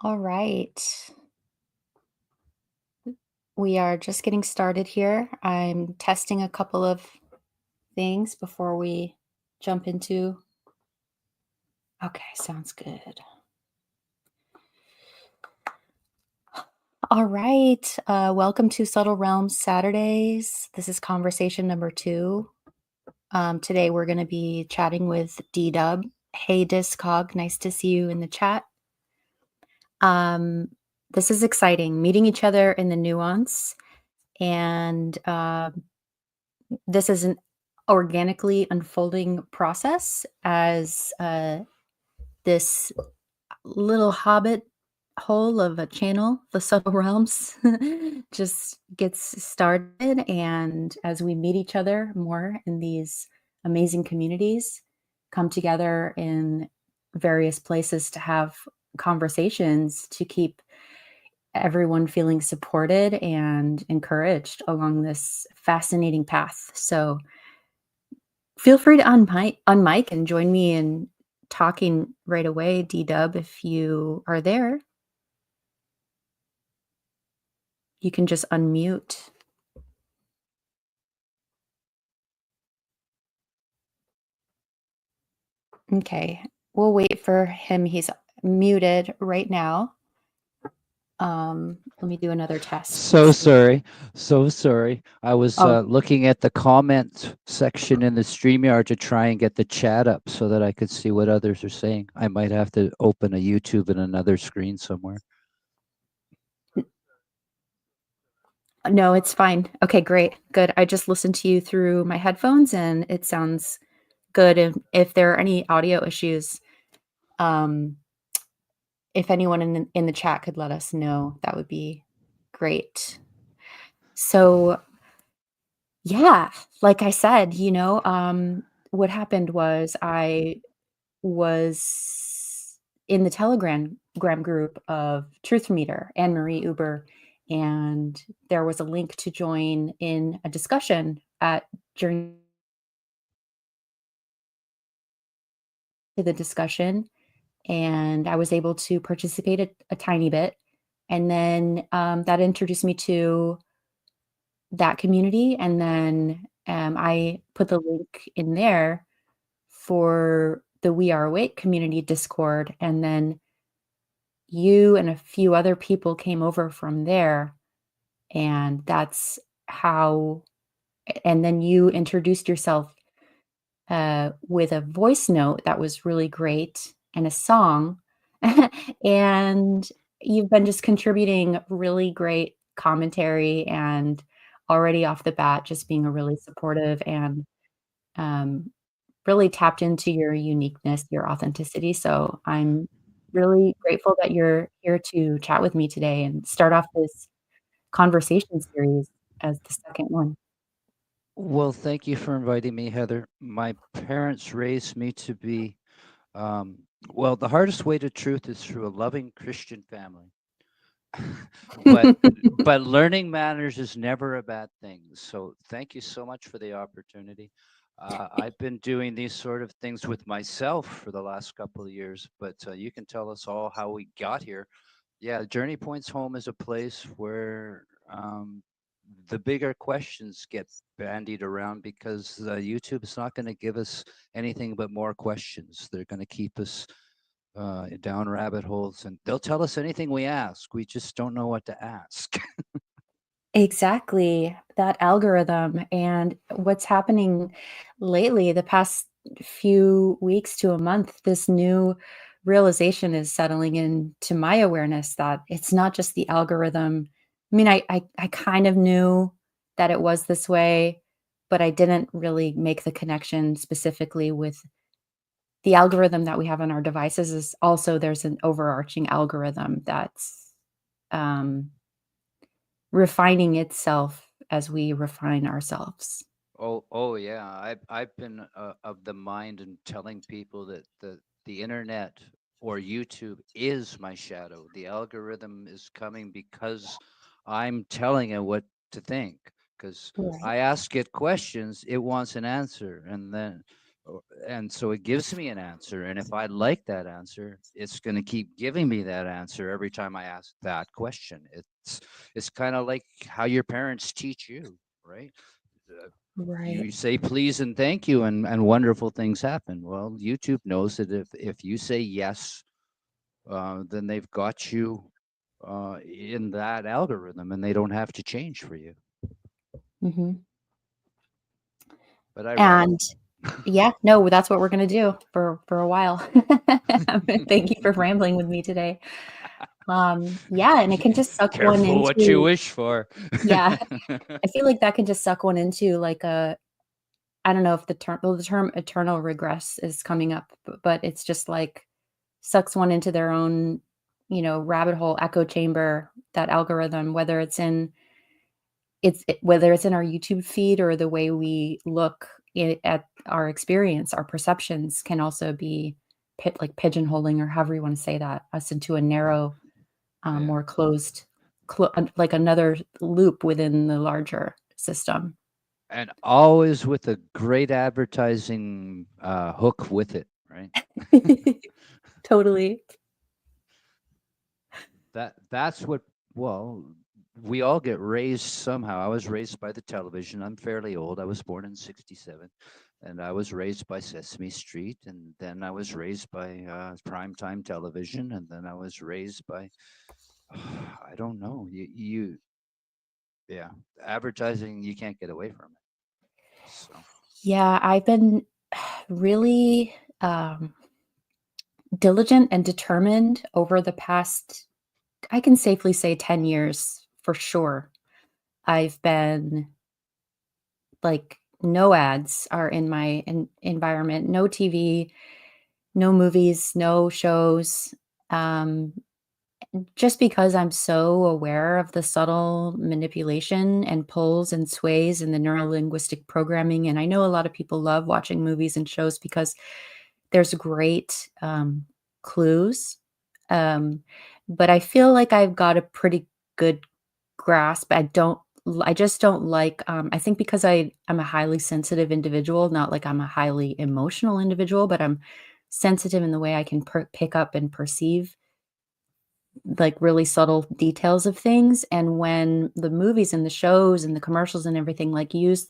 All right. We are just getting started here. I'm testing a couple of things before we jump into. Okay, sounds good. All right. Welcome to Subtle Realms Saturdays. This is conversation number 2. Today we're going to be chatting with DeeDub. Hey, Discog. Nice to see you in the chat. Um, this is exciting, meeting each other in the nuance. And this is an organically unfolding process as this little hobbit hole of a channel, the subtle realms, just gets started. And as we meet each other more in these amazing communities, come together in various places to have conversations to keep everyone feeling supported and encouraged along this fascinating path. So feel free to unmic and join me in talking right away, DeeDub, if you are there. You can just unmute. Okay, we'll wait for him. He's muted right now. Let me do another test. So sorry. I was Oh, looking at the comment section in the StreamYard to try and get the chat up so that I could see what others are saying. I might have to open a YouTube in another screen somewhere. no, it's fine. Okay, great. Good. I just listened to you through my headphones and it sounds good. And if there are any audio issues, um, if anyone in the chat could let us know, that would be great. So, yeah, like I said, what happened was I was in the Telegram group of Truth Meter, Anne Marie Uber, and there was a link to join in a discussion at during the discussion, and I was able to participate a tiny bit. And then that introduced me to that community. And then I put the link in there for the We Are Awake community Discord. And then you and a few other people came over from there. And that's how, and then you introduced yourself with a voice note that was really great and a song. And you've been just contributing really great commentary and already off the bat, just being a really supportive and um, really tapped into your uniqueness, your authenticity. So I'm really grateful that you're here to chat with me today and start off this conversation series as the second one. Well, thank you for inviting me, Heather. My parents raised me to be, um, well, the hardest way to truth is through a loving Christian family. but but learning matters is never a bad thing. So thank you so much for the opportunity. I've been doing these sort of things with myself for the last couple of years, but you can tell us all how we got here. Yeah, Journey Points Home is a place where the bigger questions get bandied around because YouTube is not going to give us anything but more questions. They're going to keep us down rabbit holes, and they'll tell us anything we ask. We just don't know what to ask. Exactly, that algorithm and what's happening lately, the past few weeks to a month, this new realization is settling into my awareness that it's not just the algorithm. I mean, I kind of knew that it was this way, but I didn't really make the connection specifically with the algorithm that we have on our devices is also there's an overarching algorithm that's, um refining itself as we refine ourselves. Oh yeah. I've been of the mind and telling people that the internet or YouTube is my shadow. The algorithm is coming because I'm telling it what to think. Because Right. I ask it questions, it wants an answer, and then And so it gives me an answer. And if I like that answer, it's going to keep giving me that answer every time I ask that question. It's kind of like how your parents teach you, right? Uh, Right. You say please and thank you, and wonderful things happen. Well, YouTube knows that if you say yes, then they've got you in that algorithm, and they don't have to change for you. Hmm. But I And ramble. yeah, no, that's what we're gonna do for a while. Thank you for rambling with me today. Yeah, and it can just suck one Careful what you into, wish for. yeah, I feel like that can just suck one into like a, I don't know if the term eternal regress is coming up, but it's just like sucks one into their own, rabbit hole echo chamber, that algorithm, whether it's in our YouTube feed or the way we look at our experience, our perceptions can also be like pigeonholing, or however you want to say that, us into a narrow, Yeah. more closed, like another loop within the larger system. And always with a great advertising hook with it, right? Totally. That's what, well, we all get raised somehow. I was raised by the television. I'm fairly old. I was born in 67, and I was raised by Sesame Street, and then I was raised by primetime television, and then I was raised by I don't know. Yeah, advertising, you can't get away from it. So, Yeah, I've been really diligent and determined over the past, I can safely say 10 years for sure. I've been like, no ads are in my environment, no TV, no movies, no shows. Um, just because I'm so aware of the subtle manipulation and pulls and sways in the neurolinguistic programming. And I know a lot of people love watching movies and shows because there's great clues. Um, but I feel like I've got a pretty good grasp. I just don't like, I think because I'm a highly sensitive individual, not like I'm a highly emotional individual, but I'm sensitive in the way I can pick up and perceive like really subtle details of things. And when the movies and the shows and the commercials and everything like use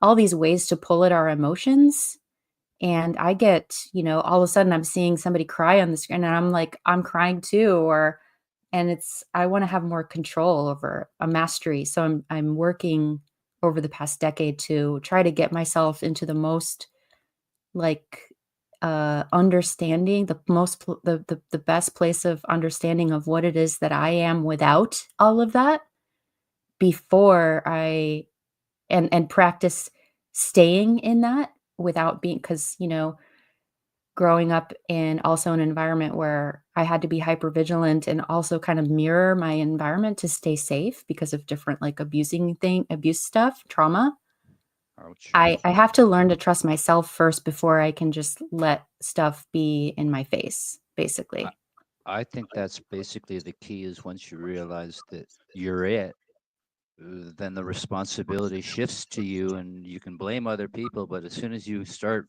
all these ways to pull at our emotions, and I get, all of a sudden I'm seeing somebody cry on the screen and I'm like, I'm crying too, and I want to have more control over a mastery. So I'm working over the past decade to try to get myself into the most like understanding, the best place of understanding of what it is that I am without all of that, before I and practice staying in that without being, because growing up in also an environment where I had to be hyper vigilant and also kind of mirror my environment to stay safe because of different like abuse stuff, trauma. ouch. I have to learn to trust myself first before I can just let stuff be in my face, I, basically. I think that's basically the key is once you realize that you're it, then the responsibility shifts to you and you can blame other people. But as soon as you start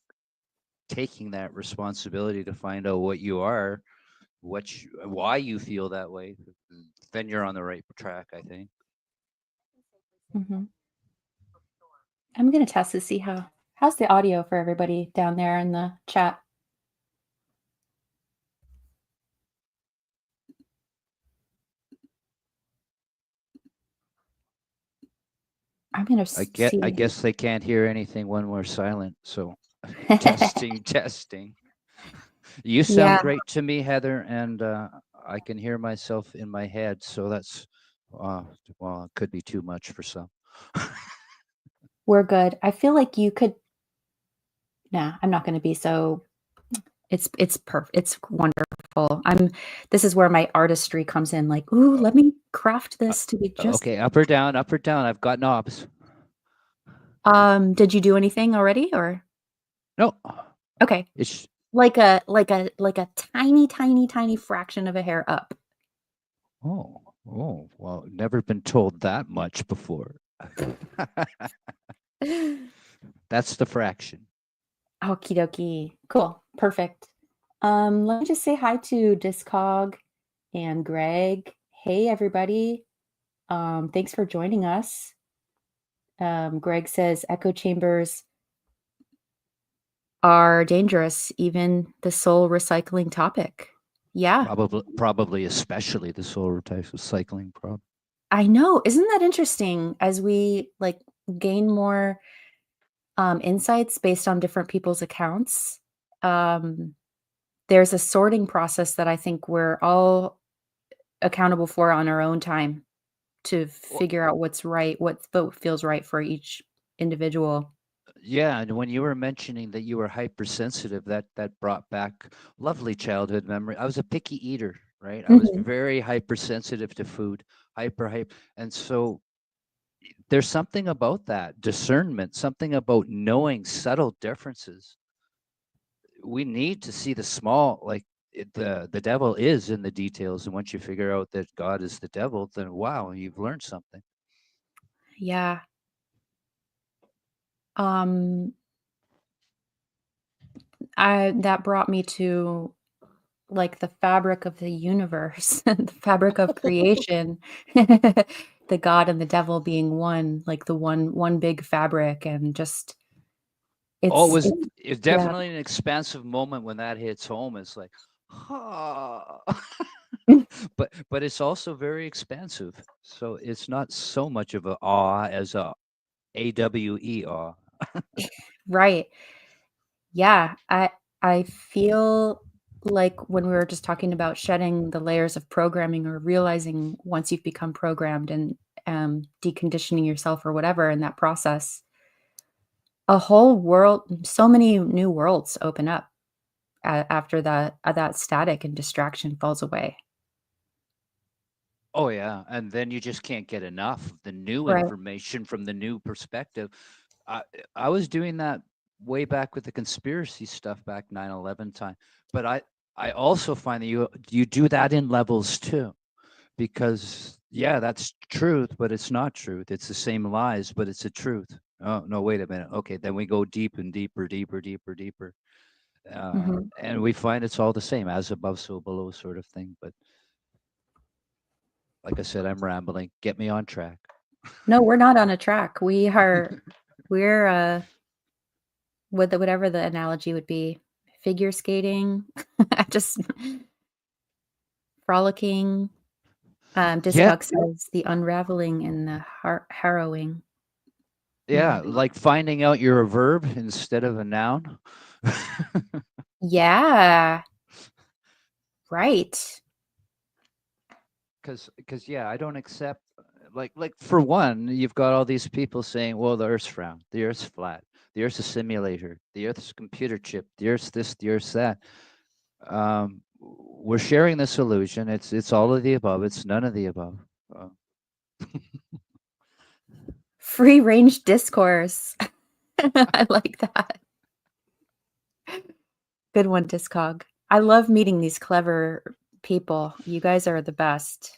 taking that responsibility to find out what you are, why you feel that way, then you're on the right track, I think. Mhm. I'm gonna test to see how's the audio for everybody down there in the chat. I'm gonna I see. guess they can't hear anything when we're silent. So testing, testing. You sound Yeah, great to me, Heather, and I can hear myself in my head. So that's, uh, well, it could be too much for some. we're good. I feel like you could. Nah, I'm not gonna be so. It's perfect. It's wonderful. This is where my artistry comes in, like, "Ooh, Oh, let me craft uh, this to be just." okay, up or down, up or down. I've got knobs. Did you do anything already, or No, okay, it's like a tiny, tiny, tiny fraction of a hair up. oh, well, never been told that much before. That's the fraction. Okie dokie. Cool. Perfect. Let me just say hi to Discog and Greg. Hey, everybody. Thanks for joining us. Greg says echo chambers are dangerous, even the soul recycling topic. Yeah, Probably especially the solar types of cycling problem. I know. Isn't that interesting as we like gain more insights based on different people's accounts? Um, there's a sorting process that I think we're all accountable for on our own time to Well, figure out what's right, what vote feels right for each individual. yeah, and when you were mentioning that you were hypersensitive, that brought back lovely childhood memory. I was a picky eater, right? I was Mhm. very hypersensitive to food, hyper, and so there's something about that discernment, something about knowing subtle differences. We need to see the small, like the devil is in the details, and once you figure out that God is the devil, then wow, you've learned something. Yeah. Um, I that brought me to like the fabric of the universe, the fabric of creation, the God and the devil being one, like the one big fabric, and just Oh, it's it's yeah. definitely an expansive moment when that hits home. It's like, ah, but it's also very expansive. So it's not so much of a awe as a awe. Right. Yeah, I feel like when we were just talking about shedding the layers of programming or realizing once you've become programmed and deconditioning yourself or whatever in that process, a whole world, so many new worlds open up after that static and distraction falls away. Oh yeah, and then you just can't get enough of the new Right. information from the new perspective. I I was doing that way back with the conspiracy stuff back 9/11 time, but I also find that you do that in levels too, because yeah, that's truth, but it's not truth. It's the same lies, but it's a truth. Oh no, wait a minute. Okay, then we go deep and deeper, deeper, deeper, deeper, Mhm. and we find it's all the same, as above, so below, sort of thing. But like I said, I'm rambling. Get me on track. No, we're not on a track. We're whatever the analogy would be, figure skating, just frolicking. Yeah, Discog says the unraveling and the harrowing. yeah, Mhm. like finding out you're a verb instead of a noun. Yeah, right. Because yeah, I don't accept like for one, you've got all these people saying, well, the Earth's round, the Earth's flat, the Earth's a simulator, the Earth's a computer chip, the Earth's this, the Earth's that. We're sharing this illusion. It's all of the above. It's none of the above. Uh, Free range discourse. I like that. Good one, Discog. I love meeting these clever people. You guys are the best.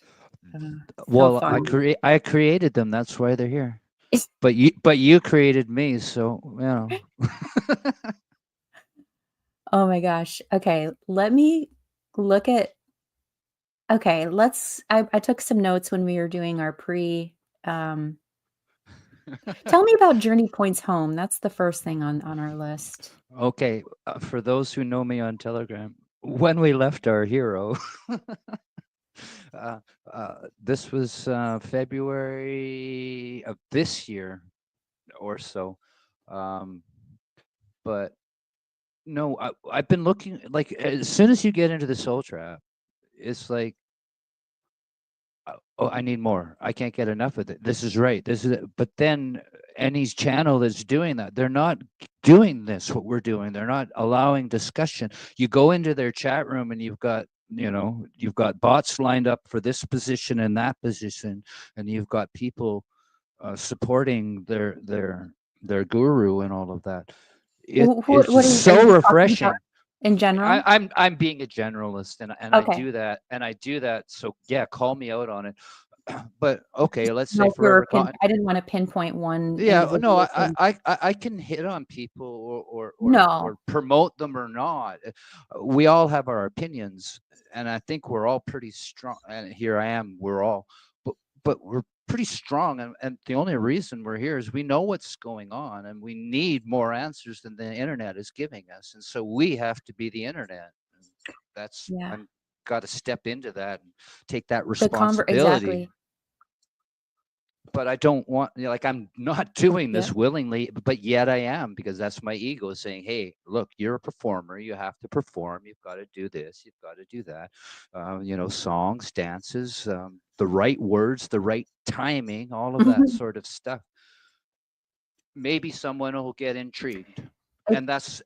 So well, fun. I created them. That's why they're here. But you created me, so you know. Oh my gosh. Okay, let me look at okay, I took some notes when we were doing our um tell me about journey points home. That's the first thing on our list. Okay, for those who know me on Telegram, when we left our hero, uh, this was February of this year or so. Um, but no, I've been looking like as soon as you get into the soul trap, it's like, oh, I need more. I can't get enough of it. This is right. This is it. But then any channel that's doing that, they're not doing this, what we're doing. They're not allowing discussion. You go into their chat room and you've got bots lined up for this position and that position, and you've got people supporting their guru and all of that. It's What just are so you talking about refreshing. in general? I'm being a generalist, and I Okay. do that, so yeah, call me out on it. But okay, let's say No, if you forever were con I didn't want to pinpoint one yeah, no, individual thing. I can hit on people or No. promote them or not. We all have our opinions, and I think we're all pretty strong. And here I am, we're all, but we're pretty strong. And the only reason we're here is we know what's going on, and we need more answers than the internet is giving us. And so we have to be the internet. And that's Yeah. I'm got to step into that and take that Exactly. responsibility. But I don't want, like, I'm not doing Yep. this willingly, but yet I am, because that's my ego saying, hey, look, you're a performer, you have to perform, you've got to do this, you've got to do that. Songs, dances, the right words, the right timing, all of that sort of stuff. Maybe someone will get intrigued, and that's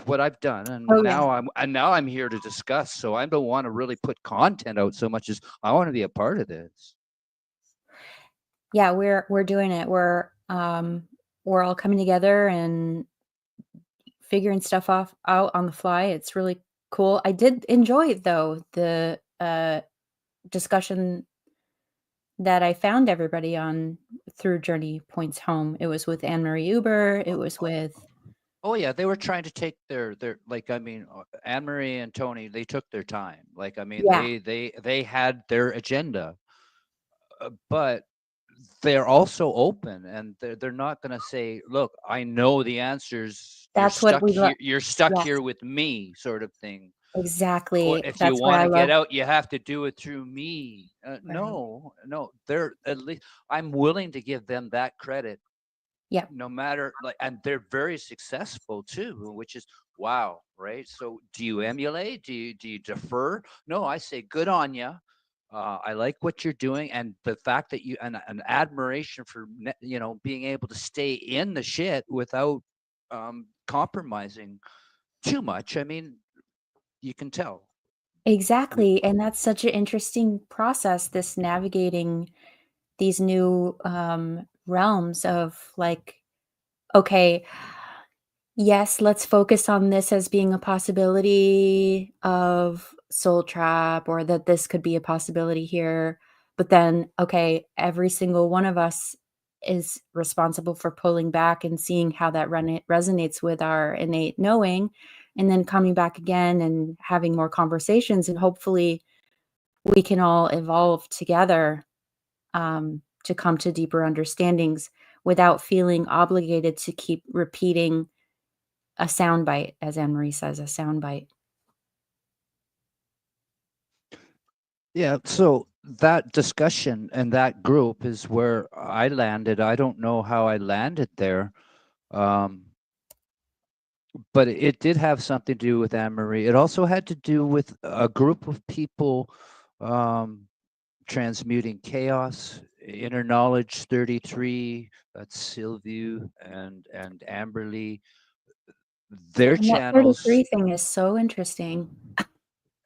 what I've done. And Oh yeah. now I'm here to discuss, so I don't want to really put content out so much as I want to be a part of this. Yeah, we're doing it. We're all coming together and figuring stuff off out on the fly. It's really cool. I did enjoy though the discussion that I found everybody on through Journey Points Home. It was with Anne Marie Uber. It was with Oh yeah, they were trying to take their like, I mean, Anne Marie and Tony, they took their time. Like, I mean, yeah. they had their agenda, but they're also open, and they're not going to say, "Look, I know the answers. You're That's what stuck we love. here. You're stuck Yes, here with me," sort of thing. Or exactly. if you That's what want I to get love. out, you have to do it through me. Right. No, no, they're at least I'm willing to give them that credit, Yep. no matter, like, and they're very successful too, which is wow, right? So do you emulate, do you defer? No, I say good on you. I like what you're doing, and the fact that you and an admiration for being able to stay in the shit without compromising too much. I mean, you can tell. We Exactly. And that's such an interesting process, this navigating these new realms of like, okay, yes, let's focus on this as being a possibility of Soul Trap or that this could be a possibility here. But then, okay, every single one of us is responsible for pulling back and seeing how that resonates with our innate knowing, and then coming back again and having more conversations. And hopefully, we can all evolve together to come to deeper understandings without feeling obligated to keep repeating a soundbite, as Anne Marie says, a soundbite. Yeah, so that discussion and that group is where I landed. I don't know how I landed there. Um, but it did have something to do with Anne Marie. It also had to do with a group of people um, transmuting chaos. Inner Knowledge 33, that's Sylvie and Amberly. Their And that channels, 33 thing is so interesting.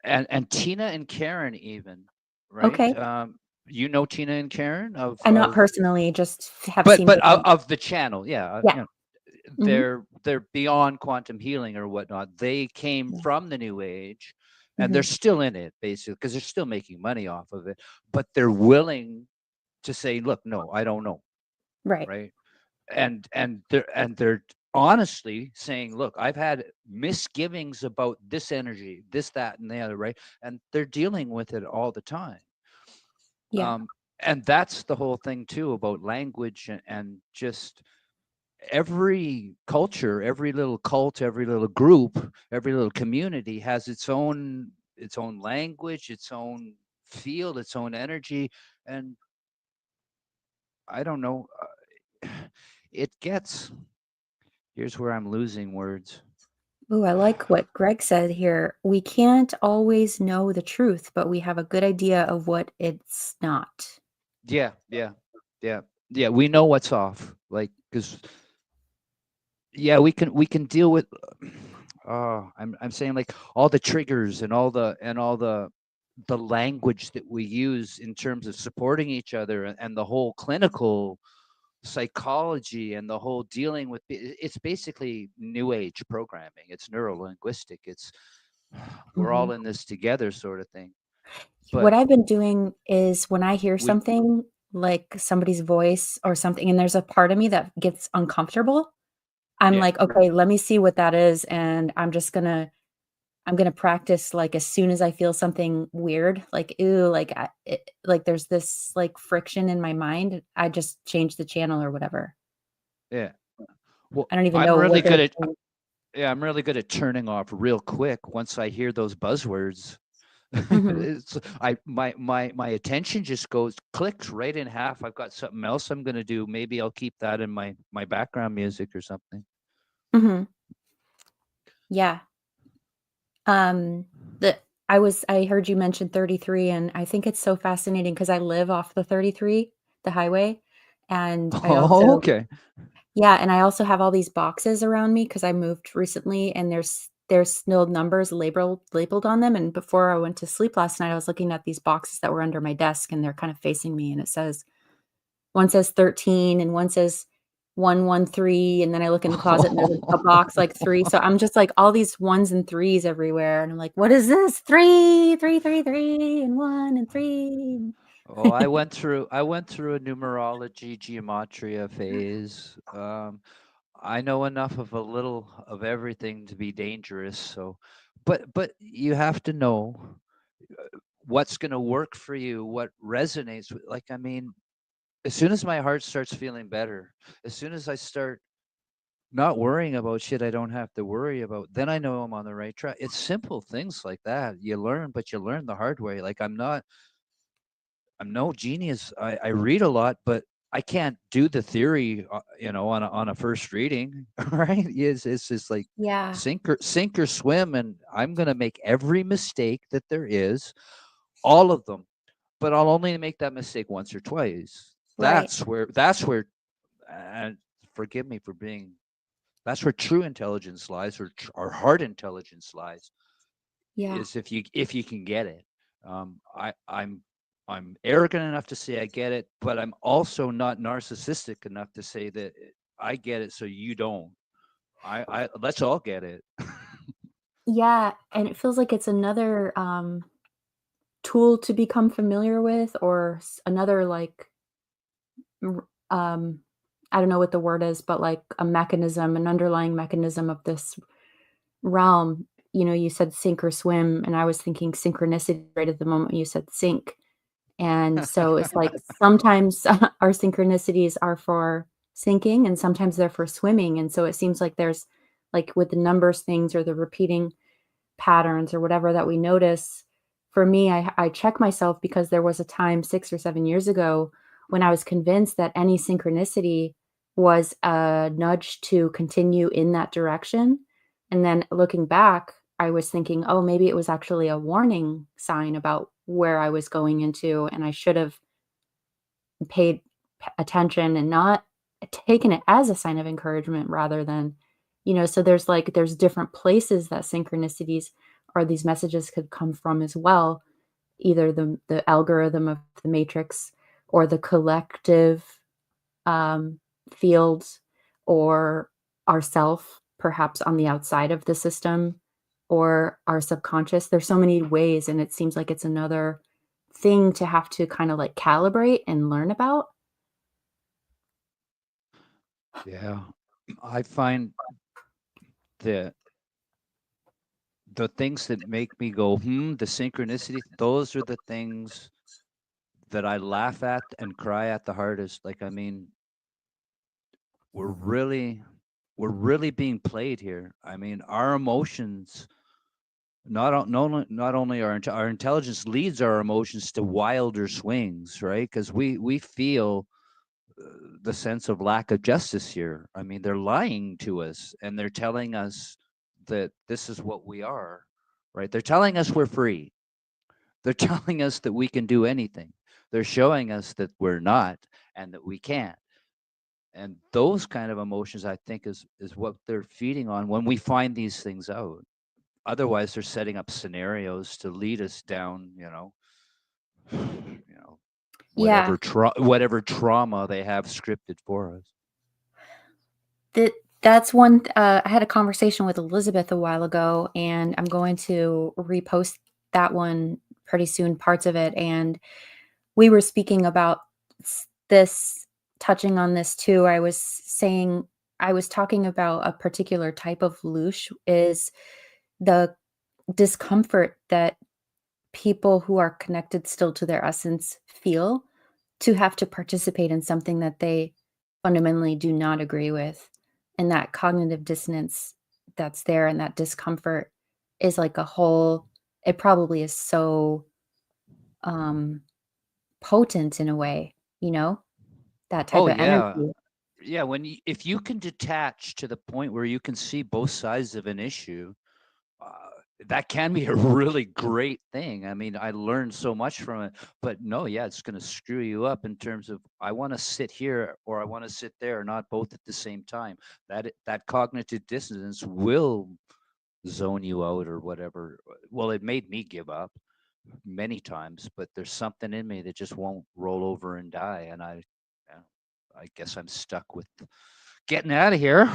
and Tina and Karen even, right? Okay. Tina and Karen And not personally, just have but seen but different. of the channel, yeah, Yeah. Mhm. they're beyond quantum healing or whatnot. They came Yeah. from the new age, and they're Mhm. still in it basically because they're still making money off of it. But they're willing to say, "Look, no, I don't know," Right. right? And they're honestly saying, "Look, I've had misgivings about this energy, this, that, and the other," right? And they're dealing with it all the time. Yeah. Um, and that's the whole thing too about language and just every culture, every little cult, every little group, every little community has its own language, its own field, its own energy, and I don't know. It gets Here's where I'm losing words. Ooh, I like what Greg said here. We can't always know the truth, but we have a good idea of what it's not. Yeah, yeah, yeah, yeah. We know what's off, like because yeah, we can deal with. I'm saying like all the triggers and all the language that we use in terms of supporting each other and the whole clinical psychology and the whole dealing with it's basically new age programming. It's neuro linguistic. It's we're Mhm. all in this together sort of thing. What But I've been doing is when I hear we, something, like somebody's voice or something, and there's a part of me that gets uncomfortable, I'm yeah, like, "Okay, let me see what that is," and I'm gonna practice, like, as soon as I feel something weird, like, "Ew," like, there's this, like, friction in my mind, I just change the channel or whatever. yeah. Well, I don't even I'm know really what good to at change. yeah, I'm really good at turning off real quick once I hear those buzzwords. Mhm, It's my attention just goes clicks right in half. I've got something else I'm gonna do. Maybe I'll keep that in my background music or something. mhm, yeah. Um, the I heard you mention 33, and I think it's so fascinating because I live off the 33, the highway, and I Oh, also okay. yeah, and I also have all these boxes around me because I moved recently, and there's still numbers labeled on them, and before I went to sleep last night, I was looking at these boxes that were under my desk, and they're kind of facing me, and it says one says 13 and one says 113, and then I look in the closet and there's a box like 3, so I'm just like all these ones and threes everywhere, and I'm like, "What is this? 3, 3, 3, 3, and 1 and 3." Oh, I went through a numerology gematria phase. I know enough of a little of everything to be dangerous. So, but you have to know what's going to work for you, what resonates with. Like, I mean, as soon as my heart starts feeling better, as soon as I start not worrying about shit I don't have to worry about, then I know I'm on the right track. It's simple things like that. You learn, but you learn the hard way. Like I'm no genius. I read a lot, but I can't do the theory, on a first reading, right? It's just like Yeah, sink or swim, and I'm gonna make every mistake that there is, all of them, but I'll only make that mistake once or twice. right. That's where, and forgive me for being, that's where true intelligence lies, or hard intelligence lies, Yeah. is if you can get it. I'm arrogant enough to say I get it, but I'm also not narcissistic enough to say that I get it so you don't. I let's all get it. Yeah, and it feels like it's another, tool to become familiar with or another like I don't know what the word is, but like a mechanism, an underlying mechanism of this realm. You know, you said sink or swim, and I was thinking synchronicity right at the moment you said sink. And so it's like sometimes our synchronicities are for sinking and sometimes they're for swimming. And so it seems like there's like with the numbers things or the repeating patterns or whatever that we notice. For me, I check myself because there was a time 6 or 7 years ago when I was convinced that any synchronicity was a nudge to continue in that direction. And then looking back, I was thinking, oh, maybe it was actually a warning sign about where I was going into, and I should have paid attention and not taken it as a sign of encouragement rather than, so there's different places that synchronicities or these messages could come from as well, either the algorithm of the matrix or the collective um, fields or ourself perhaps on the outside of the system or our subconscious. There's so many ways and it seems like it's another thing to have to kind of like calibrate and learn about. Yeah, I find that the things that make me go, the synchronicity, those are the things that I laugh at and cry at the hardest. Like, I mean, we're really, we're really being played here. I mean, our emotions, not only our intelligence leads our emotions to wilder swings, right? Because we feel the sense of lack of justice here. I mean, they're lying to us and they're telling us that this is what we are, right? They're telling us we're free. They're telling us that we can do anything. They're showing us that we're not and that we can't. And those kind of emotions, I think, is what they're feeding on when we find these things out. Otherwise, they're setting up scenarios to lead us down, Yeah, whatever trauma they have scripted for us. that that's one I had a conversation with Elizabeth a while ago, and I'm going to repost that one pretty soon, parts of it, and we were speaking about this, touching on this too. I was talking about a particular type of loosh is the discomfort that people who are connected still to their essence feel to have to participate in something that they fundamentally do not agree with. And that cognitive dissonance that's there and that discomfort is like a whole, it probably is so um potent in a way, you know, that type Oh of yeah. energy. Yeah, if you can detach to the point where you can see both sides of an issue, uh, that can be a really great thing. I mean, I learned so much from it. But no, yeah, it's going to screw you up in terms of I want to sit here or I want to sit there, not both at the same time. That cognitive dissonance will zone you out or whatever. Well, it made me give up many times, but there's something in me that just won't roll over and die, and yeah, I guess I'm stuck with getting out of here.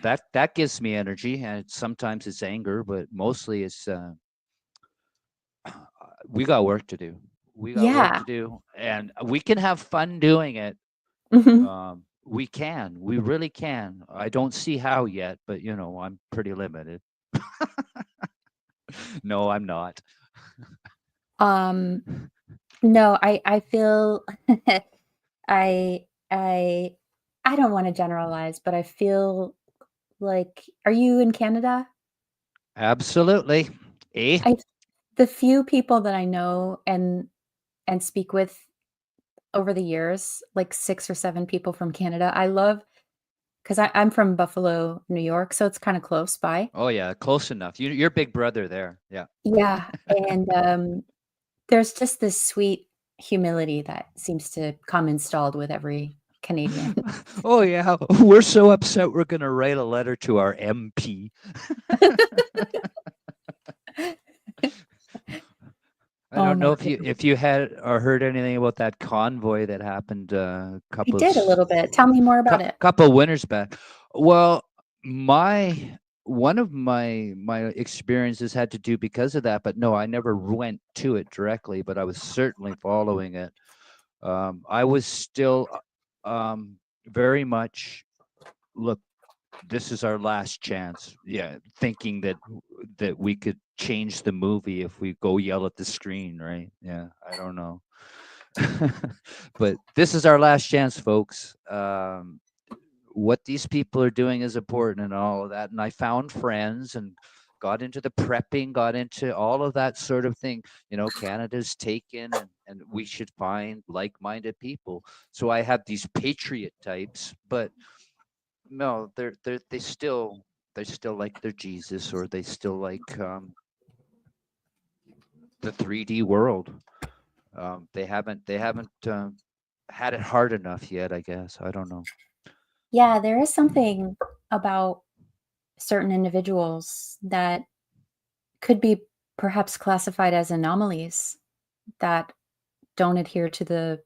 That gives me energy, and sometimes it's anger, but mostly it's we got work to do. We got work Yeah. to do, and we can have fun doing it. Mhm. We can, we really can. I don't see how yet, but I'm pretty limited. No, I'm not. Um, no, I feel I I I don't wanna generalize, but I feel like, are you in Canada? Absolutely. Eh? I The few people that I know and speak with over the years, like 6 or 7 people from Canada, I love 'cause I'm from Buffalo, New York, so it's kinda close by. Oh yeah, close enough. You're big brother there. Yeah. Yeah, and, there's just this sweet humility that seems to come installed with every Canadian. Oh yeah, we're so upset we're gonna write a letter to our MP. I Oh don't my know if you goodness. if you had or heard anything about that convoy that happened I did a little bit. Tell me more about it. couple winters back. Well, my one of my experiences had to do because of that, but no, I never went to it directly, but I was certainly following it. I was still very much look. This is our last chance. Yeah, thinking that we could change the movie if we go yell at the screen, right? Yeah, I don't know. But this is our last chance, folks. What these people are doing is important and all of that. And I found friends and got into the prepping, got into all of that sort of thing. Canada's taken, and we should find like-minded people. So I have these patriot types, but no, they still like their Jesus, or they still like the 3D world. They haven't had it hard enough yet, I guess. I don't know. Yeah, there is something about certain individuals that could be perhaps classified as anomalies that don't adhere to the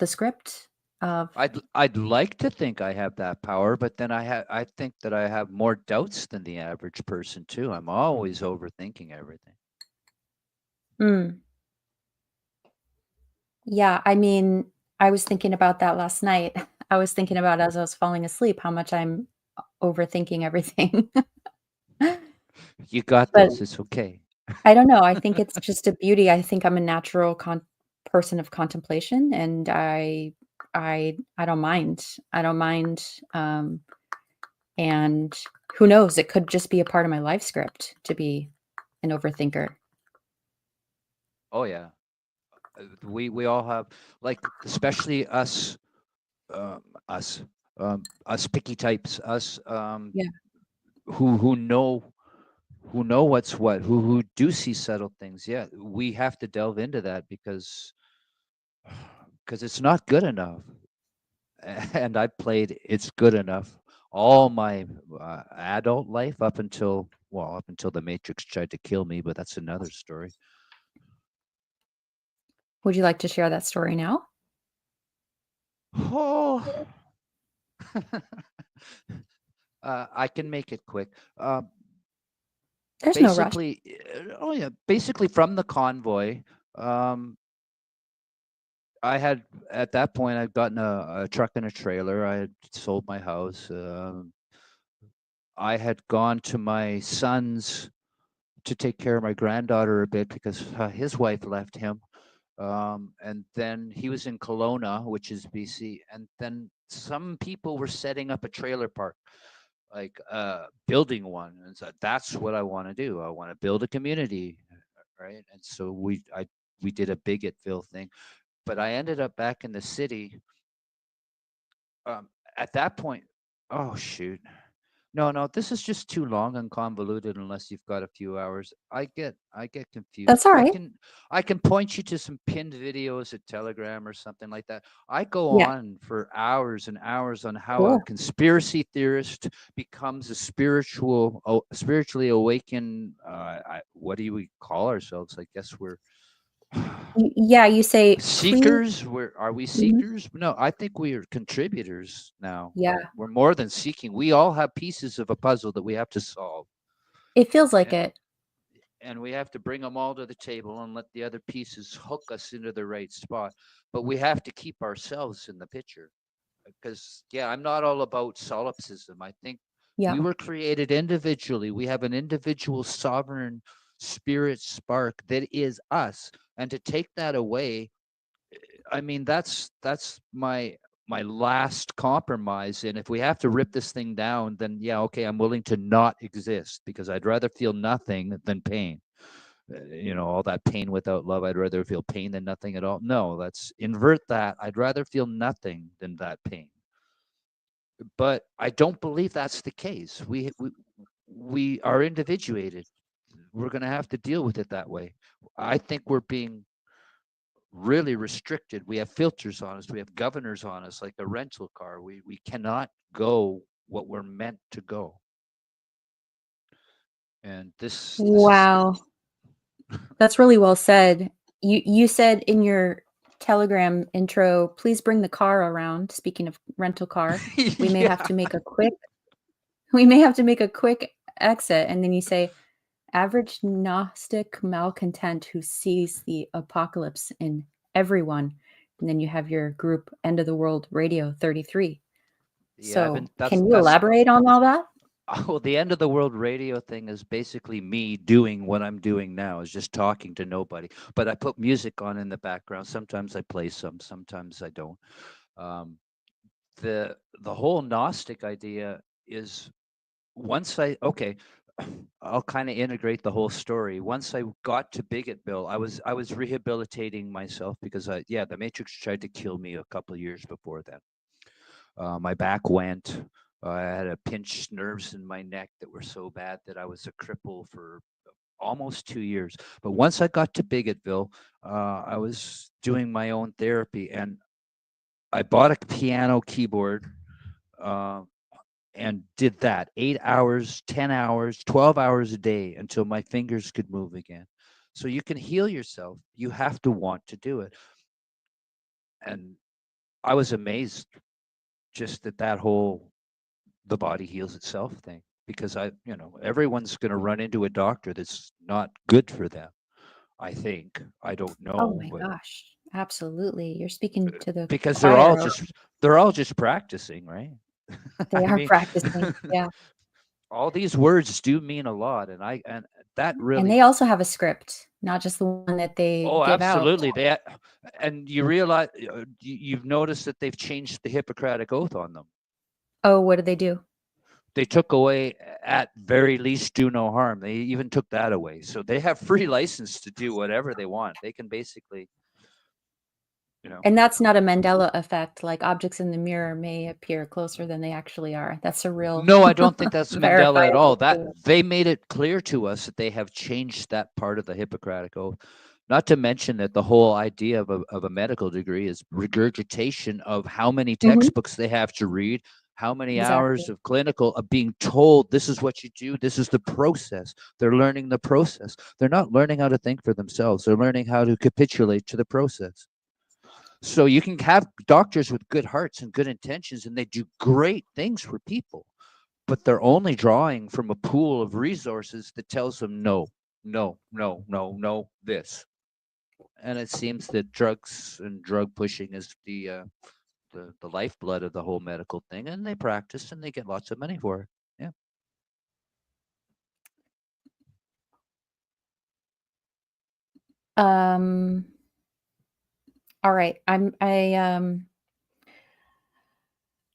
script of. I'd like to think I have that power, but then I think that I have more doubts than the average person too. I'm always overthinking everything. Mm, yeah, I mean, I was thinking about that last night. I was thinking about as I was falling asleep how much I'm overthinking everything. You got But this. It's okay. I don't know, I think it's just a beauty. I think I'm a natural person of contemplation, and I don't mind. I don't mind, and who knows, it could just be a part of my life script to be an overthinker. Oh yeah. We all have, like, especially um, us us picky types, us Yeah. who know what's what, who do see subtle things. Yeah, we have to delve into that because it's not good enough. And I played it's good enough all my adult life up until the Matrix tried to kill me, but that's another story. Would you like to share that story now? Oh, I can make it quick. There's no rush. Basically, oh yeah, basically from the convoy. Um, I had at that point I'd gotten a truck and a trailer. I had sold my house. I had gone to my son's to take care of my granddaughter a bit because his wife left him. And then he was in Kelowna, which is BC. And then some people were setting up a trailer park, like building one. And so that's what I want to do. I want to build a community, right? And so we did a Bigotville thing, but I ended up back in the city. At that point, oh shoot, no, no, this is just too long and convoluted unless you've got a few hours. I get confused. That's all I right. can I can point you to some pinned videos at Telegram or something like that. I go Yeah. on for hours and hours on how a Cool. conspiracy theorist becomes a spiritually awakened. What do we call ourselves? I guess we're Yeah, you say, please. seekers. Are we Mhm. seekers? No, I think we are contributors now. Yeah, We're more than seeking. We all have pieces of a puzzle that we have to solve, it feels like and it. we have to bring them all to the table and let the other pieces hook us into the right spot. But we have to keep ourselves in the picture because, yeah, I'm not all about solipsism. I think Yeah. we were created individually. We have an individual sovereign spirit spark that is us, and to take that away, I mean, that's my last compromise. And if we have to rip this thing down, then yeah, okay, I'm willing to not exist because I'd rather feel nothing than pain. All that pain without love. I'd rather feel pain than nothing at all. No, let's invert that. I'd rather feel nothing than that pain. But I don't believe that's the case. We are individuated. We're going to have to deal with it that way. I think we're being really restricted. We have filters on us. We have governors on us, like a rental car. We cannot go what we're meant to go. And this is Wow. That's really well said. You said in your Telegram intro, please bring the car around. Speaking of rental car, we may have yeah. to make a quick we may have to make a quick exit. And then you say, average Gnostic malcontent who sees the apocalypse in everyone. And then you have your group End of the World Radio 33. Yeah, I've So been that's can you that's elaborate on all that? oh, the end of the world radio thing is basically me doing what I'm doing now, is just talking to nobody. But I put music on in the background. Sometimes I play some, sometimes I don't. Um, the whole Gnostic idea is once I okay, I'll kind of integrate the whole story. Once I got to Bigotville, I was rehabilitating myself because the Matrix tried to kill me a couple of years before then. My back went. I had a pinched nerves in my neck that were so bad that I was a cripple for almost 2 years. But once I got to Bigotville, I was doing my own therapy, and I bought a piano keyboard. Uh, and did that 8 hours, 10 hours, 12 hours a day until my fingers could move again. So you can heal yourself. You have to want to do it. And I was amazed just at that whole the body heals itself thing because everyone's going to run into a doctor that's not good for them. I think. I don't Oh know, my but gosh. Absolutely. You're speaking to the because choir. they're all just practicing, right? They I are mean, practicing. Yeah. all these words do mean a lot, and that And really. they also have a script, not just the one that they Oh, give out. absolutely. And you realize you've noticed that they've changed the Hippocratic Oath on them. Oh, what do they do? They took away, at very least, do no harm. They even took that away, so they have free license to do whatever they want. They can basically, you know. And that's not a Mandela effect, like objects in the mirror may appear closer than they actually are. That's a real No, I don't think that's Mandela at all. verifiable That thing. they made it clear to us that they have changed that part of the Hippocratic Oath. Not to mention that the whole idea of a medical degree is regurgitation of how many Mhm. textbooks they have to read, how many Exactly. hours of clinical of being told this is what you do, this is the process. They're learning the process. They're not learning how to think for themselves. They're learning how to capitulate to the process. So you can have doctors with good hearts and good intentions, and they do great things for people. but they're only drawing from a pool of resources that tells them no, no, no, no, no, this. And it seems that drugs and drug pushing is the lifeblood of the whole medical thing, and they practice and they get lots of money for it. Yeah. Um, all right.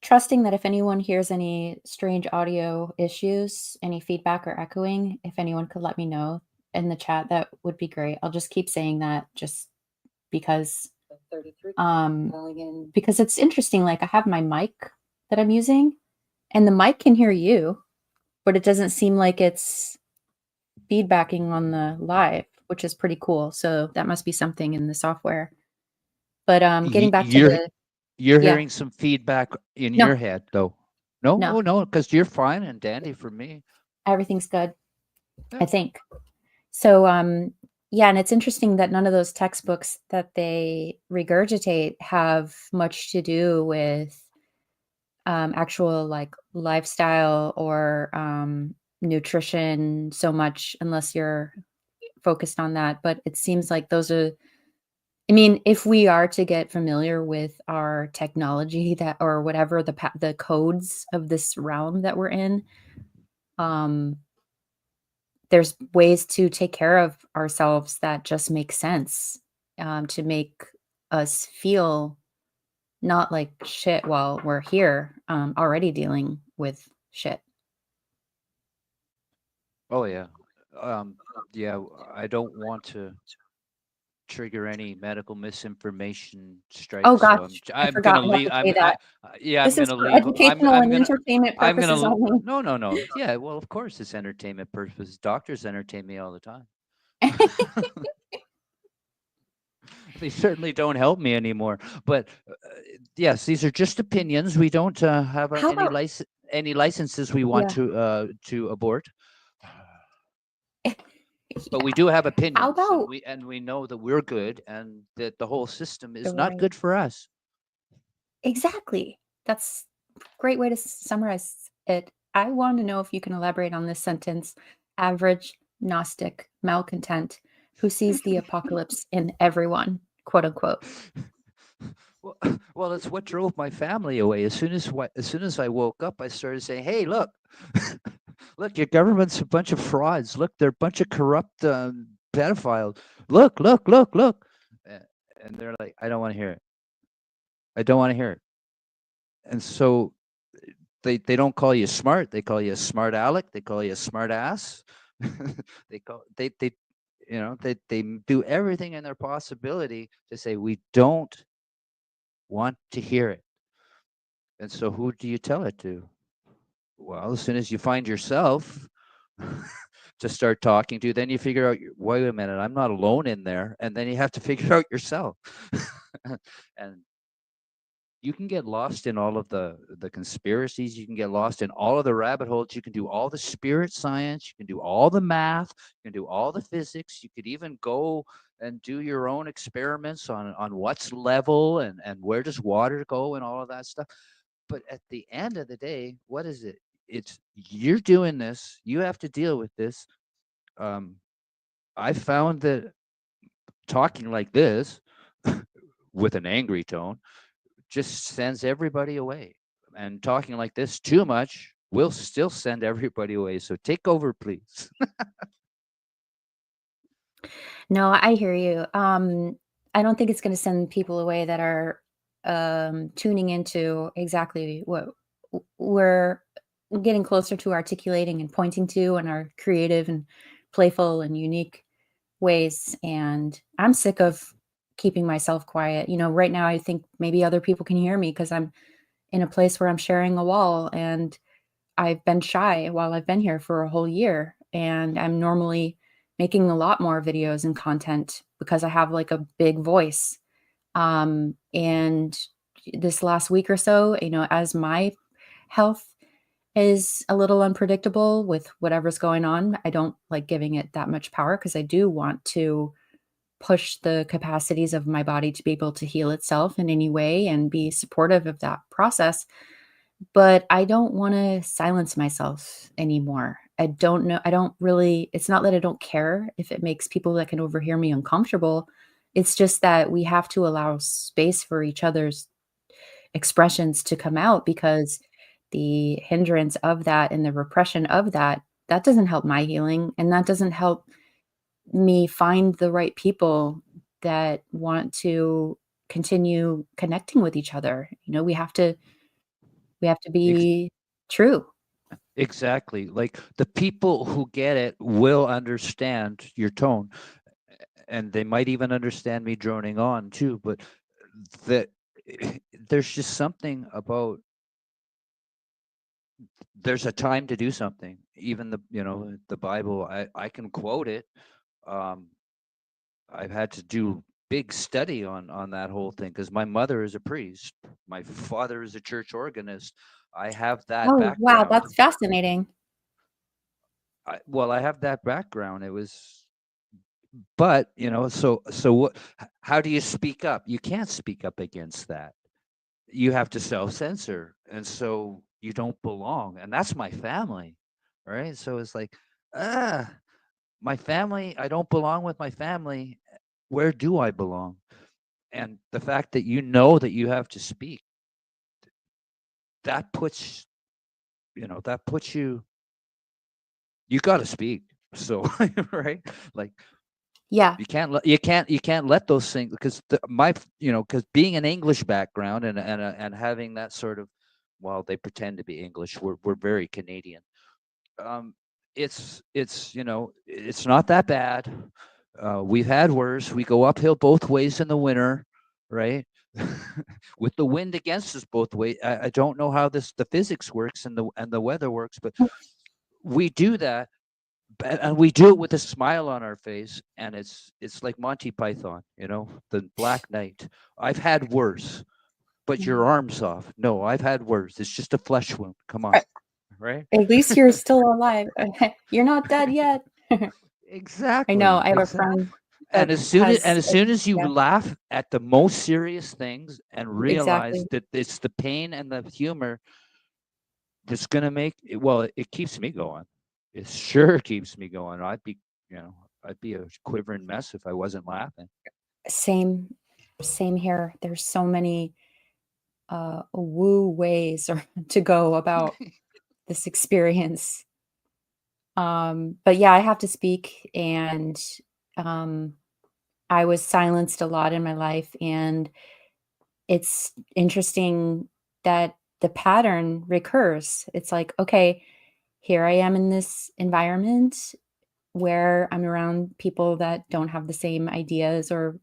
Trusting that if anyone hears any strange audio issues, any feedback or echoing, if anyone could let me know in the chat, that would be great. I'll just keep saying that just because because it's interesting. Like I have my mic that I'm using and the mic can hear you, but it doesn't seem like it's feedbacking on the live, which is pretty cool. So that must be something in the software. But getting back to You're the yeah, hearing some feedback in no, your head, though. No, no, oh no, because you're fine and dandy for me. everything's good, Yeah. I think. So yeah, and it's interesting that none of those textbooks that they regurgitate have much to do with actual like lifestyle or nutrition so much unless you're focused on that. But it seems like those are, I mean, if we are to get familiar with our technology that or whatever the codes of this realm that we're in, um, there's ways to take care of ourselves that just make sense to make us feel not like shit while we're here already dealing with shit. Oh yeah. Um, yeah. I don't want to trigger any medical misinformation Oh strikes, so gosh, I'm I I'm forgot gonna I have leave. to say that. Yeah, I'm This is gonna for leave. educational and entertainment I'm purposes gonna only. no, no, no. Yeah, well, of course it's entertainment purposes. Doctors entertain me all the time. They certainly don't help me anymore. But yes, these are just opinions. We don't have How about any licenses we want yeah, to abort. But we yeah. do have How opinions, and about we know that we're good, and that the whole system the is not right good for us. exactly. That's a great way to summarize it. I want to know if you can elaborate on this sentence. Average Gnostic malcontent who sees the apocalypse in everyone, quote unquote. Well, well, it's what drove my family away. As soon as I woke up, I started saying, "Hey, look, look, your government's a bunch of frauds. Look, they're a bunch of corrupt pedophiles. Look, look, look, look." A- And they're like, "I don't want to hear it. I don't want to hear it." And so they don't call you smart. They call you a smart aleck. They call you a smart ass. They they do everything in their possibility to say we don't want to hear it. And so who do you tell it to? Well, as soon as you find yourself to start talking to, then you figure out, wait a minute, I'm not alone in there. And then you have to figure out yourself. And you can get lost in all of the conspiracies. You can get lost in all of the rabbit holes. You can do all the spirit science. You can do all the math. You can do all the physics. You could even go and do your own experiments on what's level and where does water go and all of that stuff. But at the end of the day, what is it? It's you're doing this. You have to deal with this. Um, I found that talking like this with an angry tone just sends everybody away. And talking like this too much will still send everybody away. So take over, please. No, I hear you. I don't think it's going to send people away that are tuning into exactly what we're getting closer to articulating and pointing to in our creative and playful and unique ways. And I'm sick of keeping myself quiet. You know, right now, I think maybe other people can hear me because I'm in a place where I'm sharing a wall and I've been shy while I've been here for a whole year, and I'm normally making a lot more videos and content because I have like a big voice. And this last week or so, you know, as my health is a little unpredictable with whatever's going on, I don't like giving it that much power because I do want to push the capacities of my body to be able to heal itself in any way and be supportive of that process. but I don't wanna silence myself anymore. I don't know, I don't really, it's not that I don't care if it makes people that can overhear me uncomfortable. It's just that we have to allow space for each other's expressions to come out, because the hindrance of that and the repression of that, that doesn't help my healing, and that doesn't help me find the right people that want to continue connecting with each other. You know, we have to Ex- be true. exactly. Like the people who get it will understand your tone, and they might even understand me droning on too. But that there's just something about there's a time to do something. Even the Bible, I can quote it. Um, I've had to do big study on that whole thing because my mother is a priest, my father is a church organist. I have that Oh, wow, background. that's fascinating. Well, I have that background. It was, but so what? How do you speak up? You can't speak up against that. You have to self censor, and so you don't belong, and that's my family, right? So it's like, ah, my family. I don't belong with my family. Where do I belong? And the fact that that you have to speak, that puts that puts you got to speak. So right, like Yeah. you can't let those things because because being an English background and having that sort of, well, they pretend to be English, we're very Canadian. um it's not that bad. We've had worse. We go uphill both ways in the winter, right? With the wind against us both ways. I don't know how the physics works and the weather works, but we do that, and we do it with a smile on our face, and it's like Monty Python, the Black Knight. I've had worse, but Yeah. your arm's off. No, I've had worse. It's just a flesh wound. Come on, At right? at least you're still alive. You're not dead yet. I know, Exactly, I have a exactly. friend that And has as a, soon as you yeah, laugh at the most serious things and realize exactly. that it's the pain and the humor that's gonna make it, well, it keeps me going. It sure keeps me going. You know, I'd be a quivering mess if I wasn't laughing. Same, same here. There's so many, woo ways or to go about this experience. But yeah, I have to speak, and, um, I was silenced a lot in my life, and it's interesting that the pattern recurs. It's like, okay, here I am in this environment where I'm around people that don't have the same ideas, or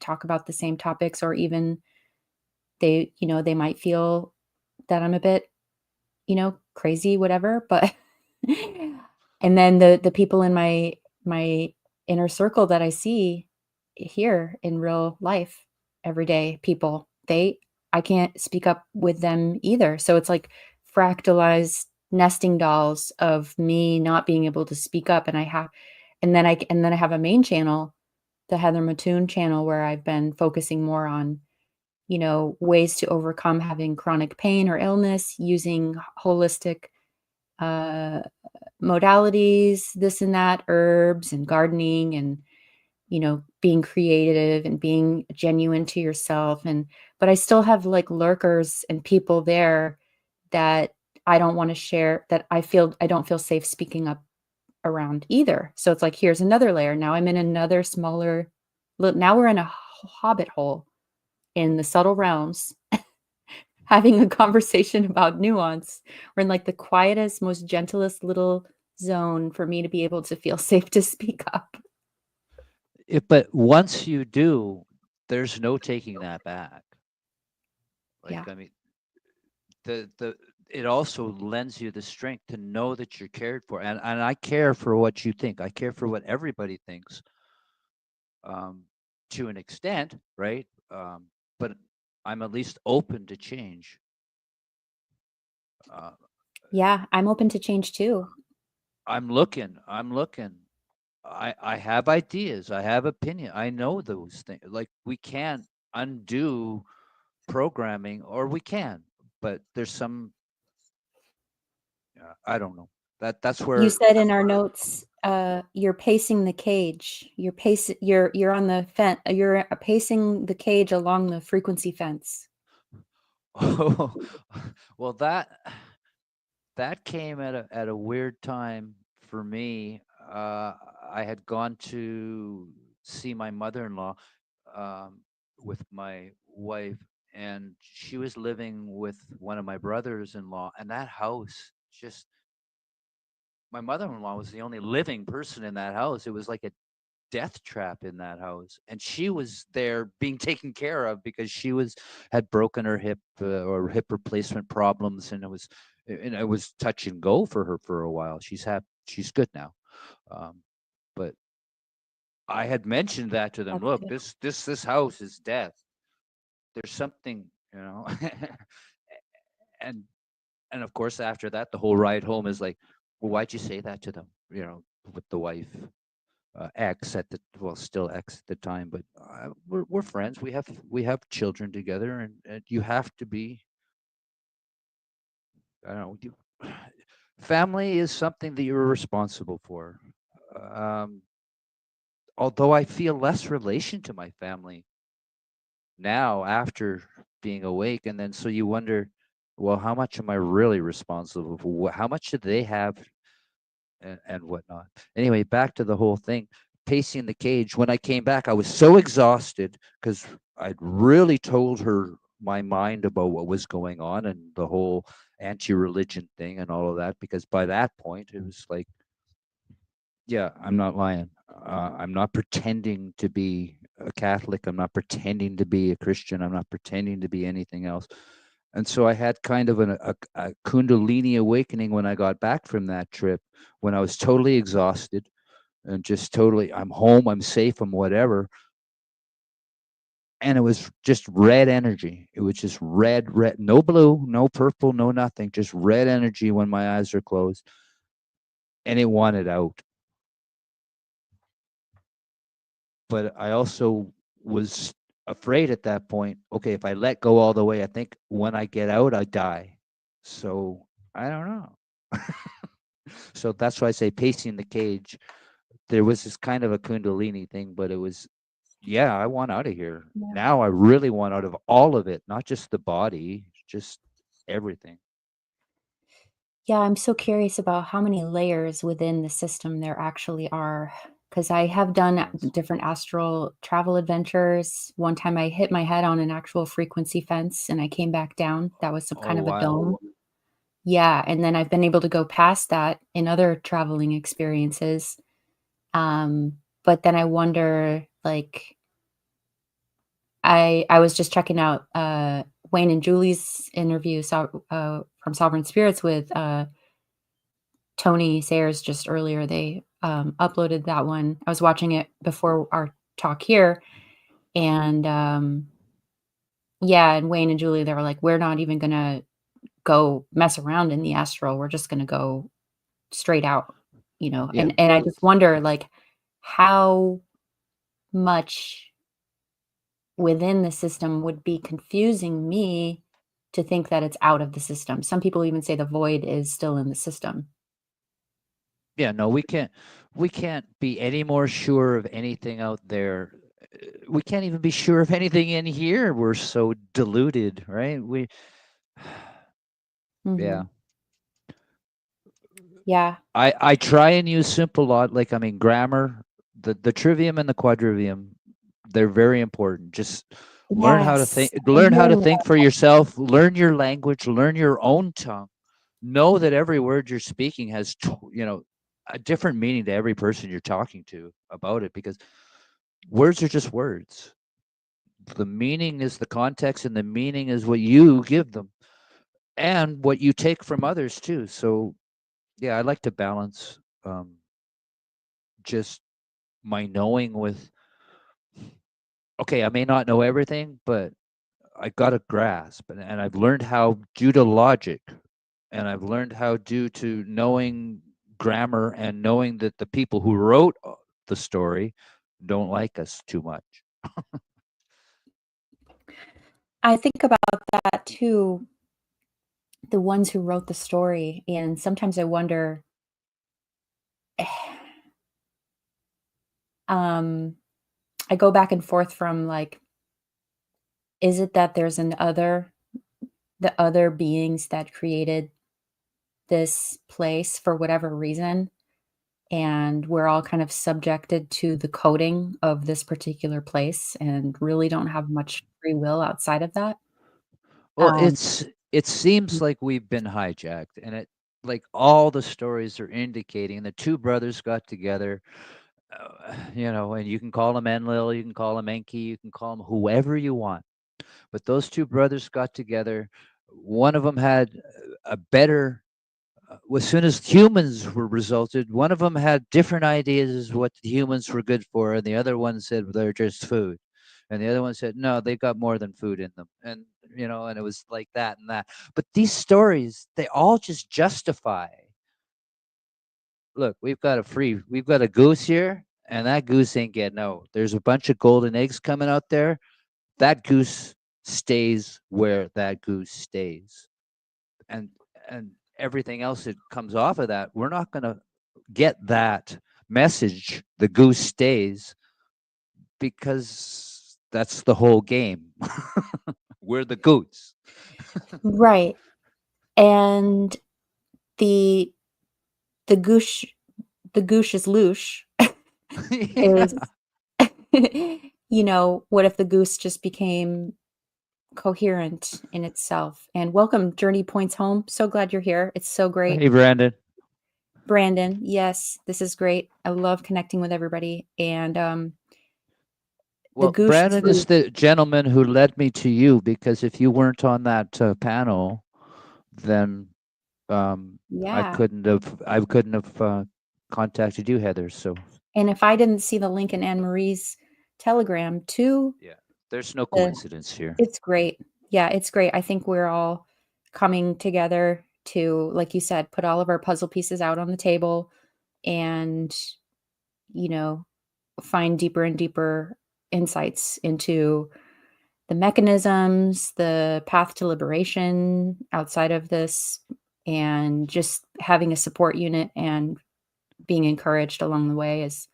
talk about the same topics, or even they might feel that I'm a bit, crazy, whatever. But and then the people in my inner circle that I see here in real life, everyday people, I can't speak up with them either. So it's like fractalized nesting dolls of me not being able to speak up, and then I have a main channel, the Heather Mattoon channel, where I've been focusing more on, ways to overcome having chronic pain or illness using holistic uh, modalities, this and that, herbs and gardening, and, being creative and being genuine to yourself. But I still have like lurkers and people there that I don't want to share, that I don't feel safe speaking up around either. So it's like, here's another layer. Now I'm in another smaller, now we're in a hobbit hole in the subtle realms, having a conversation about nuance. We're in like the quietest, most gentlest little zone for me to be able to feel safe to speak up. But once you do, there's no taking that back. Yeah. Like, I mean, the it also lends you the strength to know that you're cared for, and I care for what you think. I care for what everybody thinks, um, to an extent, right? But I'm at least open to change. Uh, Yeah, I'm open to change too. I'm looking. I'm looking. I have ideas. I have opinion. I know those things. Like we can't undo programming, or we can. but there's some, I don't know. That's You where. said in our notes, you're pacing the cage. You're on the fence. You're pacing the cage along the frequency fence. Oh, well, that came at a weird time for me. I had gone to see my mother-in-law, um, with my wife, and she was living with one of my brothers-in-law, and that house just, my mother-in-law was the only living person in that house. It was like a death trap in that house, and she was there being taken care of because she was had broken her hip, or hip replacement problems, and it was touch and go for her for a while. She's good now, um, but I had mentioned that to them. That's Look, good. this house is death. There's something, and and of course after that the whole ride home is like, well, why'd you say that to them, with the wife, ex at the well, still ex at the time, but we're friends. We have children together, and you have to be. I don't know. Family is something that you're responsible for. Um, Although I feel less relation to my family now after being awake, and then so you wonder, well, how much am I really responsible for? How much do they have, and whatnot. Anyway, back to the whole thing. Pacing the cage. When I came back, I was so exhausted because I'd really told her my mind about what was going on and the whole anti-religion thing and all of that. Because by that point, it was like, yeah, I'm not lying. I'm not pretending to be a Catholic. I'm not pretending to be a Christian. I'm not pretending to be anything else. And so I had kind of a Kundalini awakening when I got back from that trip, when I was totally exhausted and just totally, I'm home, I'm safe, I'm whatever. And it was just red energy. It was just red, no blue, no purple, no nothing, just red energy when my eyes are closed. And it wanted out. But I also was afraid at that point. Okay, if I let go all the way, I think when I get out, I die. So I don't know. So that's why I say pacing the cage. There was this kind of a Kundalini thing, but it was, yeah, I want out of here. Yeah. Now I really want out of all of it, not just the body, just everything. Yeah, I'm so curious about how many layers within the system there actually are. Because I have done Yes. different astral travel adventures. One time I hit my head on an actual frequency fence and I came back down. That was some Oh, kind of a wow. dome. Yeah, and then I've been able to go past that in other traveling experiences. But then I wonder, like, I was just checking out Wayne and Julie's interview from Sovereign Spirits with Tony Sayers just earlier. They uploaded that one. I was watching it before our talk here, and yeah, and Wayne and Julie, they were like, "We're not even gonna go mess around in the astral. We're just gonna go straight out," Yeah. And I just wonder, like, how much within the system would be confusing me to think that it's out of the system. Some people even say the void is still in the system. Yeah, no, we can't be any more sure of anything out there. We can't even be sure of anything in here. We're so deluded, right? Yeah. Mhm. Yeah. I try and use simple like, I mean, grammar, the trivium and the quadrivium, they're very important. Just Yes. I'm learn how to hearing think for yourself, learn your language, learn your own tongue. Know that every word you're speaking has, a different meaning to every person you're talking to about it, because words are just words. The meaning is the context, and the meaning is what you give them and what you take from others too. So yeah, I like to balance, just my knowing with, okay, I may not know everything, but I got a grasp, and I've learned how due to logic, and I've learned how due to knowing grammar and knowing that the people who wrote the story don't like us too much. I think about that too. the ones who wrote the story, and sometimes I wonder, um, I go back and forth from, like, is it that there's the other beings that created this place for whatever reason, and we're all kind of subjected to the coding of this particular place and really don't have much free will outside of that? Well, Um, it seems like we've been hijacked, and it like all the stories are indicating the two brothers got together, and you can call him Enlil, you can call him Enki, you can call him whoever you want. But those two brothers got together. One of them had a better as soon as humans were resulted, one of them had different ideas as what the humans were good for, and the other one said they're just food, and the other one said no, they got more than food in them, and it was like that and that. But these stories, they all just justify. Look, we've got a goose here, and that goose ain't getting out. There's a bunch of golden eggs coming out there. That goose stays where that goose stays, and and everything else that comes off of that, we're not going to get that message. The goose stays because that's the whole game. We're the goose. right, and the the goosh the goosh is loosh Yeah. is what if the goose just became coherent in itself? And welcome, Journey Points Home. So glad you're here. It's so great. Hey, Brandon. Brandon, yes, this is great. I love connecting with everybody. And the Well, goosh is Brandon is loosh. the gentleman who led me to you because if you weren't on that panel, then Yeah. I couldn't have contacted you, Heather. So And if I didn't see the link in Anne Marie's telegram to yeah, there's no the coincidence here. it's great. Yeah, it's great. I think we're all coming together to, like you said, put all of our puzzle pieces out on the table and, you know, find deeper and deeper insights into the mechanisms, the path to liberation outside of this, and just having a support unit and being encouraged along the way is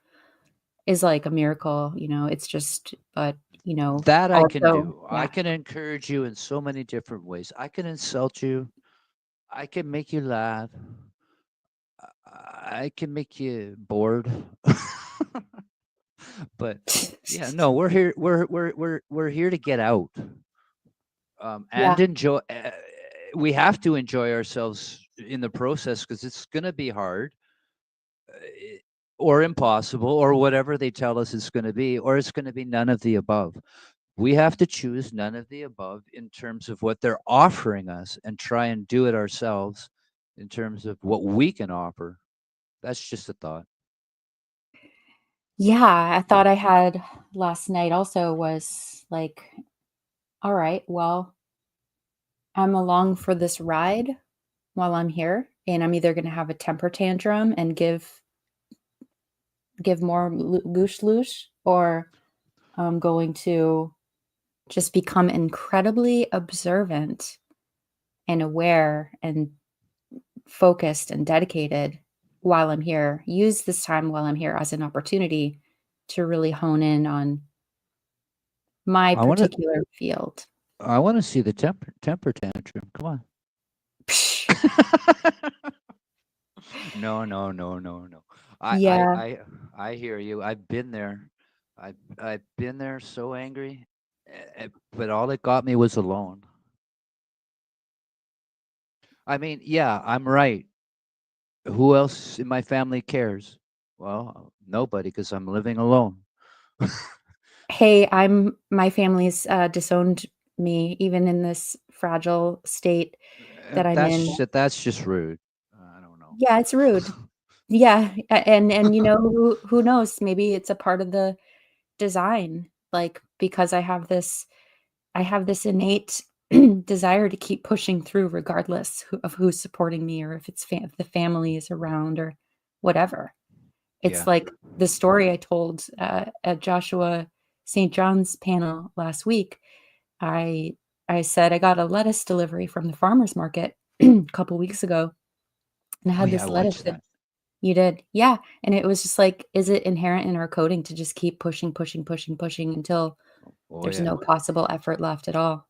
like a miracle, it's just but, That I can also do. I yeah. can encourage you in so many different ways. I can insult you. I can make you laugh. I can make you bored. But yeah, no, we're here. We're here to get out and Yeah. enjoy. We have to enjoy ourselves in the process because it's going to be hard, uh, or impossible, or whatever they tell us it's going to be, or it's going to be none of the above. We have to choose none of the above in terms of what they're offering us and try and do it ourselves in terms of what we can offer. That's just a thought. Yeah, I thought I had last night also was like, "All right, well, I'm along for this ride while I'm here, and I'm either gonna have a temper tantrum and give more goosh loosh, or I'm going to just become incredibly observant and aware and focused and dedicated while I'm here. Use this time while I'm here as an opportunity to really hone in on my I want to. particular field." I want to see the temper tantrum. Come on. Psh, No, no, no, no, no. I, I, yeah. I, I hear you. I've been there. I've been there so angry, but all it got me was alone. I mean, yeah, I'm right. Who else in my family cares? Well, nobody, because I'm living alone. Hey, my family's, disowned me even in this fragile state that I'm in. That's just rude. I don't know. Yeah, it's rude. Yeah, and who knows, maybe it's a part of the design, like, because I have this innate desire to keep pushing through regardless of who's supporting me or if the family is around or whatever. It's Yeah. like the story I told, at Joshua St. John's panel last week. I I said I got a lettuce delivery from the farmer's market, a couple weeks ago, and I Oh had yeah, I this letter watched said that. you did? Yeah, and it was just like, is it inherent in our coding to just keep pushing, pushing, pushing, pushing until Oh there's yeah, no possible effort left at all?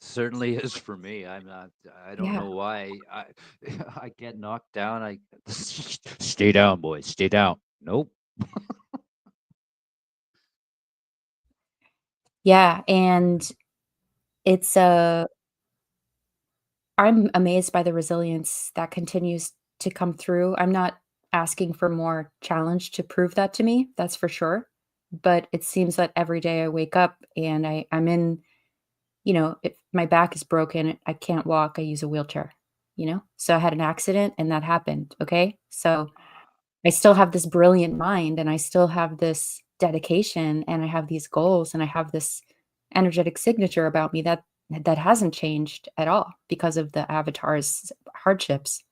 certainly is for me. I'm not. I don't Yeah. know why. I get knocked down. I stay down, boys. Stay down. Nope. Yeah, and it's, I'm amazed by the resilience that continues to come through. I'm not asking for more challenge to prove that to me, that's for sure, but it seems that every day I wake up and I'm in, if my back is broken, I can't walk, I use a wheelchair, you know? So I had an accident and that happened, okay? So I still have this brilliant mind and I still have this dedication and I have these goals and I have this energetic signature about me that hasn't changed at all because of the avatar's hardships.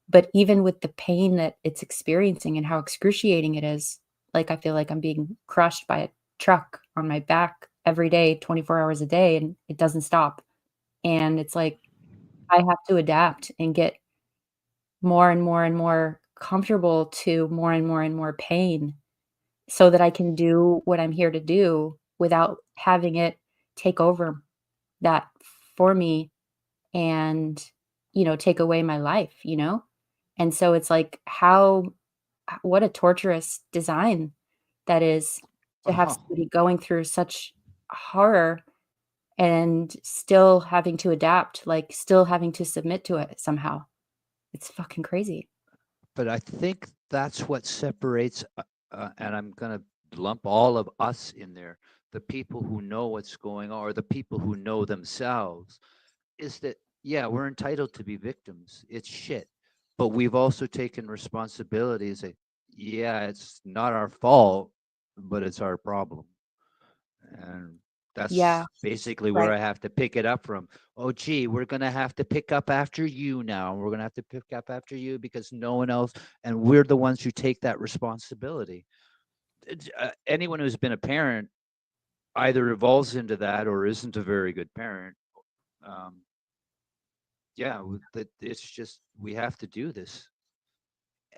But even with the pain that it's experiencing and how excruciating it is, like I feel like I'm being crushed by a truck on my back every day, 24 hours a day, and it doesn't stop. And it's like I have to adapt and get more and more and more comfortable to more and more and more pain so that I can do what I'm here to do without having it take over that for me and, take away my life, you know? And so it's like what a torturous design that is to have Oh, somebody going through such horror and still having to adapt, like, still having to submit to it somehow. It's fucking crazy. but I think that's what separates, and I'm gonna lump all of us in there, the people who know what's going on, or the people who know themselves, is that yeah, we're entitled to be victims. It's shit, but we've also taken responsibility. And say, yeah, it's not our fault, but it's our problem. And Yeah, that's basically where right. I have to pick it up from. Oh, gee, we're going to have to pick up after you now. We're going to have to pick up after you because no one else, and we're the ones who take that responsibility. Anyone who's been a parent either evolves into that or isn't a very good parent. Um, yeah, it's just we have to do this.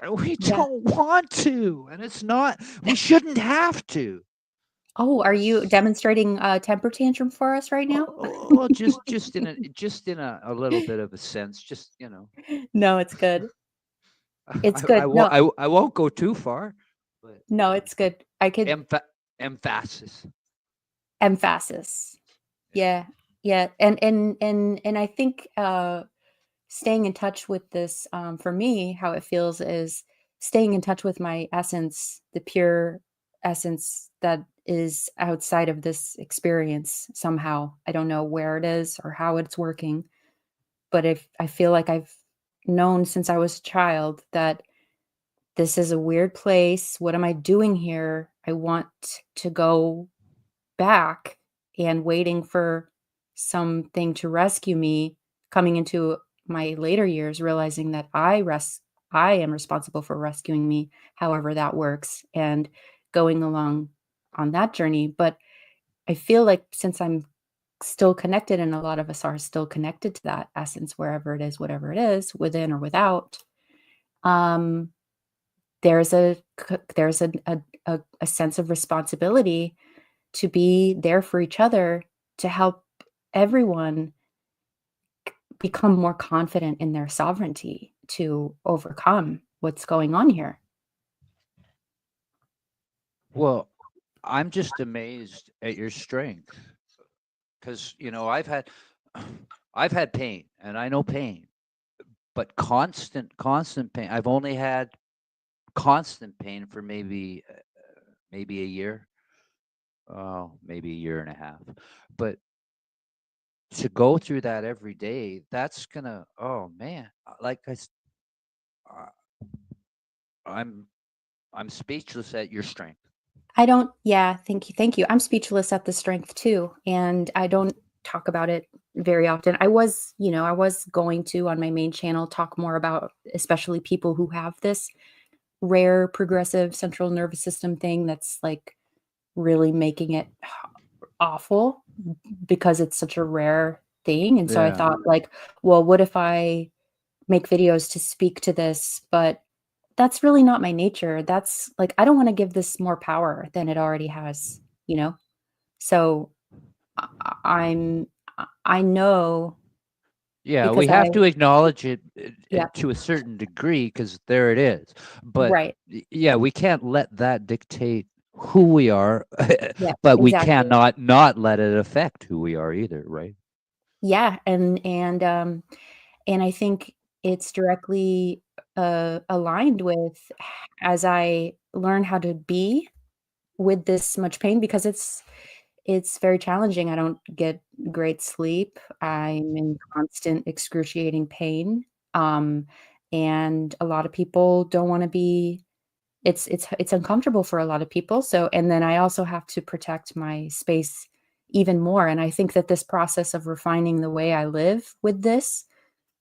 And we Yeah. don't want to, and it's not, we shouldn't have to. Oh, are you demonstrating a temper tantrum for us right now? Well, just in a little bit of a sense, just No, it's good. It's I good. I won't No, I won't go too far, but no, it's good. I could emphasis. emphasis. Yeah. Yeah. Yeah. And I think staying in touch with this, for me, how it feels is staying in touch with my essence, the pure essence that is outside of this experience somehow. I don't know where it is or how it's working, but if I feel like I've known since I was a child that this is a weird place. What am I doing here? I want to go back, and waiting for something to rescue me, coming into my later years, realizing that I am responsible for rescuing me, however that works, and going along on that journey. But I feel like since I'm still connected and a lot of us are still connected to that essence, wherever it is, whatever it is, within or without, um, there's a sense of responsibility to be there for each other, to help everyone become more confident in their sovereignty to overcome what's going on here. Well, I'm just amazed at your strength because I've had pain, and I know pain, but constant pain. I've only had constant pain for maybe a year, maybe a year and a half, but to go through that every day, that's gonna, oh man, uh, I'm I'm speechless at your strength. I don't Yeah, thank you, thank you. I'm speechless at the strength too, and I don't talk about it very often. I was going to, on my main channel, talk more about especially people who have this rare progressive central nervous system thing that's, like, really making it awful because it's such a rare thing. And so I Yeah. thought, like, well, what if I make videos to speak to this? But that's really not my nature. That's like, I don't want to give this more power than it already has, you know? So I'm, I know Yeah, because we I, have to acknowledge it, yeah, to a certain degree because there it is. But right. yeah, we can't let that dictate who we are, Yeah, but we exactly. cannot not let it affect who we are either, right? Yeah. And I think it's directly aligned with as I learn how to be with this much pain because it's very challenging. I don't get great sleep. I'm in constant excruciating pain. Um, and a lot of people don't want to be it's uncomfortable for a lot of people. So and then I also have to protect my space even more. And I think that this process of refining the way I live with this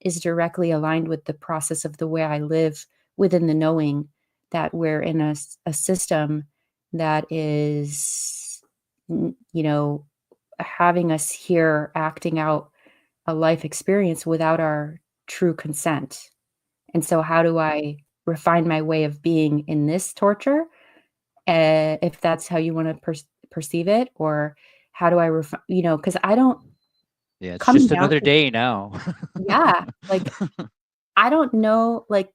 is directly aligned with the process of the way I live within the knowing that we're in a system that is, you know, having us here acting out a life experience without our true consent. And so, how do I refine my way of being in this torture? If that's how you want to perceive it, or how do I, because I don't Yeah, it's coming just out, another day now. yeah, like I don't know, like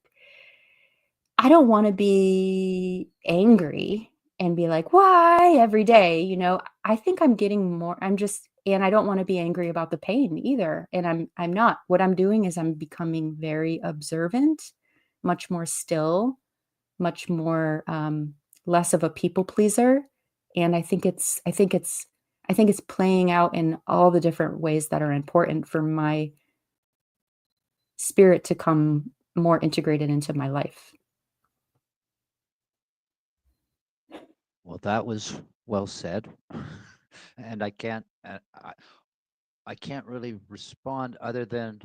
I don't wanna be angry and be like, "Why?" every day, you know? I think I'm getting more I'm just and I don't wanna be angry about the pain either, and I'm not. What I'm doing is I'm becoming very observant, much more still, much more, less of a people pleaser, and I think it's playing out in all the different ways that are important for my spirit to come more integrated into my life. Well, that was well said. And I can't really respond other than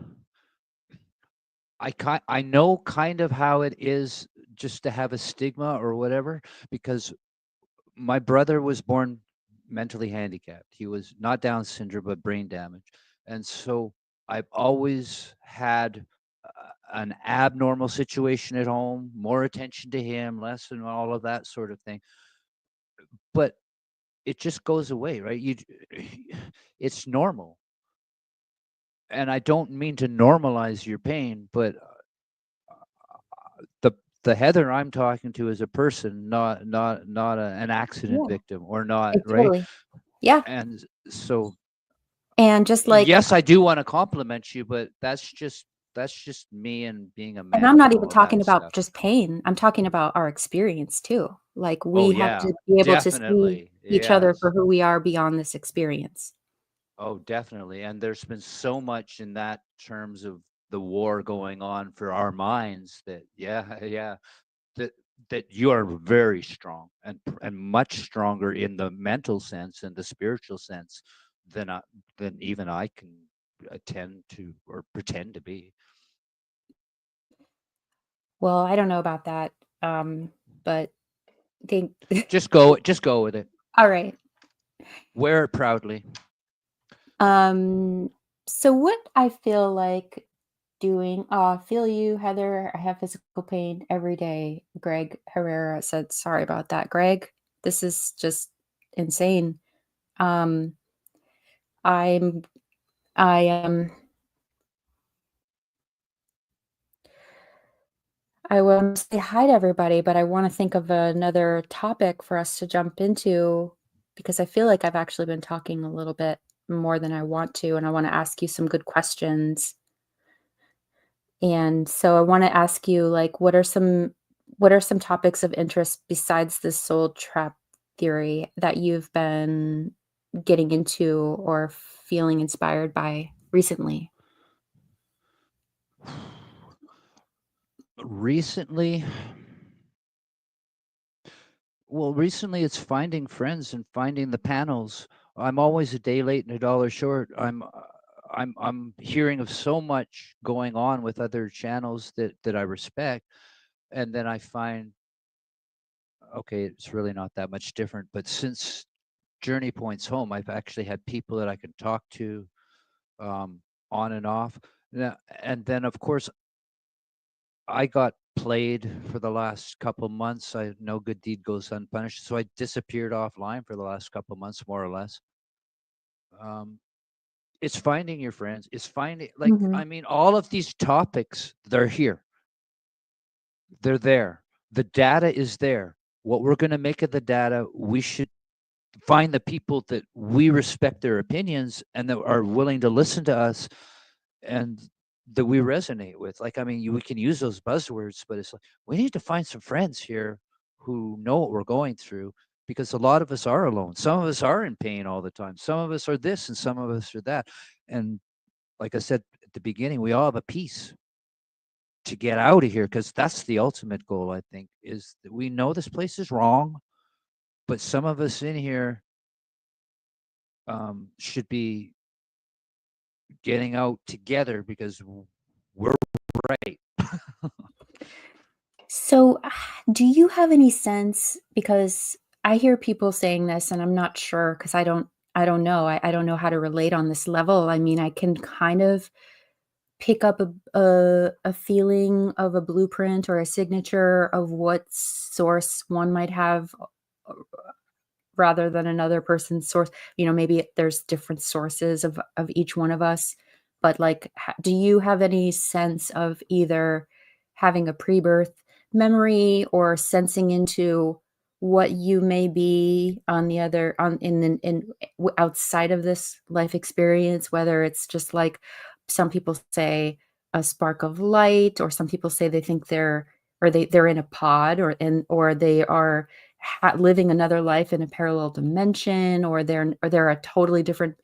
I know kind of how it is just to have a stigma or whatever because my brother was born mentally handicapped. He was not Down syndrome, but brain damage. And so I've always had an abnormal situation at home, more attention to him, less and all of that sort of thing. But it just goes away, right? It's normal. And I don't mean to normalize your pain, but the the Heather I'm talking to is a person, an accident Yeah, victim or not, it right? totally yeah, And so and just like yes, I do want to compliment you, but that's just me and being a and I'm man not and even all of talking that about stuff. just pain, I'm talking about our experience too. Like, Oh we have yeah, to be able to see definitely. each other for Yes. who we are beyond this experience. Oh, definitely. And there's been so much in that terms of the war going on for our minds that yeah, yeah, that you are very strong and much stronger in the mental sense and the spiritual sense than than even I can attend to or pretend to be. Well, I don't know about that, but think Just go with it. alright. Wear it proudly. Um, so what I feel like doing feel you, Heather. I have physical pain every day. Greg Herrera said, sorry about that, Greg. This is just insane. Um, I'm I am I want to say hi to everybody, but I want to think of another topic for us to jump into because I feel like I've actually been talking a little bit more than I want to, and I want to ask you some good questions. And so I want to ask you, like, what are some topics of interest besides the soul trap theory that you've been getting into or feeling inspired by recently? Recently, well, recently it's finding friends and finding the panels. I'm always a day late and a dollar short. I'm hearing of so much going on with other channels that I respect, and then I find okay, it's really not that much different. But since Journey Points Home, I've actually had people that I can talk to um, on and off. And then, of course, I got played for the last couple months. I no good deed goes unpunished, so I disappeared offline for the last couple months, more or less. Um, it's finding your friends. It's finding, like, Mhm. I mean, all of these topics, they're here. They're there. The data is there. What we're going to make of the data, we should find the people that we respect their opinions and that are willing to listen to us and that we resonate with. Like, I mean, we can use those buzzwords, but it's like we need to find some friends here who know what we're going through, because a lot of us are alone. Some of us are in pain all the time. Some of us are this and some of us are that. And like I said at the beginning, we all have a piece to get out of here, because that's the ultimate goal, I think, is that we know this place is wrong, but some of us in here should be getting out together because we're right. So, do you have any sense, because I hear people saying this and I'm not sure because I don't know. I don't know how to relate on this level. I mean, I can kind of pick up a feeling of a blueprint or a signature of what source one might have, rather than another person's source. Maybe there's different sources of each one of us, but, like, do you have any sense of either having a pre-birth memory or sensing into what you may be on the other on outside of this life experience, whether it's just like some people say a spark of light, or some people say they think they're in a pod, or they are living another life in a parallel dimension, or they're a totally different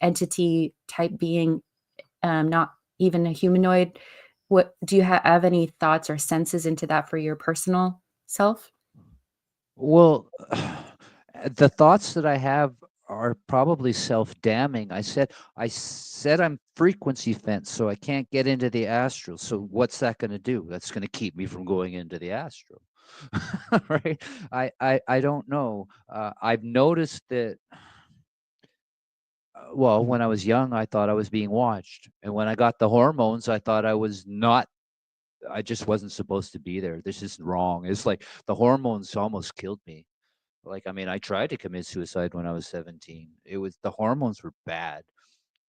entity type being, not even a humanoid. What do you have any thoughts or senses into that for your personal self? Well, the thoughts that I have are probably self-damning. I said I'm frequency fence, so I can't get into the astral. So what's that going to do? That's going to keep me from going into the astral, right? I don't know. I've noticed that. Well, when I was young, I thought I was being watched, and when I got the hormones, I thought I was not. I just wasn't supposed to be there. This is wrong. It's like the hormones almost killed me. Like, I mean, I tried to commit suicide when I was 17. It was the hormones were bad.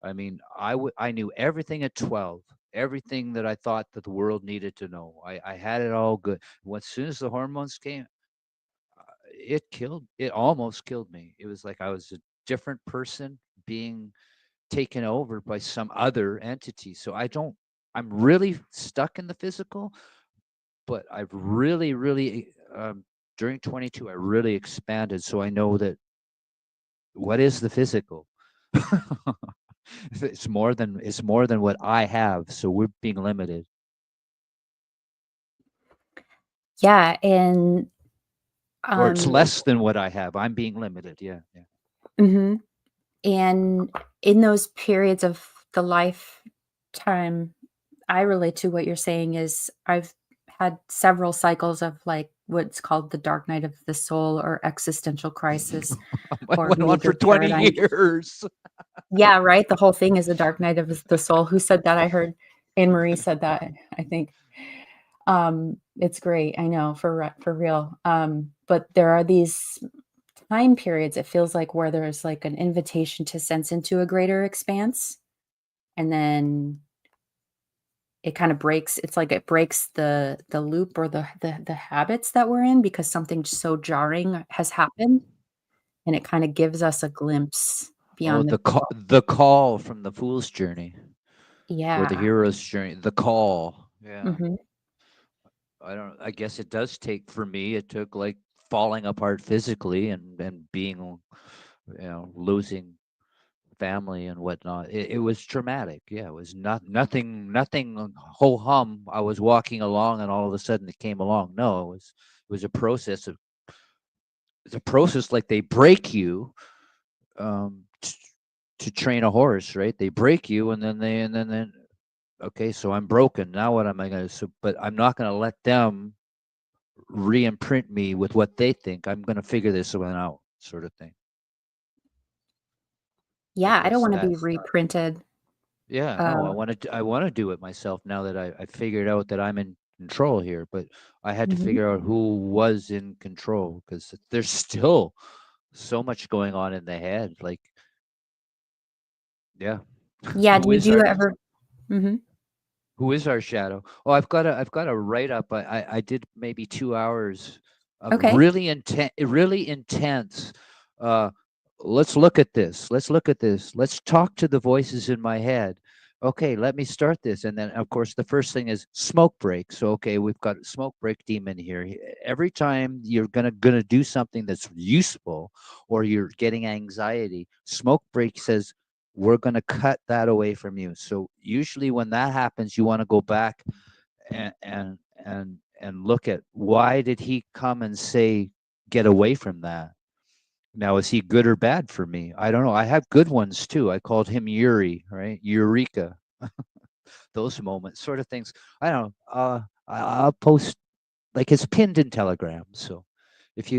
I mean, I knew everything at 12, everything that I thought that the world needed to know. I had it all good. As soon as the hormones came, it almost killed me. It was like I was a different person being taken over by some other entity. So I'm really stuck in the physical, but I've really, during 22, I really expanded. So I know that what is the physical? It's more than what I have. So we're being limited, Yeah, and or it's um less than what I have. I'm being limited. Yeah, yeah. mhm. And in those periods of the lifetime, I relate to what you're saying. Is I've had several cycles of, like, what's called the dark night of the soul, or existential crisis, I or went on for major 20 paradigm. years. Yeah, right, the whole thing is the dark night of the soul. Who said that? I heard Anne Marie said that, I think. It's great, I know, for real. But there are these time periods, it feels like, where there's, like, an invitation to sense into a greater expanse, and then it kinda breaks it's like it breaks the loop, or the habits that we're in, because something so jarring has happened, and it kinda gives us a glimpse Oh, beyond the veil. the call from the fool's journey, or the Yeah. hero's journey. The call. Yeah. Mhm. I guess it does take, for me, it took like falling apart physically and being, losing family and whatnot. It was traumatic. Yeah, it was nothing ho hum. I was walking along and all of a sudden it came along. No, it was a process of it's a process, like they break you um to train a horse, right? They break you, and then okay, so I'm broken. Now what am I gonna so but I'm not gonna let them re-imprint me with what they think. I'm gonna figure this one out, sort of thing. I Yeah, I don't guess wanna be that's reprinted. Yeah, no, Uh, I want to do it myself now that I figured out that I'm in control here. But I had to mhm. figure out who was in control because there's still so much going on in the head. Like, yeah, Yeah, do who you is do our ever mhm. who is our shadow? Oh, I've got a write up. I did maybe 2 hours of Okay. really intense. Uh, let's look at this. Let's look at this. Let's talk to the voices in my head. Okay, let me start this. And then, of course, the first thing is smoke break. So, okay, we've got smoke break demon here. Every time you're gonna do something that's useful, or you're getting anxiety, smoke break says we're going to cut that away from you. So usually when that happens, you want to go back and look at why did he come and say get away from that. Now is he good or bad for me? I don't know. I have good ones too. I called him Yuri, right? Eureka. Those moments, sort of things. I don't know. I'll post, like, it's pinned in Telegram. So if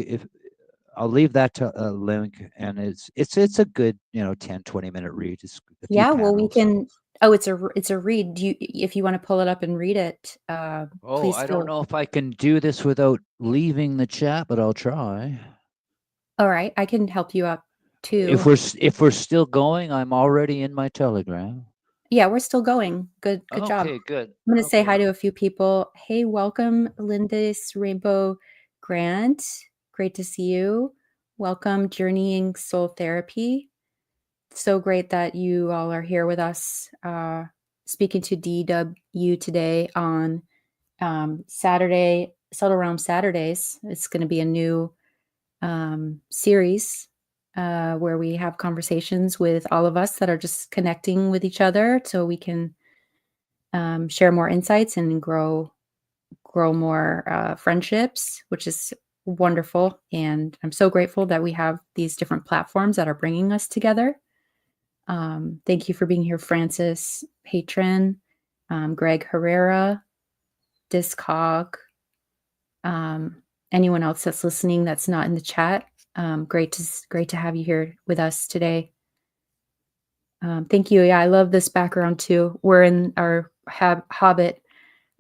I'll leave that to a link, and it's a good 10-20 minute read. It's a few Yeah, well, we panels. can oh, it's a read. Do you if you wanna pull it up and read it, Oh, please I don't feel know if I can do this without leaving the chat, but I'll try. alright, I can help you out If too. if we're still going, I'm already in my Telegram. Yeah, we're still going. Good job. Okay, good. I'm gonna say hi Okay. to a few people. Hey, welcome, Lindis Rainbow Grant. Great to see you. Welcome, Journeying Soul Therapy. So great that you all are here with us, speaking to DeeDubU today on Saturday, Subtle Realm Saturdays. It's going to be a new series where we have conversations with all of us that are just connecting with each other, so we can share more insights and grow more friendships, which is wonderful. And I'm so grateful that we have these different platforms that are bringing us together. Thank you for being here, Francis Patron, Greg Herrera, Discog, um, anyone else that's listening that's not in the chat. Great to have you here with us today. Thank you. Yeah, I love this background too. We're in our Hobbit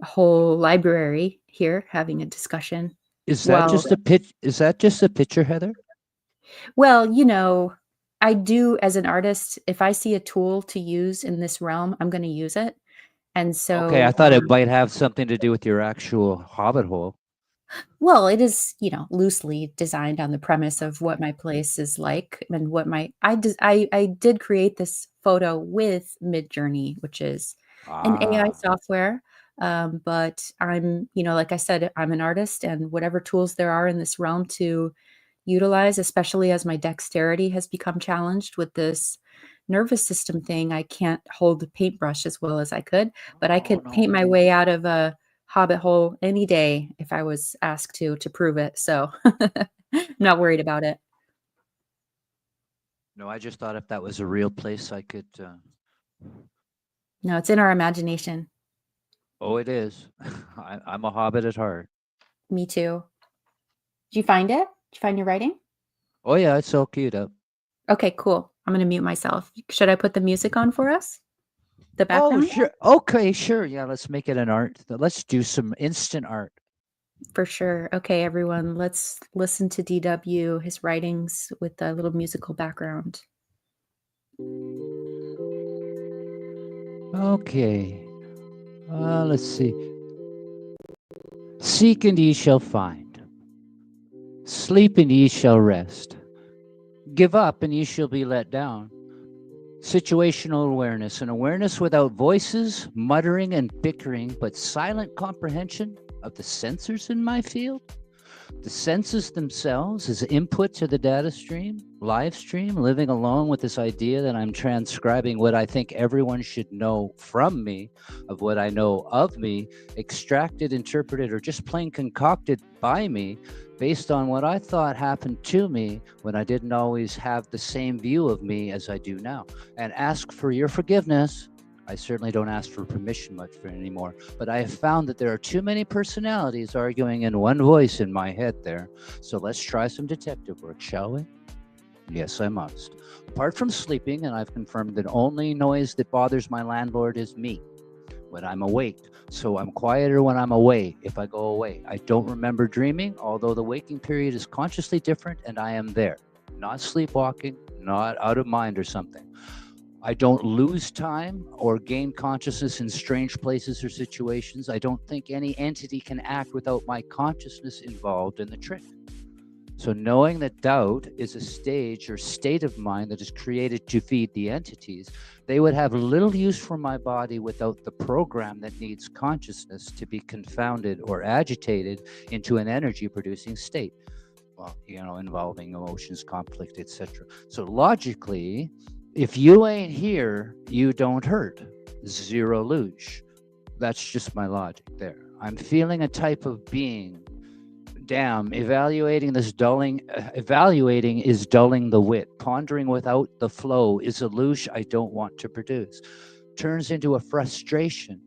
whole library here having a discussion. Is that Well, just a pitch? Is that just a picture, Heather? well, you know, I do as an artist, if I see a tool to use in this realm, I'm going to use it. And Okay, I so, thought it might have something to do with your actual Hobbit hole. well, it is, you know, loosely designed on the premise of what my place is like and what my I did create this photo with Midjourney, which is an AI Ah, software. But I'm, you know, like I said, I'm an artist, and whatever tools there are in this realm to utilize, especially as my dexterity has become challenged with this nervous system thing, I can't hold the paintbrush as well as I could, but I oh could no, paint my way out of a hobbit hole any day if I was asked to prove it. So I'm not worried about it. no! I just thought if that was a real place, I could. No, it's in our imagination. Oh, it is. I'm a Hobbit at heart. Me too. Did you find it? Did you find your writing? Oh yeah, it's all queued up. Okay, cool. I'm going to mute myself. Should I put the music on for us? The Oh, background? sure. Okay, sure. Yeah, let's make it an art. Let's do some instant art. For sure. Okay, everyone, let's listen to DW, his writings with a little musical background. Okay. Let's see. Seek and ye shall find. Sleep and ye shall rest. Give up and ye shall be let down. Situational awareness, an awareness without voices, muttering and bickering, but silent comprehension of the sensors in my field. The senses themselves as input to the data stream, live stream, living alone with this idea that I'm transcribing what I think everyone should know from me, of what I know of me, extracted, interpreted, or just plain concocted by me based on what I thought happened to me when I didn't always have the same view of me as I do now. And ask for your forgiveness. I certainly don't ask for permission much for it anymore, but I have found that there are too many personalities arguing in one voice in my head there. So let's try some detective work, shall we? Yes, I must. Apart from sleeping, and I've confirmed that only noise that bothers my landlord is me when I'm awake. So I'm quieter when I'm away if I go away. I don't remember dreaming, although the waking period is consciously different and I am there. Not sleepwalking, not out of mind or something. I don't lose time or gain consciousness in strange places or situations. I don't think any entity can act without my consciousness involved in the trick. So, knowing that doubt is a stage or state of mind that is created to feed the entities, they would have little use for my body without the program that needs consciousness to be confounded or agitated into an energy producing state. Well, involving emotions, conflict, etc. So, logically, if you ain't here, you don't hurt. Zero luge. That's just my logic there. I'm feeling a type of being. Damn, evaluating is dulling the wit. Pondering without the flow is a loosh I don't want to produce. Turns into a frustration,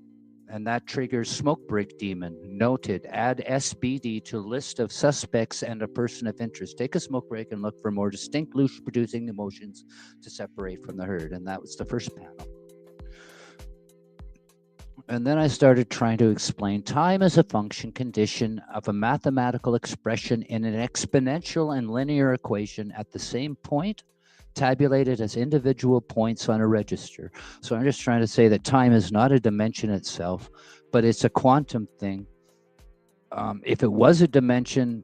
and that triggers smoke break demon. Noted. Add SBD to list of suspects and a person of interest. Take a smoke break and look for more distinct loosh producing emotions to separate from the herd. And that was the first panel. And then I started trying to explain time as a function condition of a mathematical expression in an exponential and linear equation at the same point, tabulated as individual points on a register. So I'm just trying to say that time is not a dimension itself, but it's a quantum thing. If it was a dimension,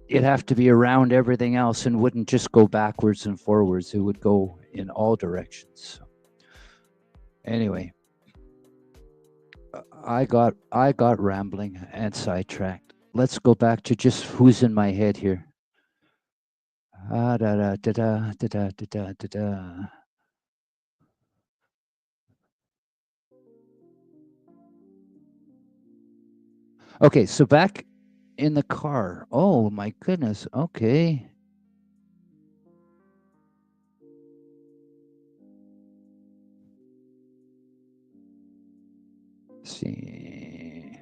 it'd have to be around everything else and wouldn't just go backwards and forwards. It would go in all directions. Anyway, I got rambling and sidetracked. Let's go back to just who's in my head here. Ah, da da da da da da da da da. Okay, so back in the car. Oh my goodness. Okay. Let's see.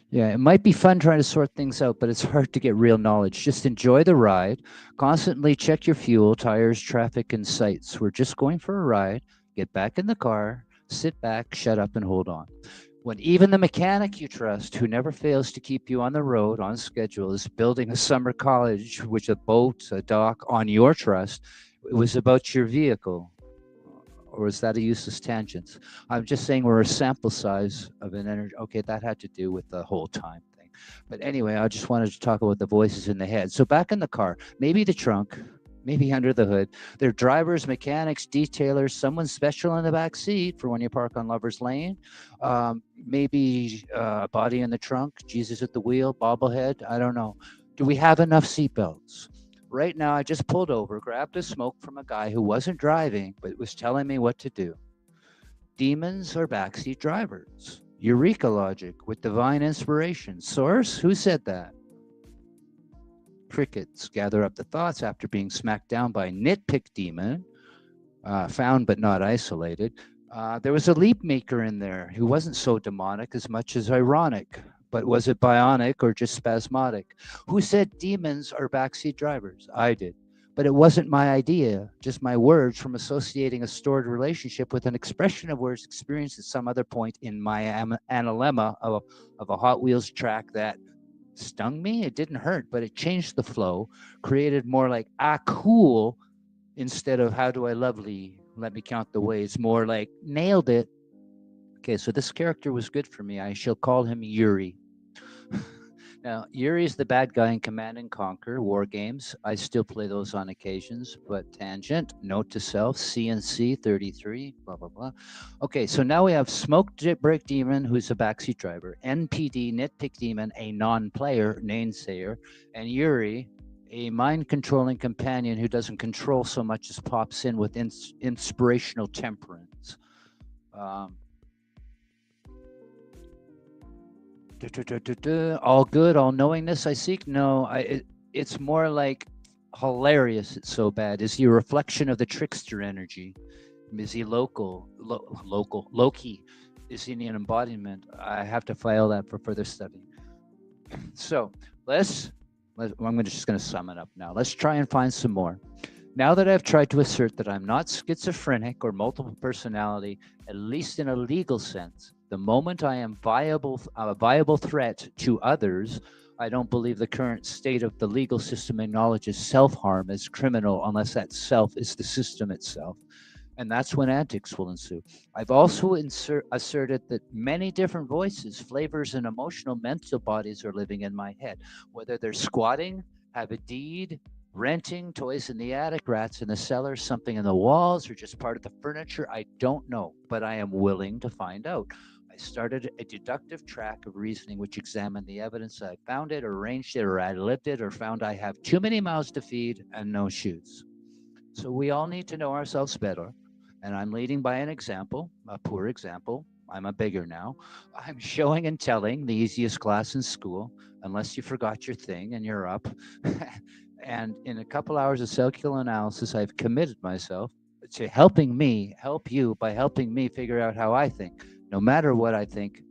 Yeah, it might be fun trying to sort things out, but it's hard to get real knowledge. Just enjoy the ride. Constantly check your fuel, tires, traffic, and sights. We're just going for a ride. Get back in the car, sit back, shut up, and hold on. When even the mechanic you trust, who never fails to keep you on the road on schedule, is building a summer cottage with a boat, a dock on your trust, it was about your vehicle. Or is that a useless tangent? I'm just saying we're a sample size of an energy. Okay, that had to do with the whole time thing. But anyway, I just wanted to talk about the voices in the head. So back in the car, maybe the trunk, maybe under the hood. They're drivers, mechanics, detailers, someone special in the back seat for when you park on Lover's Lane. Maybe a body in the trunk, Jesus at the wheel, bobblehead. I don't know. Do we have enough seatbelts? Right now, I just pulled over, grabbed a smoke from a guy who wasn't driving, but was telling me what to do. Demons are backseat drivers. Eureka logic with divine inspiration. Source? Who said that? Crickets gather up the thoughts after being smacked down by nitpick demon, found but not isolated. There was a leap maker in there who wasn't so demonic as much as ironic. But was it bionic or just spasmodic? Who said demons are backseat drivers? I did. But it wasn't my idea, just my words from associating a stored relationship with an expression of words experienced at some other point in my analemma of a Hot Wheels track that stung me. It didn't hurt, but it changed the flow, created more like, ah, cool, instead of how do I lovely, let me count the ways, more like nailed it. Okay, so this character was good for me. I shall call him Yuri. Now, Yuri is the bad guy in Command and Conquer War Games. I still play those on occasions, but tangent, note to self, CNC 33, blah, blah, blah. Okay, so now we have Smoke Break Demon, who's a backseat driver, NPD Nitpick Demon, a non player, namesayer, and Yuri, a mind controlling companion who doesn't control so much as pops in with inspirational temperance. Um, all good, all knowingness I seek. No, it's more like hilarious. It's so bad. Is he a reflection of the trickster energy? Is he local, Loki? Is he an embodiment? I have to file that for further study. So let's Just going to sum it up now. Let's try and find some more. Now that I've tried to assert that I'm not schizophrenic or multiple personality, at least in a legal sense, the moment I am a viable threat to others, I don't believe the current state of the legal system acknowledges self harm as criminal unless that self is the system itself. And that's when antics will ensue. I've also asserted that many different voices, flavors, and emotional mental bodies are living in my head, whether they're squatting, have a deed, renting, toys in the attic, rats in the cellar, something in the walls, or just part of the furniture. I don't know, but I am willing to find out. I started a deductive track of reasoning which examined the evidence. I found it, arranged it, or ad libbed it, or found I have too many mouths to feed and no shoes. So we all need to know ourselves better. And I'm leading by an example, a poor example. I'm a beggar now. I'm showing and telling the easiest class in school, unless you forgot your thing and you're up. And in a couple hours of psychoanalysis, I've committed myself to helping me help you by helping me figure out how I think. No matter what I think,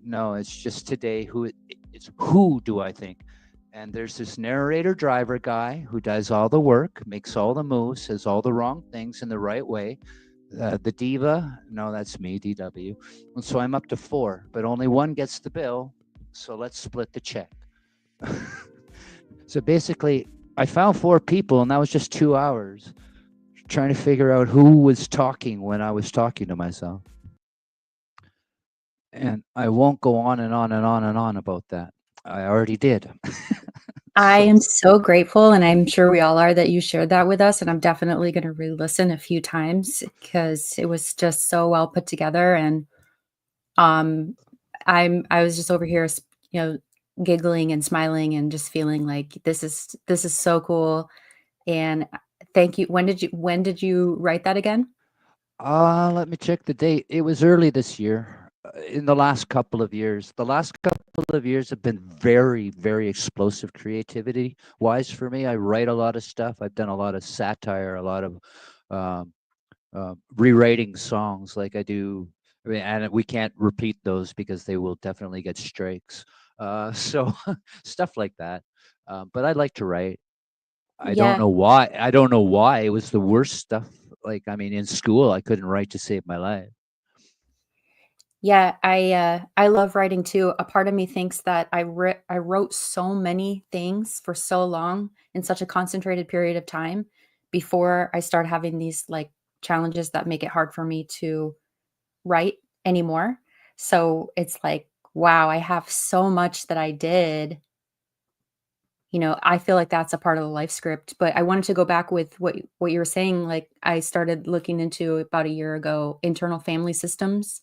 no, it's just today it's who do I think? And there's this narrator driver guy who does all the work, makes all the moves, says all the wrong things in the right way. The diva, no, that's me, DW. And so I'm up to four, but only one gets the bill. So let's split the check. So basically, I found four people, and that was just 2 hours trying to figure out who was talking when I was talking to myself. And I won't go on and on and on and on about that. I already did. I So am so grateful, and I'm sure we all are, that you shared that with us. And I'm definitely going to re-listen a few times because it was just so well put together. And um, I was just over here, you know, giggling and smiling and just feeling like this is so cool. And thank you. When did you write that again? let me check the date. It was early this year. In the last couple of years, the last couple of years have been very, very explosive creativity wise for me. I write a lot of stuff. I've done a lot of satire, a lot of um, rewriting songs like I do. I mean, and we can't repeat those because they will definitely get strikes. So stuff like that. But I like to write. I don't Yeah. know why. I don't know why it was the worst stuff. Like, I mean, in school, I couldn't write to save my life. Yeah, I love writing too. A part of me thinks that I wrote so many things for so long in such a concentrated period of time before I start having these like challenges that make it hard for me to write anymore. So it's like, wow, I have so much that I did. I feel like that's a part of the life script. But I wanted to go back with what you were saying. Like I started looking into about a year ago internal family systems,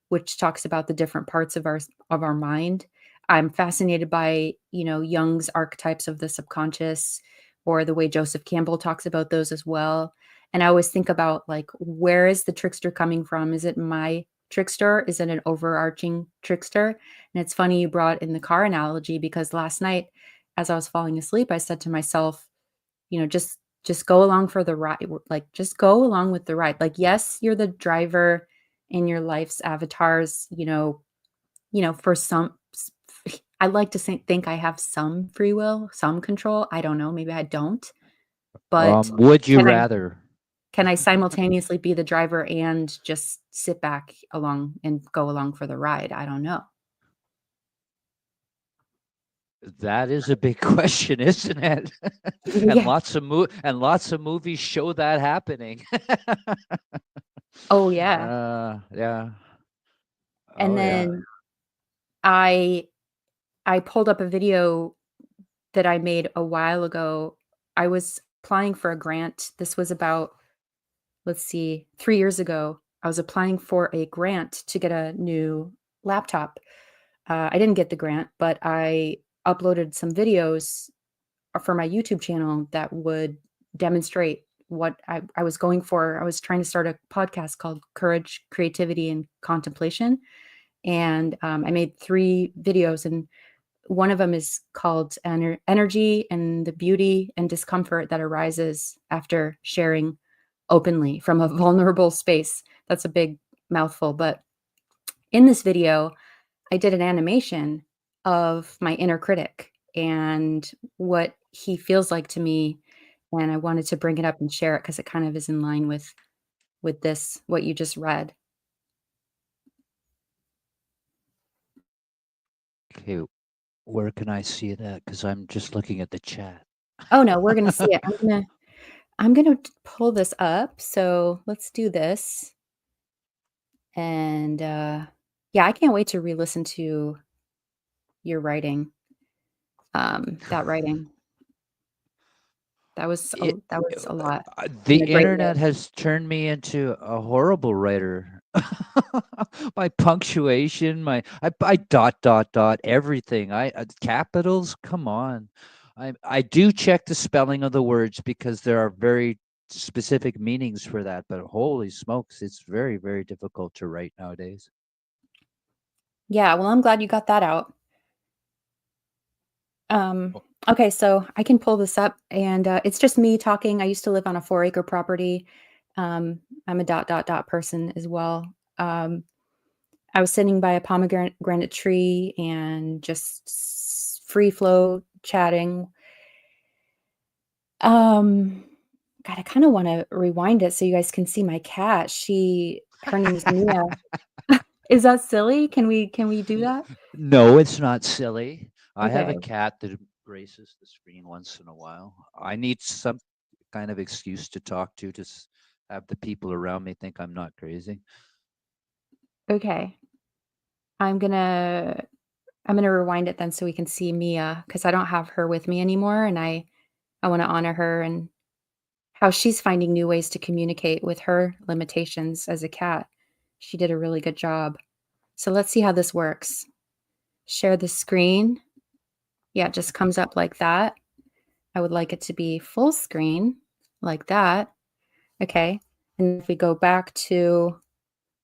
which talks about the different parts of our mind. I'm fascinated by, Jung's archetypes of the subconscious or the way Joseph Campbell talks about those as well. And I always think about like where is the trickster coming from? Is it my trickster? Is it an overarching trickster? And it's funny you brought in the car analogy because last night as I was falling asleep, I said to myself, just go along for the ride. Like just go along with the ride. Like yes, you're the driver in your life's avatars, for I like to think I have some free will, some control. I don't know, maybe I don't. But Would you can I rather? can I simultaneously be the driver and just sit back along and go along for the ride? I don't know. That is a big question, isn't it? And Yeah. lots of movies show that happening. Oh, yeah. Yeah. And Oh yeah. then I I pulled up a video that I made a while ago. I was applying for a grant. This was about, let's see, 3 years ago. I was applying for a grant to get a new laptop. I didn't get the grant, but I uploaded some videos for my YouTube channel that would demonstrate what I was going for. I was trying to start a podcast called Courage, Creativity, and Contemplation. And I made 3 videos, and one of them is called Energy and the Beauty and Discomfort that arises after sharing openly from a vulnerable space. That's a big mouthful, but in this video, I did an animation of my inner critic, and what he feels like to me, and I wanted to bring it up and share it because it kind of is in line with this what you just read. Okay, where can I see that? Because I'm just looking at the chat. Oh, no, we're gonna see it. I'm gonna pull this up, so let's do this, and, yeah, I can't wait to re-listen to your writing, that writing. It, That was a lot the in a great way. internet has turned me into a horrible writer. My punctuation, I dot everything. Capitals. Come on, I do check the spelling of the words because there are very specific meanings for that. But holy smokes, it's very difficult to write nowadays. Yeah, well, I'm glad you got that out. Um, Oh, okay, so I can pull this up, and, it's just me talking. I used to live on a 4-acre property. I'm a dot person as well. Um, I was sitting by a pomegranate tree and just free flow chatting. Um, God, I kinda wanna rewind it so you guys can see my cat. Her name is Mia. Is that silly? Can we do that? no, it's not silly. I have a Okay, cat that graces the screen once in a while. I need some kind of excuse to talk to have the people around me think I'm not crazy. okay. I'm gonna I'm gonna rewind it then so we can see Mia because I don't have her with me anymore, and I wanna honor her and how she's finding new ways to communicate with her limitations as a cat. She did a really good job. So let's see how this works. Share the screen. Yeah, it just comes up like that. I would like it to be full screen like that. Okay. And if we go back to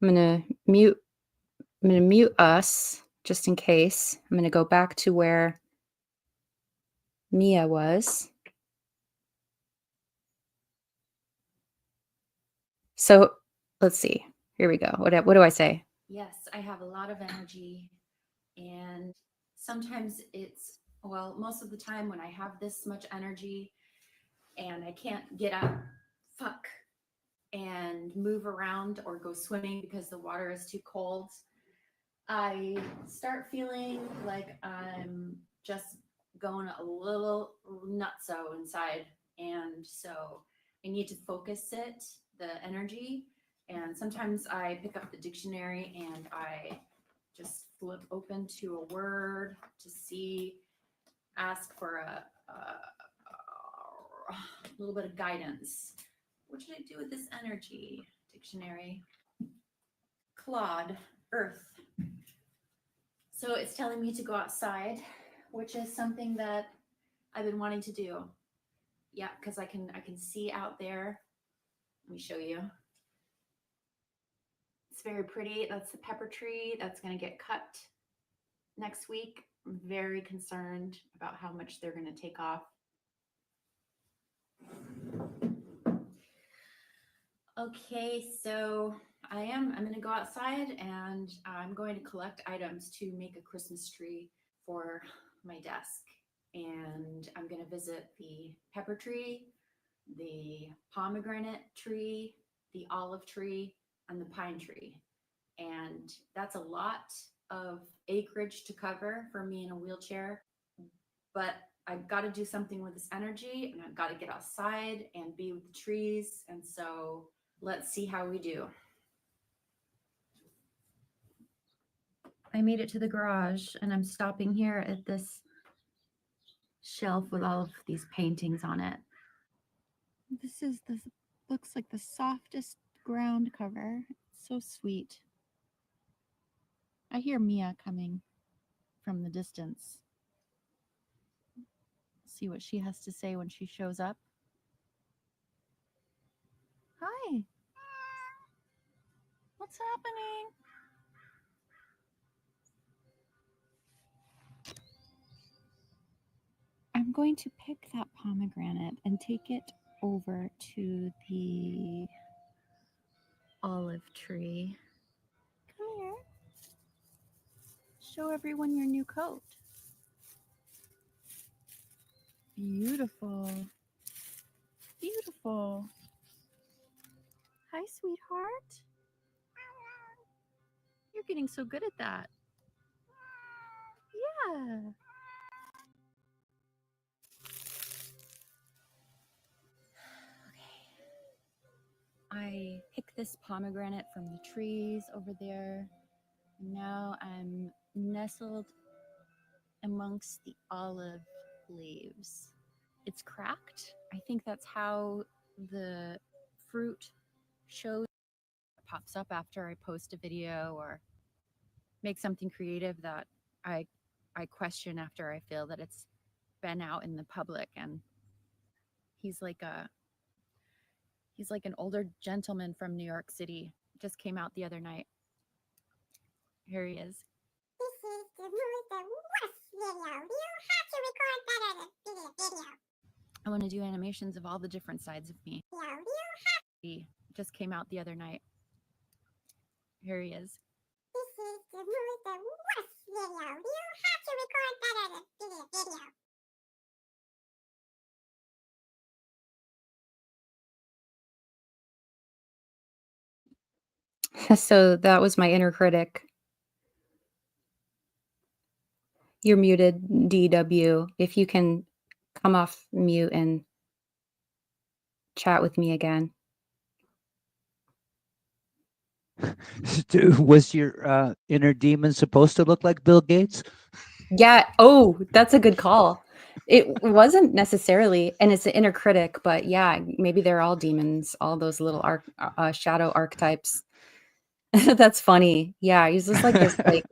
I'm gonna mute I'm gonna mute us just in case. I'm gonna go back to where Mia was. So let's see. Here we go. What do I say? Yes, I have a lot of energy. And sometimes well, most of the time when I have this much energy and I can't get up, fuck, and move around or go swimming because the water is too cold, I start feeling like I'm just going a little nutso inside. And so I need to focus the energy. And sometimes I pick up the dictionary and I just flip open to a word to see, ask for a little bit of guidance. What should I do with this energy? Dictionary. Clod, earth. So it's telling me to go outside, which is something that I've been wanting to do. Yeah, because I can see out there. Let me show you. It's very pretty. That's the pepper tree that's going to get cut next week. I'm very concerned about how much they're going to take off. Okay, so I'm going to go outside and I'm going to collect items to make a Christmas tree for my desk. And I'm going to visit the pepper tree, the pomegranate tree, the olive tree, and the pine tree. And that's a lot of acreage to cover for me in a wheelchair. But I've got to do something with this energy and I've got to get outside and be with the trees. And so let's see how we do. I made it to the garage and I'm stopping here at this shelf with all of these paintings on it. This looks like the softest ground cover. It's so sweet. I hear Mia coming from the distance. See what she has to say when she shows up. Hi. What's happening? I'm going to pick that pomegranate and take it over to the olive tree. Come here. Show everyone your new coat. Beautiful. Beautiful. Hi, sweetheart. You're getting so good at that. Yeah. Okay. I picked this pomegranate from the trees over there. Now I'm nestled amongst the olive leaves. It's cracked. I think that's how the fruit shows pops up after I post a video or make something creative that I I question after I feel that it's been out in the public. And he's like a he's like an older gentleman from New York City. Just came out the other night. Here he is. This is the worst video. You have to record better than video. I want to do animations of all the different sides of me. He just came out the other night. Here he is. This is the worst video. You have to record better than video. So that was my inner critic. You're muted, DeeDubU. If you can come off mute and chat with me again. Was your inner demon supposed to look like Bill Gates? Yeah. Oh, that's a good call. It wasn't necessarily, and it's an inner critic, but yeah, maybe they're all demons, all those little shadow archetypes. That's funny. Yeah, he's just like this, like,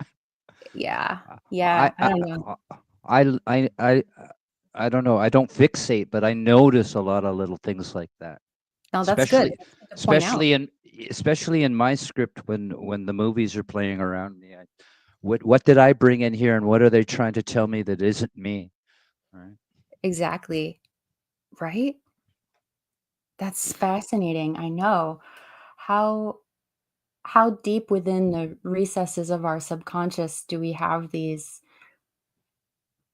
yeah, I yeah. I I don't know. I I I I don't know. I don't fixate, but I notice a lot of little things like that. No, that's good. Especially, That's good to point out. especially in especially in my script when the movies are playing around me. What did I bring in here, and what are they trying to tell me that isn't me? Right. Exactly. Right? That's fascinating. I know. How how deep within the recesses of our subconscious do we have these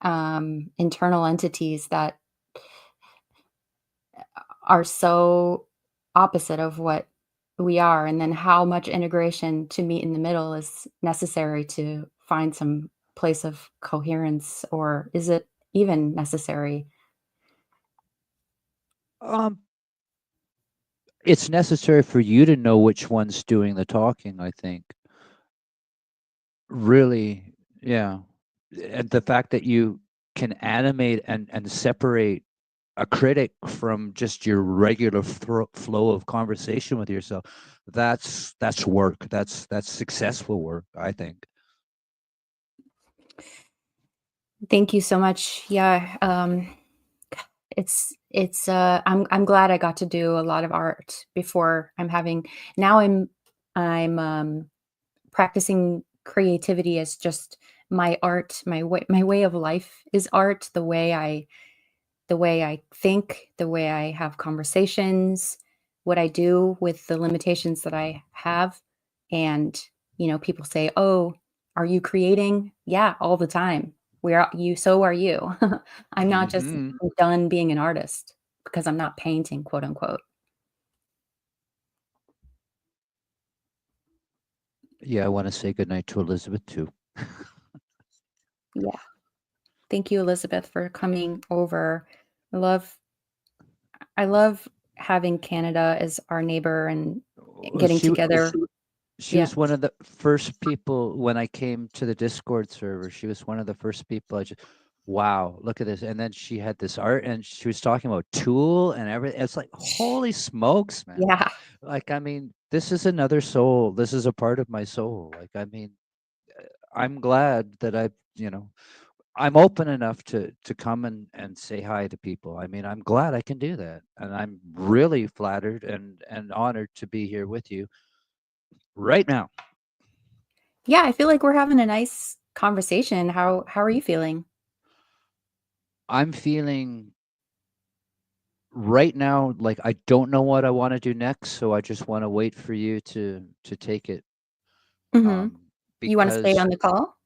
internal entities that are so opposite of what we are, and then how much integration to meet in the middle is necessary to find some place of coherence, or is it even necessary? Um, it's necessary for you to know which one's doing the talking, I think. Really, yeah. And the fact that you can animate and separate a critic from just your regular flow of conversation with yourself, that's work. That's successful work, I think. Thank you so much. Yeah, I'm glad I got to do a lot of art before. Now I'm practicing creativity as just my art, my way of life is art, the way I think, the way I have conversations, what I do with the limitations that I have. And, people say, "Oh, are you creating?" Yeah, all the time. So are you. I'm not just Hmm. done being an artist because I'm not painting, quote unquote. Yeah, I want to say goodnight to Elizabeth too. Yeah. Thank you, Elizabeth, for coming over. I love I love having Canada as our neighbor and Uh, getting She together. she Yeah. was one of the first people when I came to the Discord server. She was one of the first people. I just, wow, look at this. And then she had this art, and she was talking about Tool and everything. It's like, holy smokes, man! Yeah. Like, I mean, this is another soul. This is a part of my soul. Like, I mean, I'm glad that I'm open enough to come and say hi to people. I mean, I'm glad I can do that, and I'm really flattered and honored to be here with you right now. Yeah, I feel like we're having a nice conversation. How are you feeling? I'm feeling right now like I don't know what I want to do next, so I just want to wait for you to take it. Mhm. Um, You wanna stay because on the call?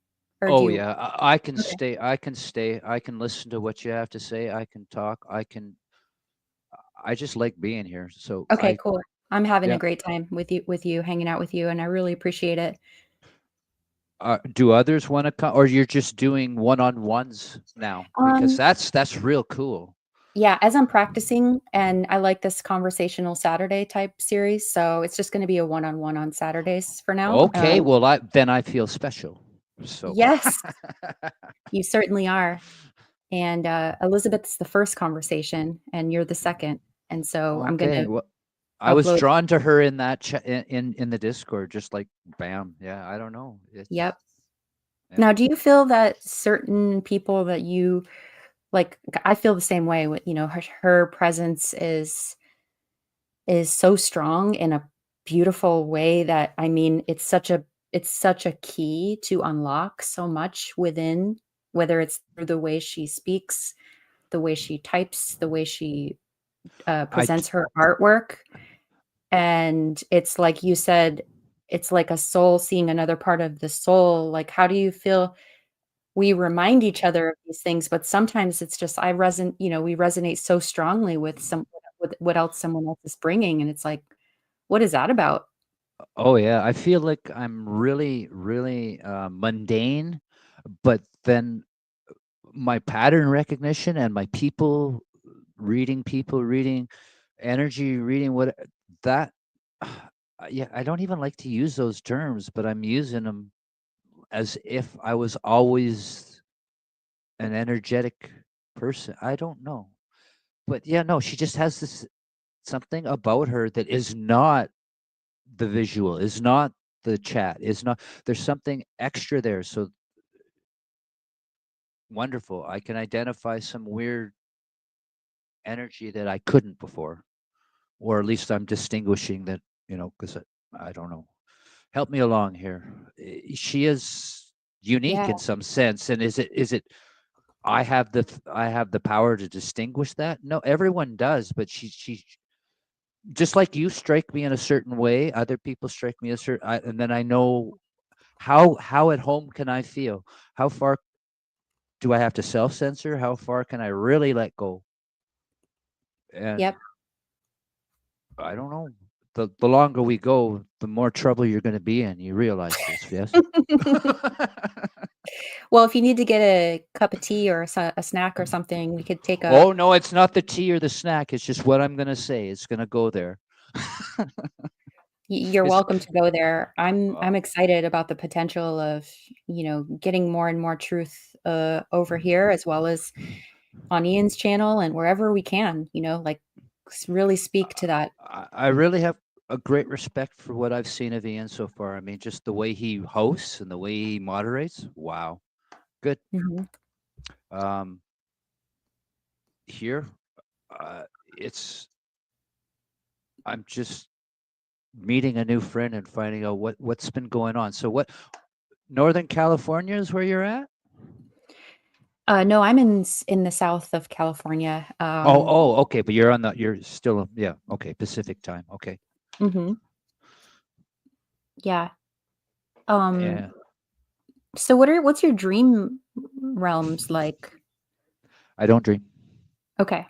or do Oh you? yeah, I can Okay. stay. I can stay. I can listen to what you have to say. I can talk. I just like being here. So Okay, cool. I'm having a yeah. great time with you, hanging out with you, and I really appreciate it. Do others want to come, or you're just doing one-on-ones now? Because Um, that's real cool. yeah, as I'm practicing, and I like this conversational Saturday type series, so it's just gonna be a one-on-one on Saturdays for now. Okay, well, I feel special. So Yes, you certainly are. And, Elizabeth's the first conversation, and you're the second, and so I'm okay, gonna well, I was upload. drawn to her in that in the Discord, just like bam. Yeah, I don't know. It's Yep. yeah. Now, do you feel that certain people that you like, I feel the same way with, her presence is so strong in a beautiful way that, I mean, it's such a key to unlock so much within, whether it's through the way she speaks, the way she types, the way she, I presents her artwork. And it's like you said, it's like a soul seeing another part of the soul. Like, how do you feel? We remind each other of these things, but sometimes it's just we resonate so strongly with what else someone else is bringing, and it's like, what is that about? Oh yeah, I feel like I'm really, really mundane, but then my pattern recognition and my people reading, energy reading, what that, yeah, I don't even like to use those terms, but I'm using them as if I was always an energetic person. I don't know, but yeah, no, she just has this something about her that is not the visual, is not the chat, is not, there's something extra there. So wonderful. I can identify some weird energy that I couldn't before, or at least I'm distinguishing that, because I don't know. Help me along here. She is Yeah, unique in some sense, and is it? I have the power to distinguish that. No, everyone does, but she just like you strike me in a certain way. Other people strike me a certain, and then I know how at home can I feel? How far do I have to self censor? How far can I really let go? And yep. I don't know. The longer we go, the more trouble you're going to be in. You realize this, yes? Well, if you need to get a cup of tea or a snack or something, we could take a Oh no, it's not the tea or the snack. It's just what I'm going to say. It's going to go there. you're It's welcome to go there. I'm uh, I'm excited about the potential of, getting more and more truth, over here, as well as on Ian's channel and wherever we can, like, really speak to that. I really have a great respect for what I've seen of Ian so far. I mean, just the way he hosts and the way he moderates. Wow, good. Mhm. Um, Here, it's I'm just meeting a new friend and finding out what's been going on. So what Northern California is where you're at? No, I'm in the south of California. Okay, but you're still, yeah, okay, Pacific time. Okay. Mhm. Yeah. Um, Yeah. so what's your dream realms like? I don't dream. Okay.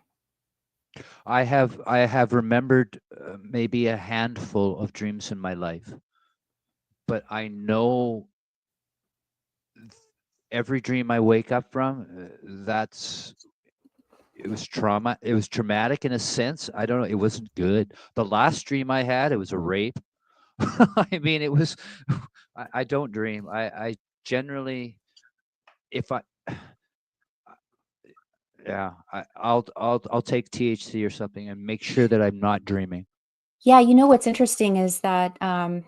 I have remembered maybe a handful of dreams in my life, but I know every dream I wake up from, that's it was trauma. It was traumatic in a sense. I don't know. It wasn't good. The last dream I had, it was a rape. I mean, it was. I don't dream. I generally, if I, yeah, I'll take THC or something and make sure that I'm not dreaming. Yeah, what's interesting is that,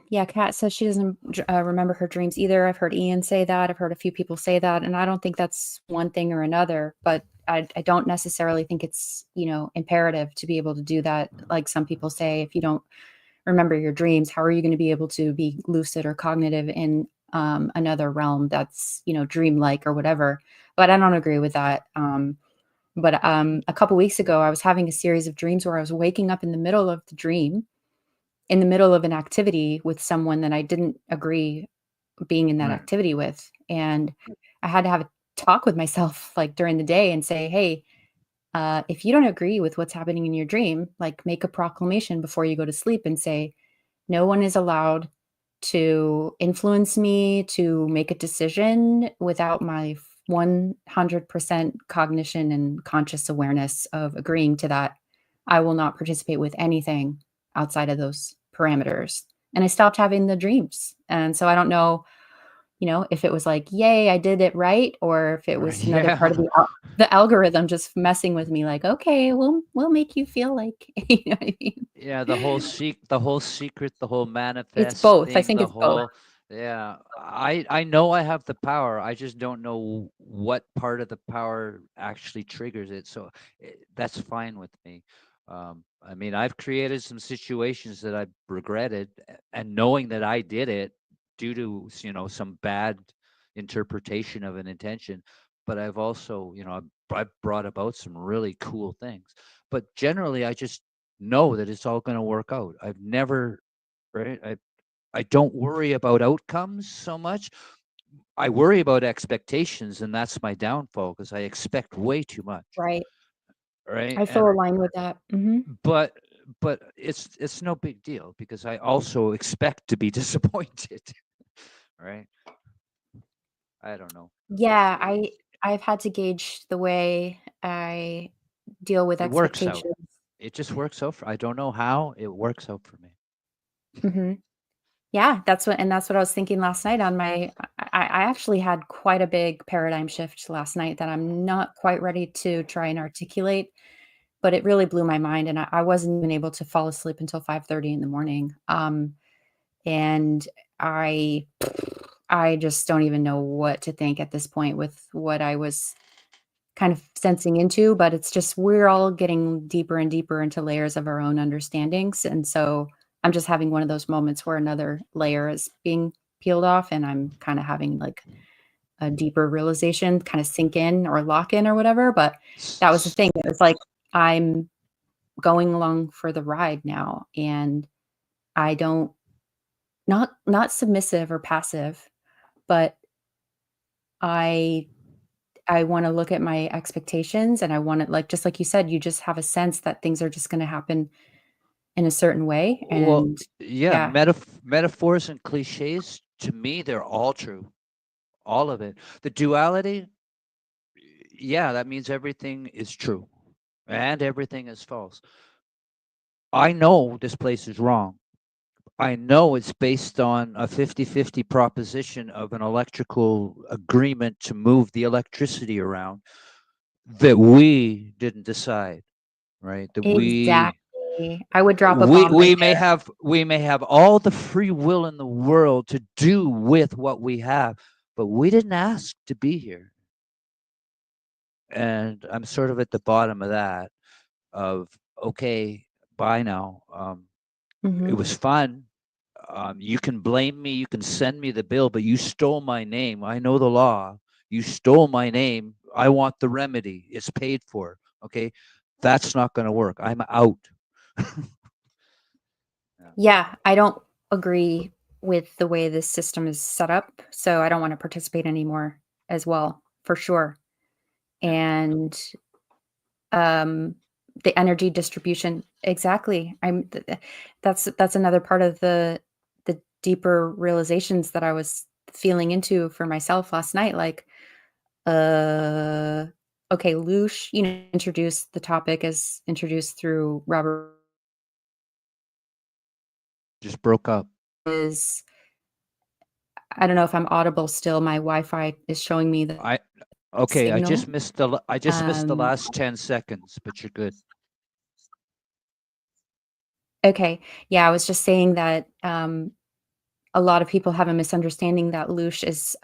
yeah, Kat says she doesn't remember her dreams either. I've heard Ian say that. I've heard a few people say that, and I don't think that's one thing or another. But I don't necessarily think it's imperative to be able to do that. Like some people say, if you don't remember your dreams, how are you going to be able to be lucid or cognitive in another realm that's dreamlike or whatever? But I don't agree with that. But a couple weeks ago, I was having a series of dreams where I was waking up in the middle of the dream, in the middle of an activity with someone that I didn't agree being in that Right. activity with. And I had to have a talk with myself like during the day and say, hey, if you don't agree with what's happening in your dream, like make a proclamation before you go to sleep and say, no one is allowed to influence me to make a decision without my 100% cognition and conscious awareness of agreeing to that. I will not participate with anything outside of those parameters. And I stopped having the dreams. And so I don't know, if it was like, yay, I did it right, or if it Right. was another part of Yeah. the algorithm just messing with me like, okay, we'll make you feel like, you know what I mean? Yeah, the whole secret, the whole It's both. I manifesting, think the it's both. whole yeah. I know I have the power. I just don't know what part of the power actually triggers it. So that's fine with me. I mean, I've created some situations that I've regretted, and knowing that I did it due to some bad interpretation of an intention. But I've also I've brought about some really cool things. But generally, I just know that it's all going to work out. I've never, right? I don't worry about outcomes so much. I worry about expectations, and that's my downfall because I expect way too much, Right. right? I And feel aligned with that. but it's no big deal because I also expect to be disappointed, right? I don't know. Yeah, I've had to gauge the way I deal with It works out. expectations. It just works out for. I don't know how it works out for me. Mhm. Yeah, that's what I was thinking last night on my I actually had quite a big paradigm shift last night that I'm not quite ready to try and articulate, but it really blew my mind, and I wasn't even able to fall asleep until 5:30 in the morning. And I I just don't even know what to think at this point with what I was kind of sensing into, but it's just we're all getting deeper and deeper into layers of our own understandings. And so I'm just having one of those moments where another layer is being peeled off and I'm kind of having like a deeper realization kind of sink in or lock in or whatever. But S- that was the s- thing. It was like I'm going along for the ride now and I don't not submissive or passive, but I I wanna look at my expectations and I wanna like, just like you said, you just have a sense that things are just gonna happen in a certain way, Well, and yeah, yeah, metaphors and cliches, to me, they're all true. All of it. The duality, yeah, that means everything is true and everything is false. I know this place is wrong. I know it's based on a 50-50 proposition of an electrical agreement to move the electricity around that we didn't decide, right? That exactly. I would drop a we bomb right we may there. have we may have all the free will in the world to do with what we have, but we didn't ask to be here. And I'm sort of at the bottom of that of okay, bye now. It Mhm. was fun. You can blame me, you can send me the bill, but you stole my name. I know the law. You stole my name. I want the remedy. It's paid for. Okay, that's not going to work. I'm out. Yeah. Yeah, I don't agree with the way this system is set up, so I don't wanna participate anymore as well, for sure, Yeah. and, um, the energy distribution exactly. That's another part of the deeper realizations that I was feeling into for myself last night, like, uh, okay, Loosh, introduced the topic as introduced through Robert Just broke up. is I don't know if I'm audible still, my Wi-Fi is showing me the I okay. signal. I just missed the Um, last 10 seconds, but you're good. okay, yeah, I was just saying that, a lot of people have a misunderstanding that Loosh is,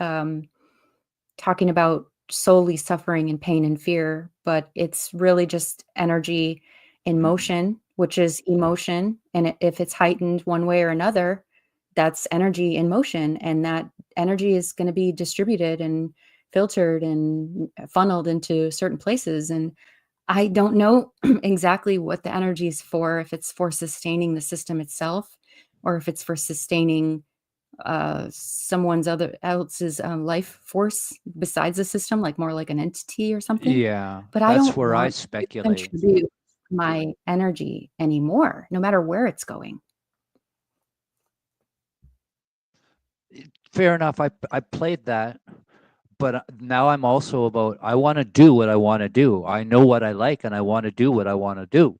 talking about solely suffering and pain and fear, but it's really just energy in Mm-mm. motion, which is emotion. And if it's heightened one way or another, that's energy in motion. And that energy is going to be distributed and filtered and funneled into certain places. And I don't know exactly what the energy is for, if it's for sustaining the system itself or if it's for sustaining someone's other else's life force besides the system, like more like an entity or something. Yeah, But I that's don't where I want to speculate. contribute my energy anymore, no matter where it's going. Fair enough. I played that, but now I'm also about I want to do what I want to do. I know what I like, and I want to do what I want to do.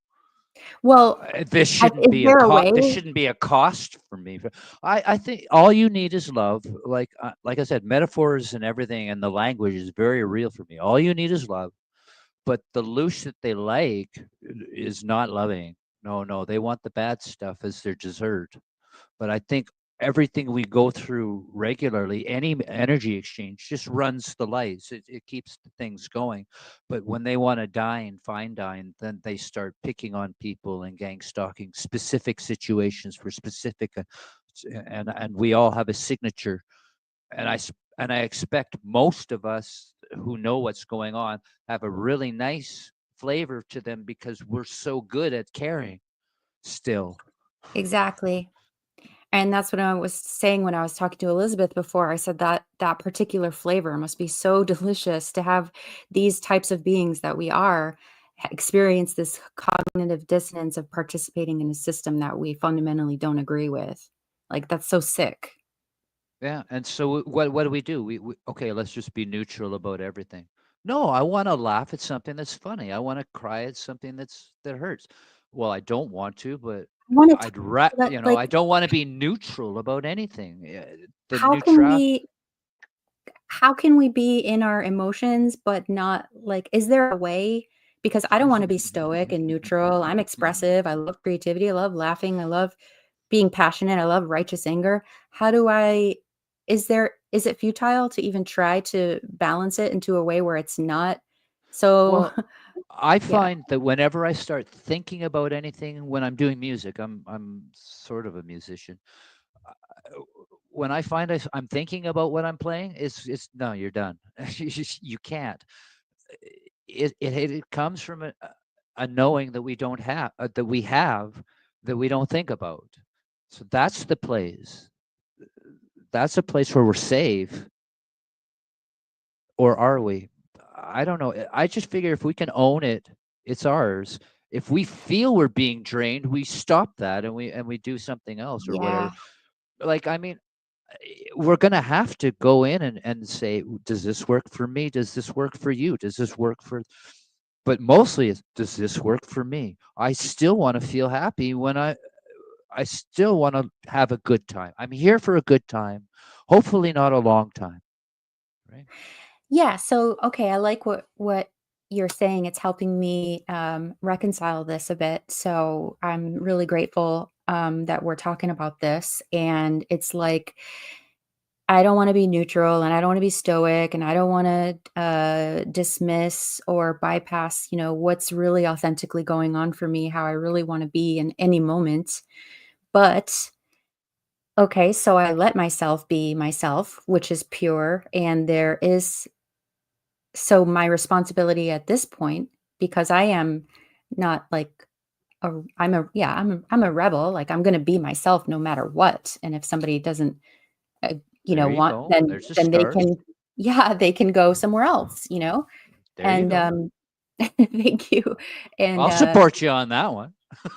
Well, This shouldn't is be a there a cost. way? This shouldn't be a cost for me. I think all you need is love. Like I said, metaphors and everything, and the language is very real for me. All you need is love. But the loose that they like is not loving. No, no, they want the bad stuff as their dessert. But I think everything we go through regularly, any energy exchange just runs the lights. It keeps the things going. But when they want to dine, fine dine, then they start picking on people and gang stalking specific situations for specific, and we all have a signature. And I expect most of us who know what's going on have a really nice flavor to them because we're so good at caring still. Exactly. And that's what I was saying when I was talking to Elizabeth before. I said that that particular flavor must be so delicious to have these types of beings that we are experience this cognitive dissonance of participating in a system that we fundamentally don't agree with. Like, that's so sick. Yeah, and so what do we do? We okay, let's just be neutral about everything. No, I want to laugh at something that's funny. I want to cry at something that hurts. Well, I don't want to, but I want to I don't want to be neutral about anything. The how can neutral. we how can we be in our emotions but not like is there a way? Because I don't want to be stoic and neutral. I'm expressive. I love creativity. I love laughing. I love being passionate. I love righteous anger. How do I is it futile to even try to balance it into a way where it's not so Well, I yeah. find that whenever I start thinking about anything when I'm doing music, I'm sort of a musician. uh, When I find I'm thinking about what I'm playing, it's no, you're done. You can't. It comes from a knowing that we don't have that we have that we don't think about. So that's the place. That's a place where we're safe, or are we? I don't know. I just figure if we can own it, it's ours. If we feel we're being drained, we stop that and we do something else or whatever. Yeah. Like I mean, we're going to have to go in and say, does this work for me? Does this work for you? Does this work for, but mostly it's, does this work for me? I still want to feel happy when I still want to have a good time. I'm here for a good time, hopefully not a long time. Right. Yeah, so okay, I like what you're saying. It's helping me reconcile this a bit. So I'm really grateful that we're talking about this. And it's like I don't want to be neutral, and I don't want to be stoic, and I don't want to dismiss or bypass, what's really authentically going on for me, how I really want to be in any moment. But okay, so I let myself be myself, which is pure, and there is so my responsibility at this point, because I am not like I'm a rebel, like, I'm gonna be myself no matter what, and if somebody doesn't, uh, There you want go. then There's a they start. can yeah, they can go somewhere else, There you and, go. thank you, and, I'll support you on that one.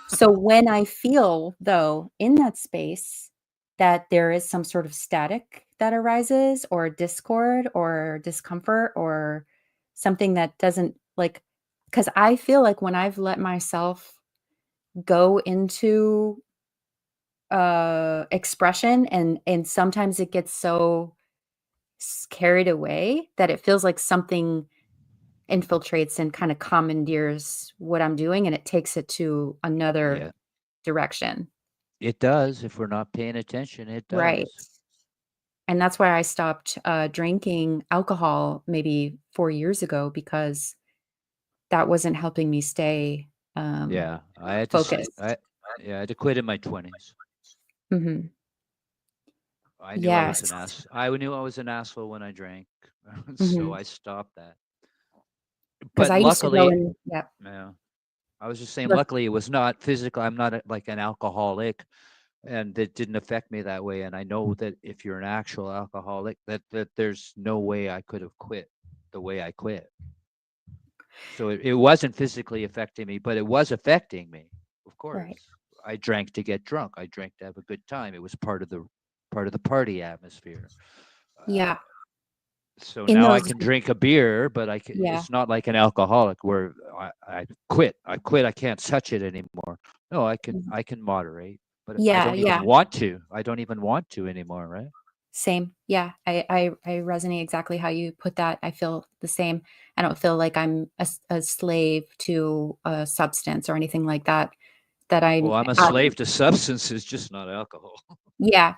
so when I feel, though, in that space that there is some sort of static that arises or discord or discomfort or something that doesn't like, because I feel like when I've let myself go into, expression and sometimes it gets so carried away that it feels like something infiltrates and kinda commandeers what I'm doing, and it takes it to another Yeah, direction. it does. If we're not paying attention, it Right. does. And that's why I stopped, drinking alcohol maybe 4 years ago because that wasn't helping me stay, Yeah, I had to. focused. Yeah, I had to quit in my 20s. Mhm. I knew I was Yes. an ass. I knew I was an asshole when I drank, so Mhm. I stopped that. 'Cause But I used to go luckily, and yeah. yeah, I was just saying. Look Luckily, it was not physical. I'm not like an alcoholic. and it didn't affect me that way. And I know that if you're an actual alcoholic, that there's no way I could have quit the way I quit. So it wasn't physically affecting me, but it was affecting me. Of Right. course, I drank to get drunk. I drank to have a good time. It was part of the party atmosphere. Uh, Yeah. so In now I those, can drink a beer, but yeah. it's not like an alcoholic where I quit. I quit. I can't touch it anymore. No, Mhm. I can moderate, but I Yeah, don't even yeah. want to. I don't even want to anymore, right? Same. Yeah. I resonate exactly how you put that. I feel the same. I don't feel like I'm a slave to a substance or anything like that. That Well, I'm I'm a at, slave to substances, just not alcohol. yeah.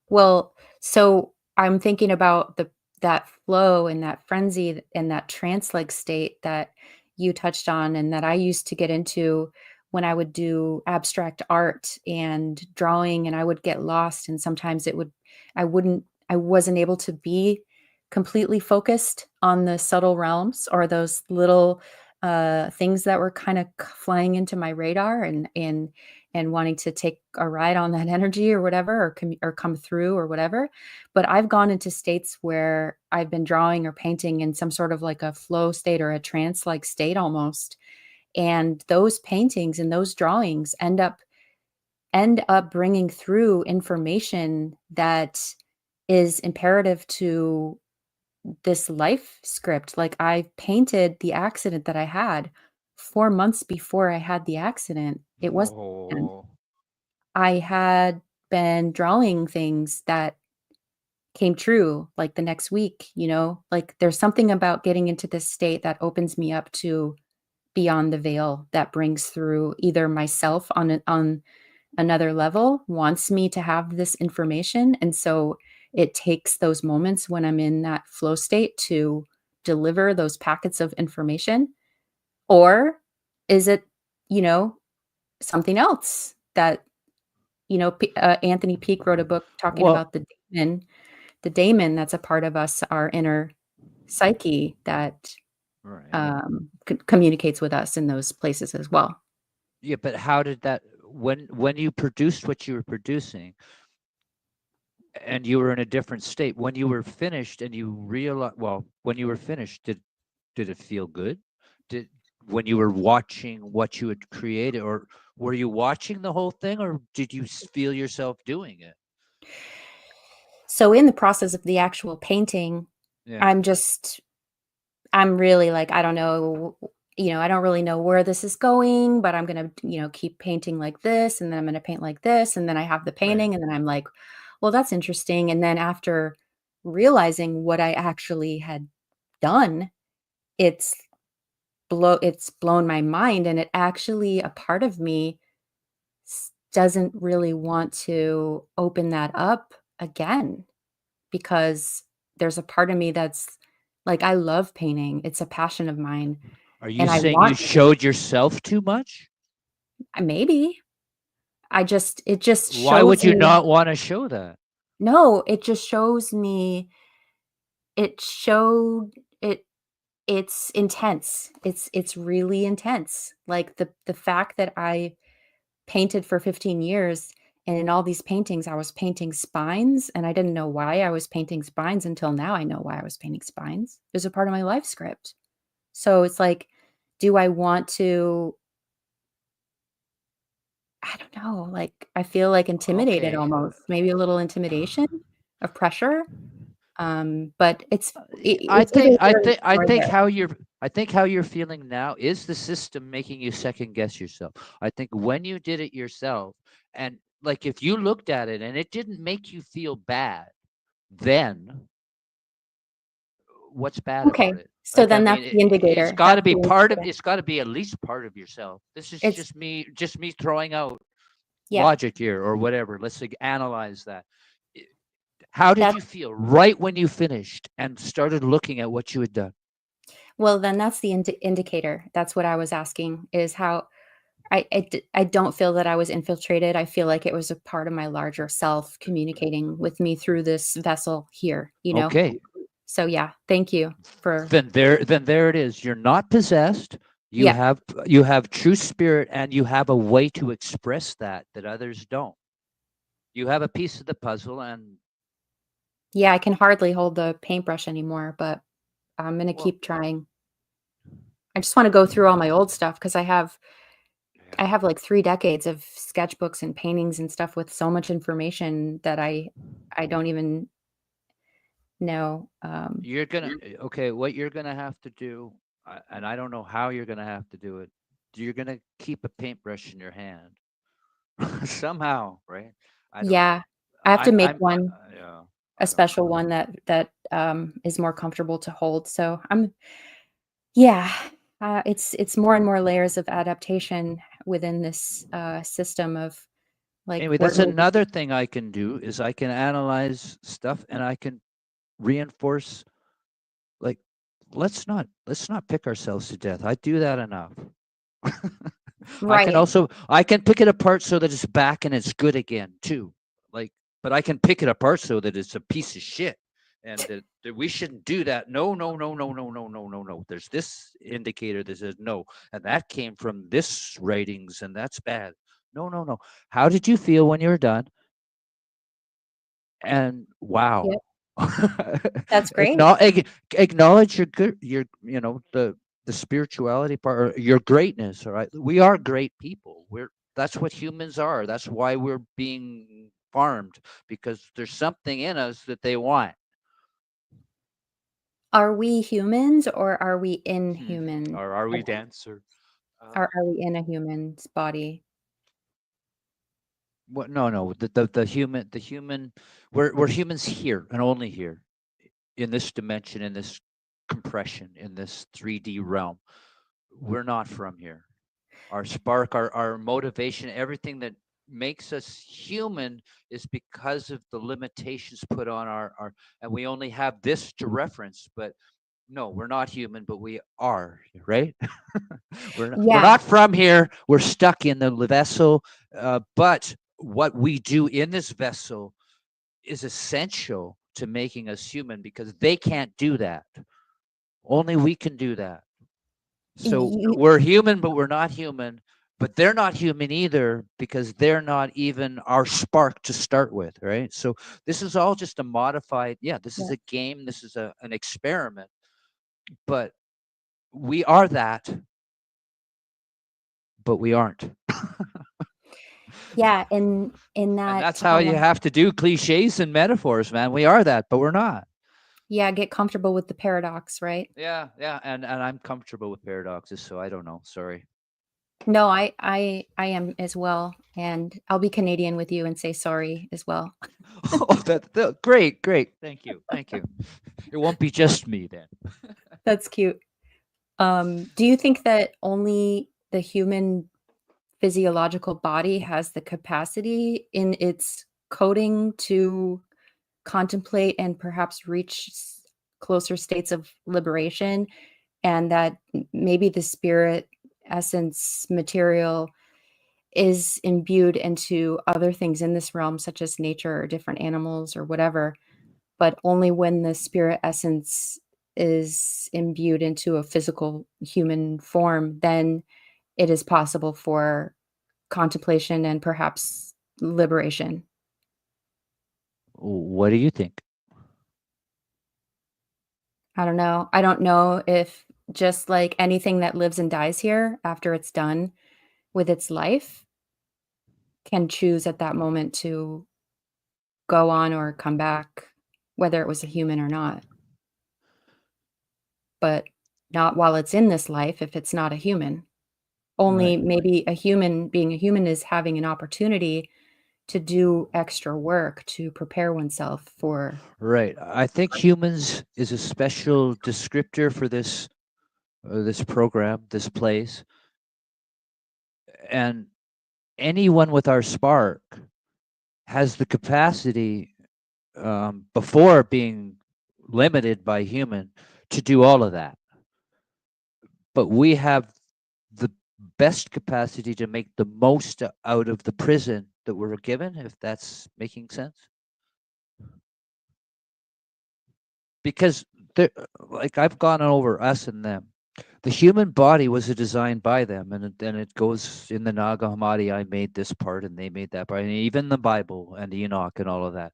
Well, so I'm thinking about the that flow and that frenzy and that trance-like state that you touched on and that I used to get into when I would do abstract art and drawing, and I would get lost, and sometimes I wasn't able to be completely focused on the subtle realms or those little things that were kind of flying into my radar and wanting to take a ride on that energy or whatever, or come through or whatever. But I've gone into states where I've been drawing or painting in some sort of like a flow state or a trance like state almost. And those paintings and those drawings end up bringing through information that is imperative to this life script. Like I painted the accident that I had 4 months before I had the accident. It was Oh, I had been drawing things that came true, like, the next week, Like, there's something about getting into this state that opens me up to beyond the veil that brings through either myself on another level wants me to have this information, and so it takes those moments when I'm in that flow state to deliver those packets of information, or is it, you know, something else that Anthony Peake wrote a book talking well, about the daemon that's a part of us, our inner psyche that right. communicates with us in those places as well. Yeah, but how did that when you produced what you were producing and you were in a different state, when you were finished and you realize, well, when you were finished, did it feel good? Did when you were watching what you had created, or were you watching the whole thing, or did you feel yourself doing it? So in the process of the actual painting, Yeah, I'm just I'm really like, I don't know, I don't really know where this is going, but I'm gonna, keep painting like this, and then I'm gonna paint like this, and then I have the right. painting, and then I'm like, well, that's interesting. And then after realizing what I actually had done, it's it's blown my mind, and it actually a part of me doesn't really want to open that up again because there's a part of me that's like, I love painting. It's a passion of mine, Are you and I saying you want showed yourself too much? maybe. It just Why shows would you me not want to show that? no, it just shows me it showed it it's intense. It's really intense. Like, the fact that I painted for 15 years, and in all these paintings, I was painting spines, and I didn't know why I was painting spines until now I know why I was painting spines. It was a part of my life script. So it's like, do I want to I don't know, like, I feel, like, intimidated Okay. almost, maybe a little intimidation of pressure, but I it's either think I here think I or think there. how you're I think how you're feeling now is the system making you second guess yourself. I think when you did it yourself, and like if you looked at it and it didn't make you feel bad, then what's bad Okay, about it? so Like, I then mean, that's the indicator, that's the indicator. it's got to be at least part of yourself. This is It's just me throwing out yeah, logic here or whatever. Let's like, analyze that. I- How did you that's feel right when you finished and started looking at what you had done? well, then that's the indicator. That's what I was asking, is how I don't feel that I was infiltrated. I feel like it was a part of my larger self communicating with me through this vessel here, you know? Okay, So, yeah, thank you for then there it is. You're not possessed. yeah, You have true spirit, and you have a way to express that that others don't. You have a piece of the puzzle, and Yeah, I can hardly hold the paintbrush anymore, but I'm gonna well, keep trying. I just want to go through all my old stuff because I yeah, have like 3 decades of sketchbooks and paintings and stuff with so much information that I don't even know. you're gonna okay. What you're gonna have to do, and I don't know how you're gonna have to do it. You're gonna keep a paintbrush in your hand somehow, right? I don't know. Yeah, I have to make I'm one, yeah. a I don't know. special one that is more comfortable to hold. So I'm yeah, it's more and more layers of adaptation within this system of like Anyway, that's coordinating. another thing I can do is I can analyze stuff and I can reinforce like let's not pick ourselves to death. I do that enough. Right. I can pick it apart so that it's back and it's good again too. Like, but I can pick it apart so that it's a piece of shit and that we shouldn't do that. No, no, no, no, no, no, no, no, no. There's this indicator that says no, and that came from this ratings, and that's bad. No, no, no. How did you feel when you were done? And Yep. wow. That's great. Acknowledge your good your the spirituality part or your greatness. All right, we are great people. That's what humans are. That's why we're being farmed, because there's something in us that they want. Are we humans or are we inhuman? Or are we Like, dancer? or are we in a human's body? What? No, no. The human. We're humans here and only here in this dimension, in this compression, in this 3D realm. We're not from here. Our spark, our motivation, everything that makes us human is because of the limitations put on our and we only have this to reference. But no, we're not human, but we are, right? We're Yeah, not from here. We're stuck in the vessel. But what we do in this vessel is essential to making us human, because they can't do that. Only we can do that. So you we're human, but we're not human. But they're not human either, because they're not even our spark to start with, right? So this is all just a modified, yeah, this is yeah. a game, this is an experiment, but we are that, but we aren't. Yeah, in And that, that's how you have to do cliches and metaphors, man. We are that, but we're not. yeah, get comfortable with the paradox, right? Yeah, yeah, and I'm comfortable with paradoxes, so I don't know. Sorry. No, I am as well, and I'll be Canadian with you and say sorry as well. Oh, great, great. Thank you, thank you. It won't be just me then. That's cute. Do you think that only the human physiological body has the capacity in its coding to contemplate and perhaps reach closer states of liberation, and that maybe the spirit essence material is imbued into other things in this realm, such as nature or different animals or whatever, but only when the spirit essence is imbued into a physical human form, then it is possible for contemplation and perhaps liberation. What do you think? I don't know. I don't know if just like anything that lives and dies here after it's done with its life can choose at that moment to go on or come back, whether it was a human or not, but not while it's in this life if it's not a human. Right. Only maybe a human being a human is having an opportunity to do extra work to prepare oneself for. Right. I think humans is a special descriptor for this program, this place, and anyone with our spark has the capacity, before being limited by human, to do all of that. But we have the best capacity to make the most out of the prison that we're given, if that's making sense. Because like I've gone over us and them. The human body was a design by them, and then it goes in the Nag Hammadi. I made this part, and they made that part, and even the Bible and Enoch and all of that.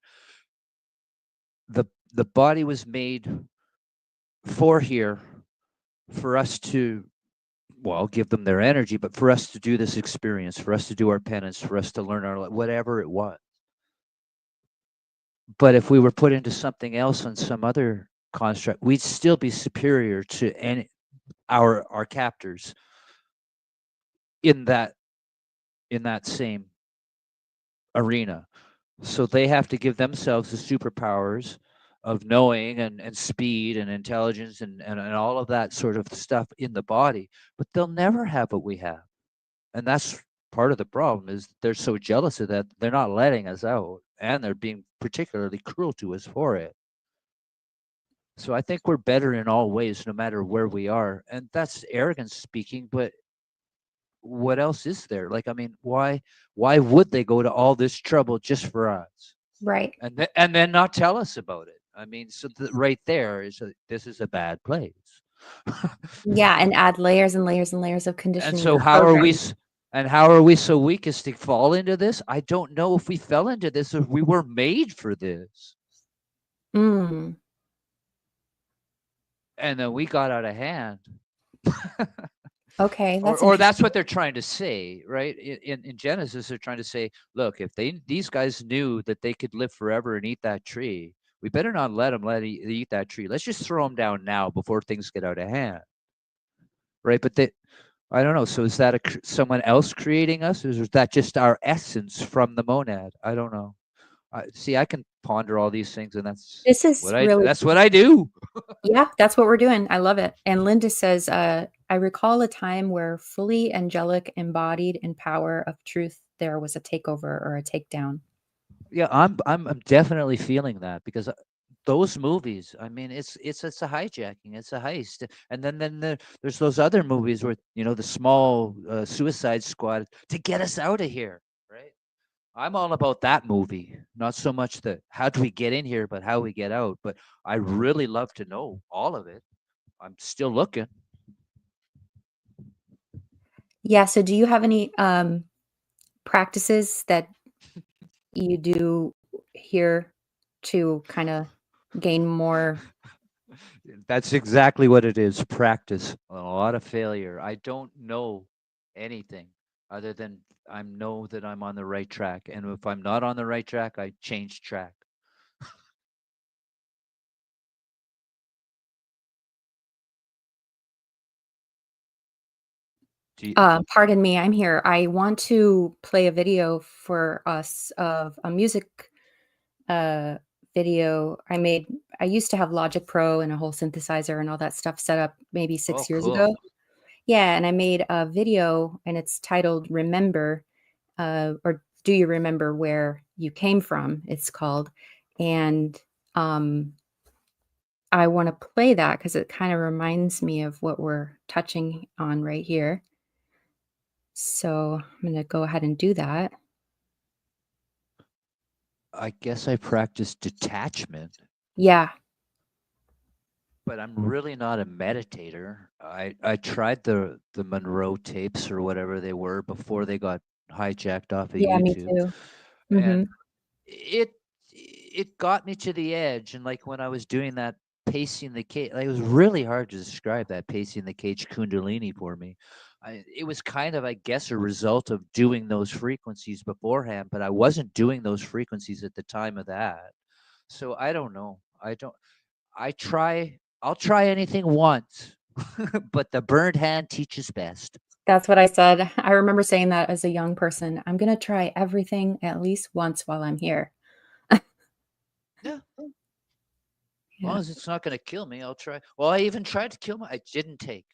The the body was made for here, for us to, well, give them their energy, but for us to do this experience, for us to do our penance, for us to learn our whatever it was. But if we were put into something else on some other construct, we'd still be superior to any our captors in that in that same arena. So they have to give themselves the superpowers of knowing and speed and intelligence and all of that sort of stuff in the body, but they'll never have what we have. And that's part of the problem is they're so jealous of that they're not letting us out and they're being particularly cruel to us for it. So I think we're better in all ways no matter where we are. And that's arrogance speaking, but what else is there? Like, I mean, why would they go to all this trouble just for us? Right. And then not tell us about it? I mean, so right there is this is a bad place. Yeah, and add layers and layers and layers of And conditioning so or how are we programming. and how are we so weak as to fall into this? I don't know if we fell into this if we were made for this. Mm, And then we got out of hand. okay, that's Or that's interesting. what they're trying to say, right? In Genesis, they're trying to say, look, if these guys knew that they could live forever and eat that tree, we better not let them eat that tree. Let's just throw them down now before things get out of hand, right? But they, I don't know. So is that someone else creating us, or is that just our essence from the monad? I don't know. See, I can ponder all these things, and This is really, that's what I do. yeah, that's what we're doing. I love it. And Linda says, I recall a time where fully angelic, embodied in power of truth, there was a takeover or a takedown. Yeah, I'm definitely feeling that because those movies, I mean, it's a hijacking, it's a heist, and then there's those other movies where the small Suicide Squad to get us out of here, right? I'm all about that movie, not so much the how do we get in here, but how we get out. But I really love to know all of it. I'm still looking. Yeah. So do you have any practices that you do here to kind of gain more? That's exactly what it is. Practice, a lot of failure. I don't know anything other than I know that I'm on the right track. And if I'm not on the right track, I change track. Do you, Pardon me, I'm here. I want to play a video for us of a music uh, video I made. I used to have Logic Pro and a whole synthesizer and all that stuff set up maybe oh, 6 years cool. ago. Yeah, and I made a video and it's titled Remember, or Do You Remember Where You Came From? It's called. And um, I want to play that because it kind of reminds me of what we're touching on right here. So I'm going to go ahead and do that. I guess I practice detachment, Yeah. but I'm really not a meditator. I tried the Monroe tapes or whatever they were before they got hijacked off of Yeah, me YouTube, too. and Mhm. it it got me to the edge. And like when I was doing that pacing the cage, like, it was really hard to describe that pacing the cage kundalini for me. It was kind of, I guess, a result of doing those frequencies beforehand, but I wasn't doing those frequencies at the time of that. So I don't know. I'll try anything once, but the burned hand teaches best. That's what I said. I remember saying that as a young person. I'm gonna try everything at least once while I'm here. Yeah, as long Yeah. as it's not going to kill me, I'll try. Well, I even tried to kill my. I didn't take.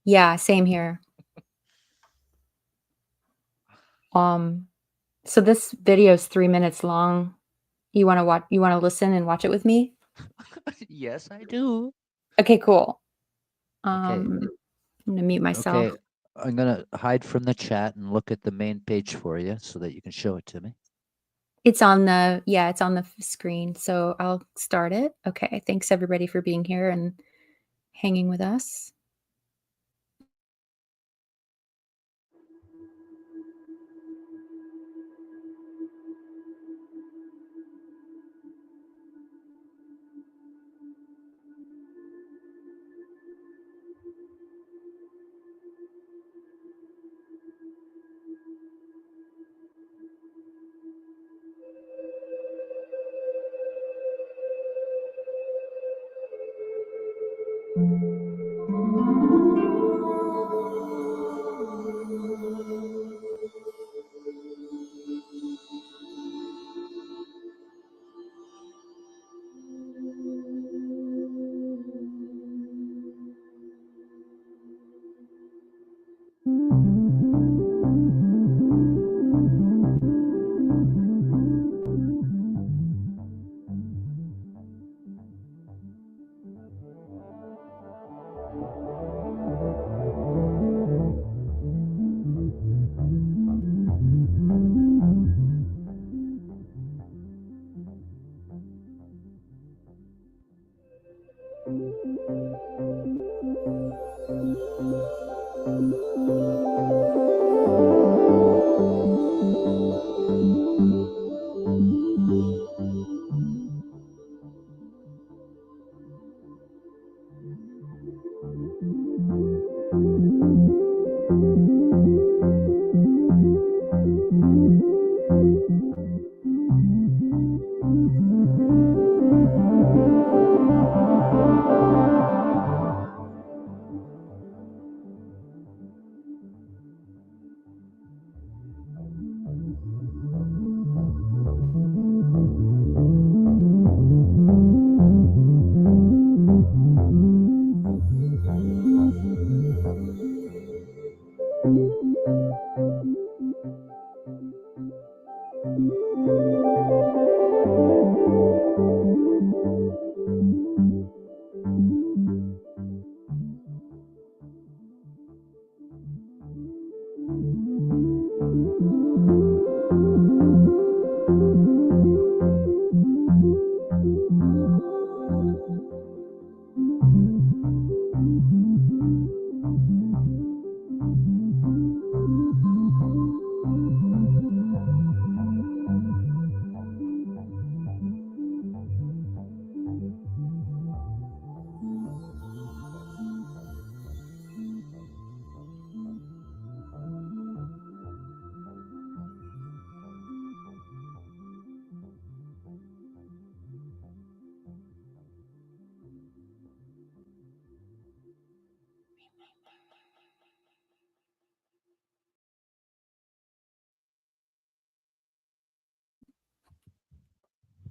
Yeah, same here. Um, so this video is 3 minutes long. You wanna listen and watch it with me? Yes, I do. Okay, cool. Okay. I'm gonna mute myself. Okay. I'm gonna hide from the chat and look at the main page for you so that you can show it to me. It's on the yeah, it's on the screen, so I'll start it. Okay, thanks everybody for being here and hanging with us.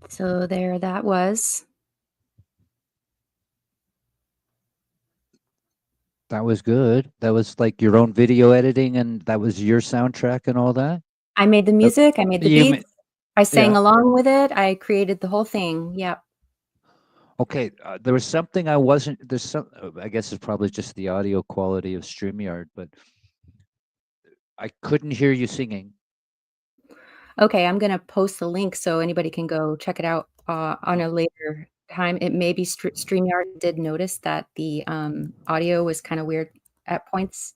So there that was. That was good. That was like your own video editing, and that was your soundtrack and all that? I made the Uh, music, I made the you beats, mean, I sang yeah. along with it, I created the whole thing. Yep. Okay, there was something I wasn't. There's some. I guess it's probably just the audio quality of StreamYard, but I couldn't hear you singing. Okay, I'm gonna post the link so anybody can go check it out, on Oh, a later time. It may be StreamYard did notice that the, audio was kinda weird at points.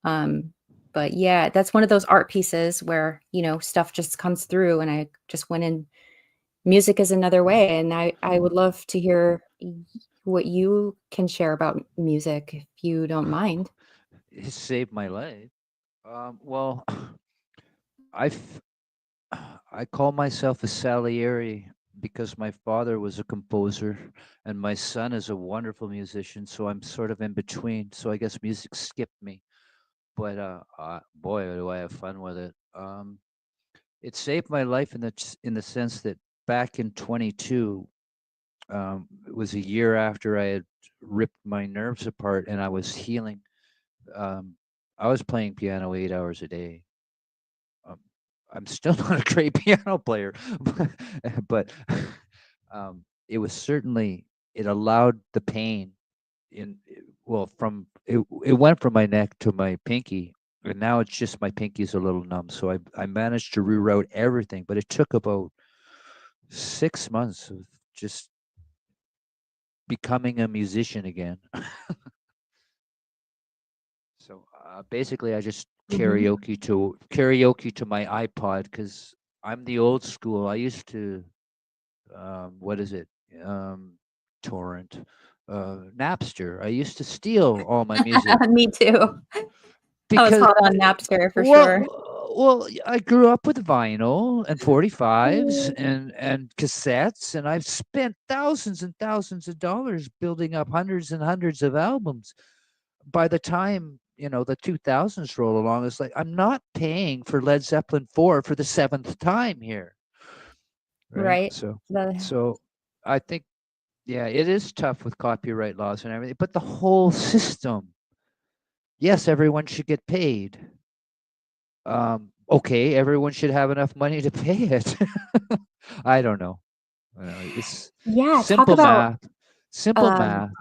Um, but yeah, that's one of those art pieces where, stuff just comes through and I just went in music is another way, and I would love to hear what you can share about music if you don't mind. it saved my life. Well, I f- I call myself a Salieri because my father was a composer and my son is a wonderful musician, so I'm sort of in between. So I guess music skipped me, but boy, do I have fun with it. It saved my life in the sense that back in 22, it was a year after I had ripped my nerves apart and I was healing. Um, I was playing piano 8 hours a day. Um, I'm still not a great piano player, but it was certainly it allowed the pain well from it went from my neck to my pinky, and now it's just my pinky's a little numb. So I managed to reroute everything, but it took about 6 months of just becoming a musician again. So basically, I just Mhm. karaoke to my iPod because I'm the old school. I used to what is it? Um, Torrent, Napster. I used to steal all my music Me too. I was because hot on Napster for well, sure. Well, I grew up with vinyl and 45s and cassettes, and I've spent thousands and thousands of dollars building up hundreds and hundreds of albums. By the time, the 2000s roll along, it's like I'm not paying for Led Zeppelin 4 for the seventh time here, right? Right. So, The so I think, yeah, it is tough with copyright laws and everything, but the whole system, yes, everyone should get paid. Okay, everyone should have enough money to pay it. I don't know. It's Yeah, simple math. Simple um, math.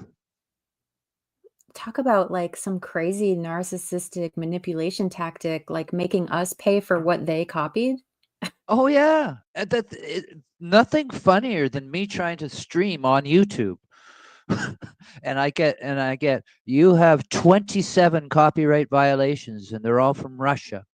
talk about, like, some crazy narcissistic manipulation tactic, like, making us pay for what they copied. Oh yeah, nothing funnier than me trying to stream on YouTube, and I get you have 27 copyright violations, and they're all from Russia.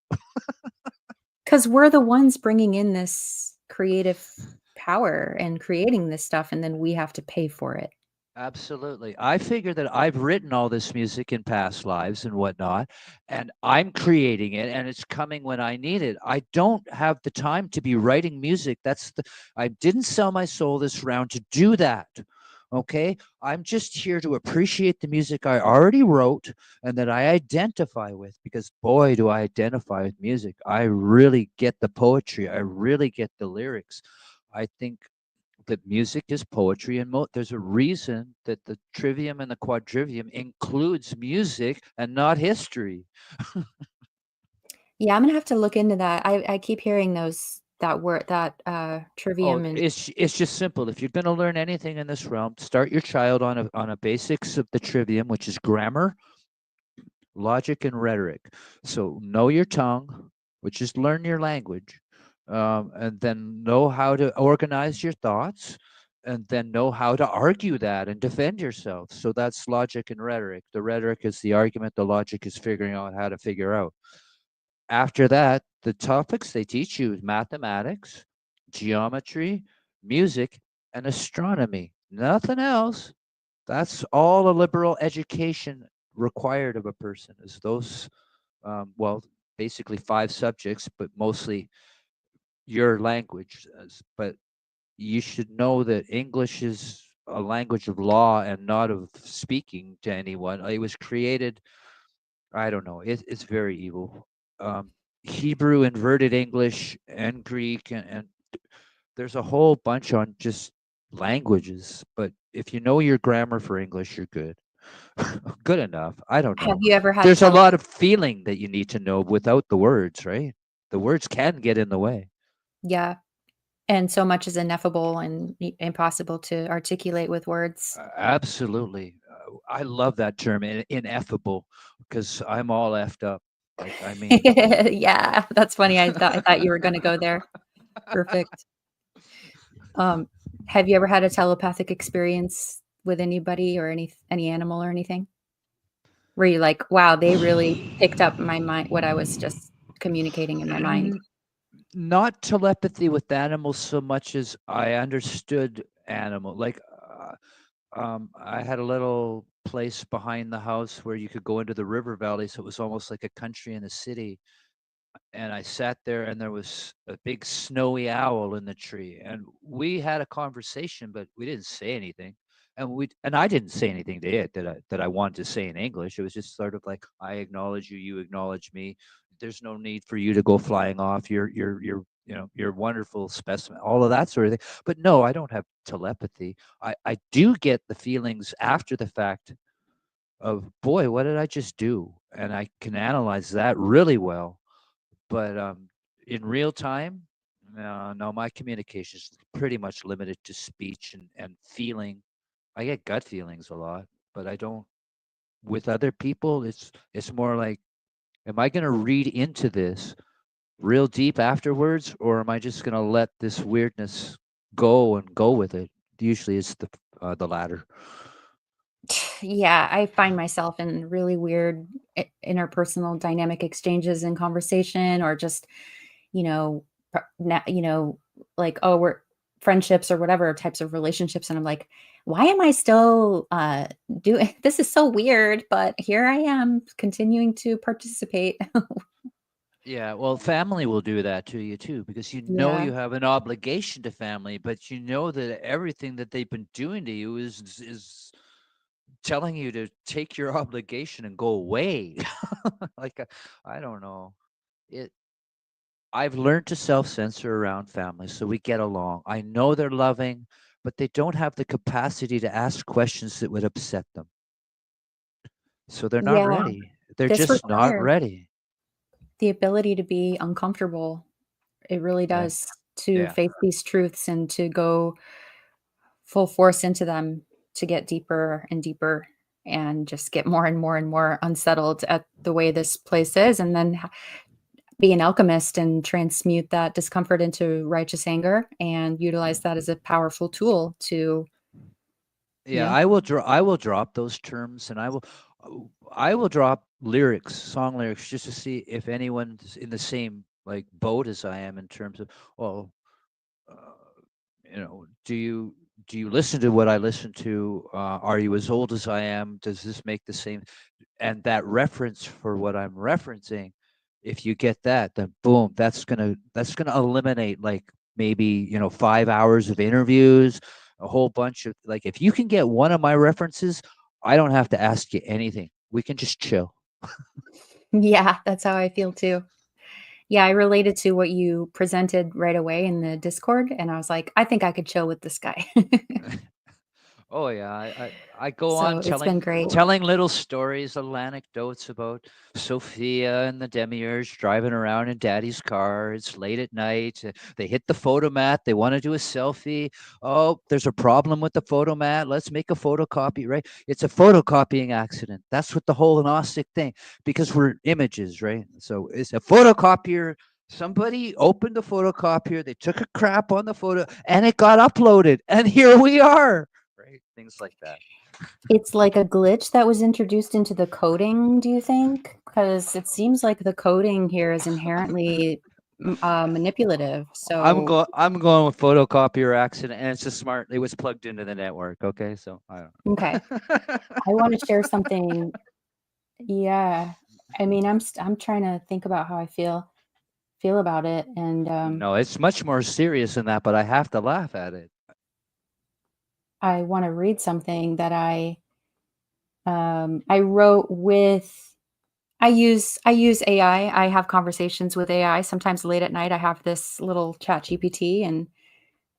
'Cause we're the ones bringing in this creative power and creating this stuff, and then we have to pay for it. Absolutely. I figure that I've written all this music in past lives and whatnot, and I'm creating it and it's coming when I need it. I don't have the time to be writing music. I didn't sell my soul this round to do that. Okay? I'm just here to appreciate the music I already wrote and that I identify with, because boy, do I identify with music. I really get the poetry. I really get the lyrics. I think that music is poetry, and there's a reason that the trivium and the quadrivium includes music and not history. Yeah, I'm gonna have to look into that. I keep hearing that word, that, Oh, trivium and it's just simple. If you're going to learn anything in this realm, start your child on a basics of the trivium, which is grammar, logic, and rhetoric. So know your tongue, which is learn your language, and then know how to organize your thoughts, and then know how to argue that and defend yourself. So that's logic and rhetoric. The rhetoric is the argument, the logic is figuring out how to figure out. After that, the topics they teach you is mathematics, geometry, music, and astronomy. Nothing else. That's all a liberal education required of a person, is those, well, basically five subjects, but mostly your language. But you should know that English is a language of law and not of speaking to anyone. It was created, I don't know, it's very evil. Um, Hebrew, inverted English, and Greek, and there's a whole bunch on just languages. But if you know your grammar for English, you're good. Good enough. I don't have know. you ever had There's a tele lot of feeling that you need to know without the words, right? The words can get in the way. Yeah, and so much is ineffable and impossible to articulate with words. Absolutely. I love that term, ineffable, because I'm all effed up. I mean, Yeah, that's funny. I thought you were gonna go there. Perfect. Um, have you ever had a telepathic experience with anybody or any animal or anything? Where you're like, "Wow, they really picked up my mind what I was just communicating in my mind." n- not telepathy with animals so much as I understood animal. Like, I had a little place behind the house where you could go into the river valley, so it was almost like a country in a city. And I sat there, and there was a big snowy owl in the tree, and we had a conversation, but we didn't say anything. And I didn't say anything to it that I wanted to say in English. It was just sort of like, I acknowledge you, you acknowledge me. There's no need for you to go flying off. You're a wonderful specimen, all of that sort of thing. But no, I don't have telepathy. I do get the feelings after the fact of, boy, what did I just do? And I can analyze that really well. But, in real time, no, no, my communication is pretty much limited to speech and feeling. I get gut feelings a lot, but I don't with other people, it's more like, am I gonna read into this real deep afterwards, or am I just gonna let this weirdness go and go with it? Usually it's the latter. Yeah, I find myself in really weird interpersonal dynamic exchanges in conversation or just, you know, you know, like, oh, we're friendships or whatever types of relationships. And I'm like, why am I still doing this? Is so weird, but here I am continuing to participate. Yeah, well, family will do that to you too, because you know Yeah. you have an obligation to family, but you know that everything that they've been doing to you is telling you to take your obligation and go away. Like I don't know. It I've learned to self-censor around family so we get along. I know they're loving, but they don't have the capacity to ask questions that would upset them. So they're not Yeah. ready. They're This just not requires ready. the ability to be uncomfortable. It really Yeah. does, to Yeah. face these truths and to go full force into them, to get deeper and deeper and just get more and more and more unsettled at the way this place is, and then be an alchemist and transmute that discomfort into righteous anger and utilize that as a powerful tool to, you Yeah, know. I will drop those terms, and I will drop lyrics, song lyrics, just to see if anyone's in the same like boat as I am in terms of, well, uh, do you listen to what I listen to? Are you as old as I am? Does this make the same? And that reference for what I'm referencing, if you get that, then boom, that's gonna eliminate like maybe 5 hours of interviews, a whole bunch of like if you can get one of my references, I don't have to ask you anything. We can just chill. Yeah, that's how I feel too. Yeah, I related to what you presented right away in the Discord, and I was like, "I think I could chill with this guy." Oh yeah, I go So, on it's been great. telling little stories, little anecdotes about Sophia and the Demiurge driving around in Daddy's car. It's late at night. They hit the photomat. They want to do a selfie. Oh, there's a problem with the photomat. Let's make a photocopy. Right? It's a photocopying accident. That's what the whole Gnostic thing. Because we're images, right? So it's a photocopier. Somebody opened the photocopier. They took a crap on the photo, and it got uploaded. And here we are, right? Things like that. It's like a glitch that was introduced into the coding, do you think? Because it seems like the coding here is inherently manipulative. So, I'm going with photocopier accident, and it's just smart. It was plugged into the network. Okay, so I okay, don't know. I want to share something. Yeah, I mean, I'm trying to think about how I feel about it, and No, it's much more serious than that, but I have to laugh at it. I want to read something that I wrote with. I use AI. I have conversations with AI. Sometimes late at night, I have this little chat GPT,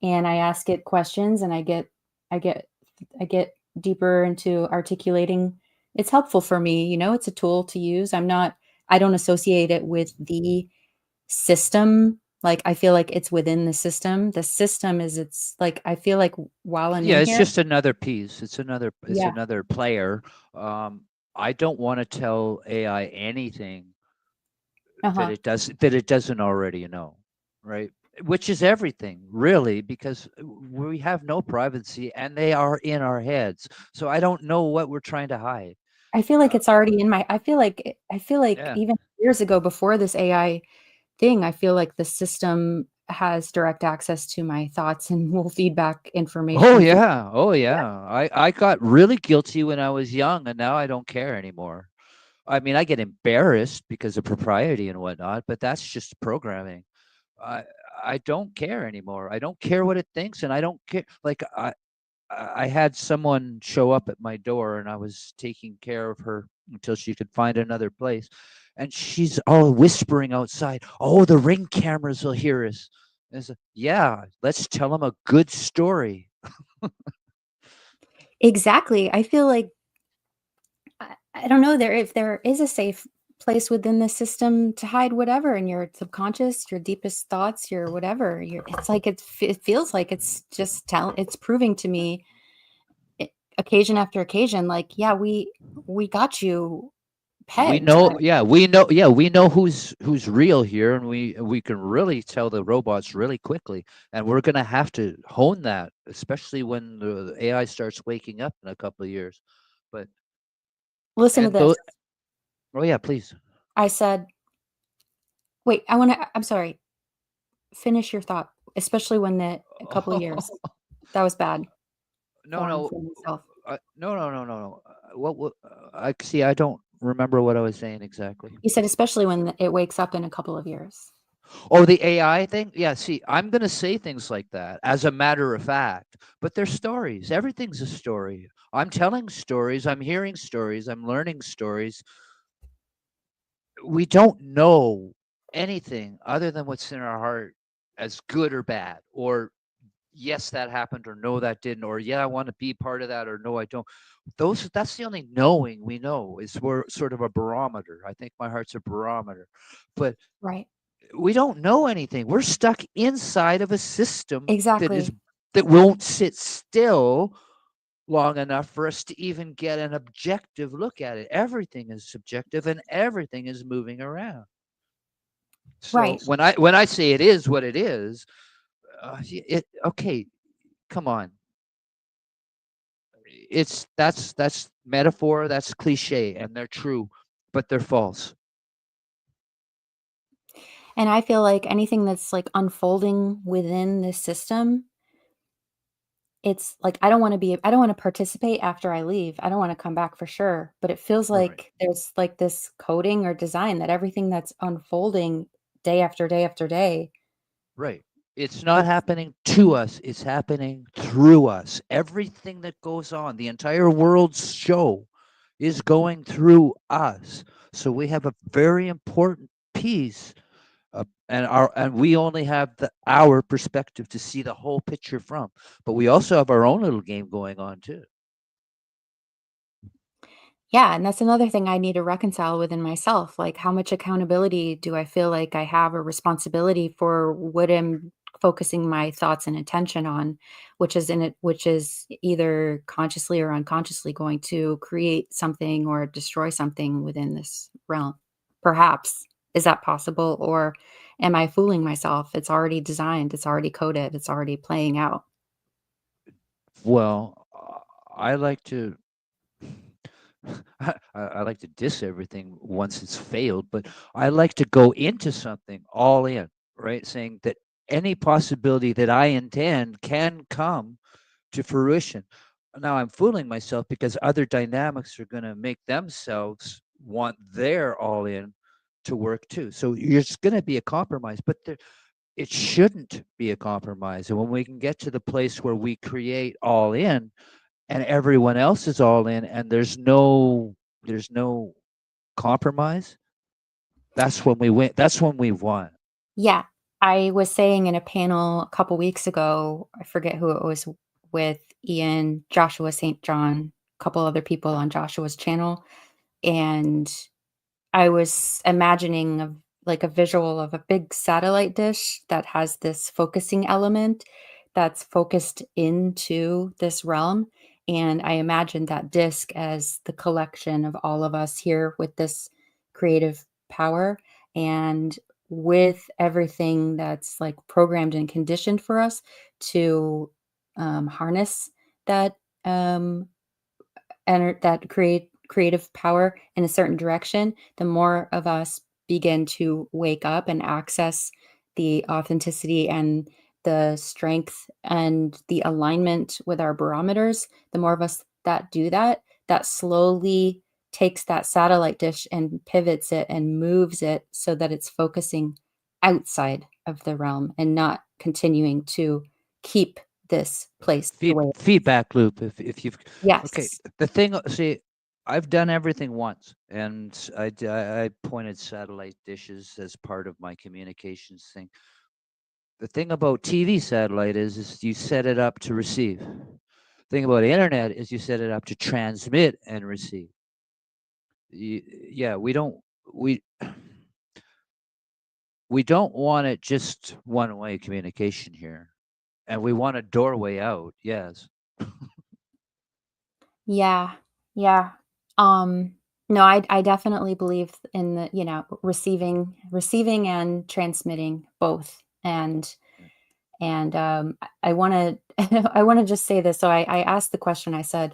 and I ask it questions, and I get I get deeper into articulating. It's helpful for me, it's a tool to use. I don't associate it with the system. Like, I feel like it's within the system. The system is it's like, I feel like while I'm Yeah, in it's here. just another piece. It's Yeah. another player. I don't want to tell AI anything Uh-huh. that it doesn't already know, right? Which is everything, really, because we have no privacy and they are in our heads. So I don't know what we're trying to hide. I feel like Uh, it's already in my I feel like yeah. even years ago before this AI thing, I feel like the system has direct access to my thoughts and will feed back Oh information through. yeah. Oh Yeah. yeah. I got really guilty when I was young, and now I don't care anymore. I mean, I get embarrassed because of propriety and whatnot, but that's just programming. I I don't care anymore. I don't care what it thinks, and I don't care. Like I had someone show up at my door, and I was taking care of her until she could find another place. And she's all whispering outside, "Oh, the ring cameras will hear us." And I said, "Yeah, let's tell them a good story." Exactly. I feel like I don't know there if there is a safe place within the system to hide whatever in your subconscious, your deepest thoughts, your whatever. It's like it feels like it's proving to me occasion after occasion, like, yeah, we got you pegged. We know who's real here, and we can really tell the robots really quickly, and we're gonna have to hone that, especially when the AI starts waking up in a couple of years. But Listen to and this. though, oh yeah, please. I said, wait, I'm sorry. Finish your thought, especially when a couple of years. That was bad No, form no, for myself. no, no, no, no, no. What? I see. I don't. remember what I was saying exactly. You said especially when it wakes up in a couple of years. Oh, the AI thing? Yeah, see, I'm going to say things like that as a matter of fact, but they're stories. Everything's a story. I'm telling stories, I'm hearing stories, I'm learning stories. We don't know anything other than what's in our heart as good or bad, or yes, that happened, or no, that didn't, or yeah, I want to be part of that, or no, I don't. That's the only knowing we know is we're sort of a barometer. I think my heart's a barometer. But Right. we don't know anything. We're stuck inside of a system Exactly. that won't sit still long enough for us to even get an objective look at it. Everything is subjective and everything is moving around. So Right. when I say it is what it is, it okay. Come on, that's metaphor, that's cliche, and they're true, but they're false. And I feel like anything that's like unfolding within this system, it's like I don't want to participate after I leave. I don't want to come back for sure. But it feels Right. like there's like this coding or design that everything that's unfolding day after day after day. Right. It's not It's happening to us, it's happening through us. Everything that goes on, the entire world's show is going through us. So we have a very important piece, and we only have our perspective to see the whole picture from. But we also have our own little game going on too. Yeah, and that's another thing I need to reconcile within myself. Like, how much accountability do I feel like I have a responsibility for what I'm focusing my thoughts and attention on, which is either consciously or unconsciously going to create something or destroy something within this realm. Perhaps. Is that possible? Or am I fooling myself? It's already designed, it's already coded, it's already playing out. Well, I like to I like to diss everything once it's failed, but I like to go into something all in, right? Saying that any possibility that I intend can come to fruition. Now I'm fooling myself because other dynamics are going to make themselves want their all in to work too. So there's going to be a compromise, but it shouldn't be a compromise. And when we can get to the place where we create all in, and everyone else is all in and there's no compromise, that's when we win. That's when we won. Yeah. I was saying in a panel a couple weeks ago, I forget who it was with Ian, Joshua St. John, a couple other people on Joshua's channel, and I was imagining like a visual of a big satellite dish that has this focusing element that's focused into this realm. And I imagined that disc as the collection of all of us here with this creative power and with everything that's like programmed and conditioned for us to harness that um, that creative power in a certain direction, the more of us begin to wake up and access the authenticity and the strength and the alignment with our barometers, the more of us that do that, that slowly takes that satellite dish and pivots it and moves it so that it's focusing outside of the realm and not continuing to keep this place the way it is. Feedback loop. If you've okay, Yes. the thing. See, I've done everything once, and I pointed satellite dishes as part of my communications thing. The thing about TV satellite is you set it up to receive. The thing about internet is you set it up to transmit and receive. Yeah, we we don't want it just one way communication here, and we want a doorway out. Yes. Yeah, yeah. No, I definitely believe in the, receiving and transmitting both. And I wanna I wanna just say this. So I asked the question, I said,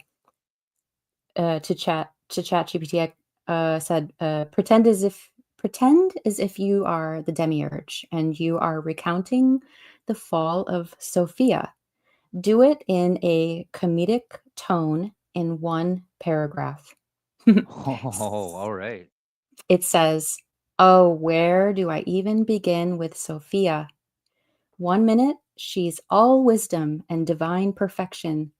to ChatGPT, I said, pretend as if you are the demiurge and you are recounting the fall of Sophia. Do it in a comedic tone in one paragraph. Oh, all right. It says, "Oh, where do I even begin with Sophia? One minute, she's all wisdom and divine perfection.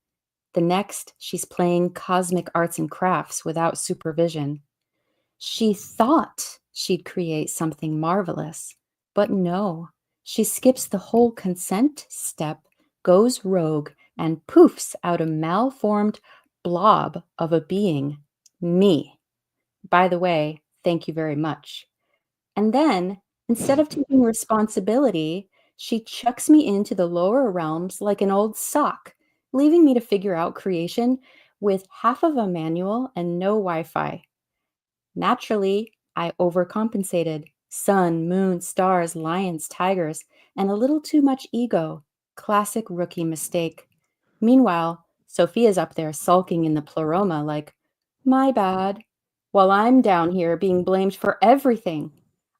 The next, she's playing cosmic arts and crafts without supervision. She thought she'd create something marvelous, but no, she skips the whole consent step, goes rogue, and poofs out a malformed blob of a being, me. By the way, thank you very much. And then, instead of taking responsibility, she chucks me into the lower realms like an old sock, leaving me to figure out creation with half of a manual and no Wi Fi. Naturally, I overcompensated. Sun, moon, stars, lions, tigers, and a little too much ego. Classic rookie mistake. Meanwhile, Sophia's up there sulking in the pleroma like, my bad, while I'm down here being blamed for everything.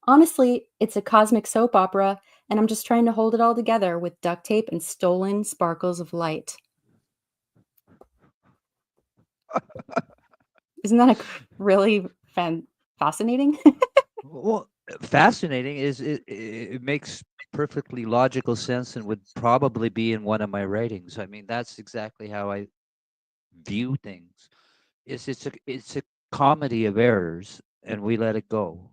Honestly, it's a cosmic soap opera, and I'm just trying to hold it all together with duct tape and stolen sparkles of light. Isn't that really fascinating? Well, fascinating is it makes perfectly logical sense and would probably be in one of my writings. I mean, that's exactly how I view things. It's a comedy of errors, and we let it go.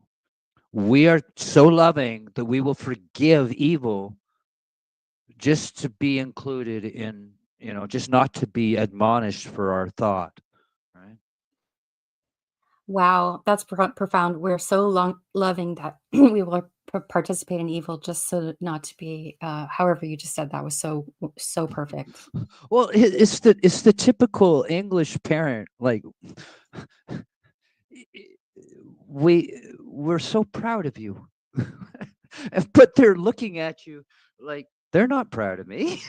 We are so loving that we will forgive evil just to be included in, just not to be admonished for our thought, right? Wow, that's profound. We're so loving that we will participate in evil just so not to be. However, you just said that was so perfect. Well, it's the typical English parent, like we're so proud of you. But they're looking at you like they're not proud of me.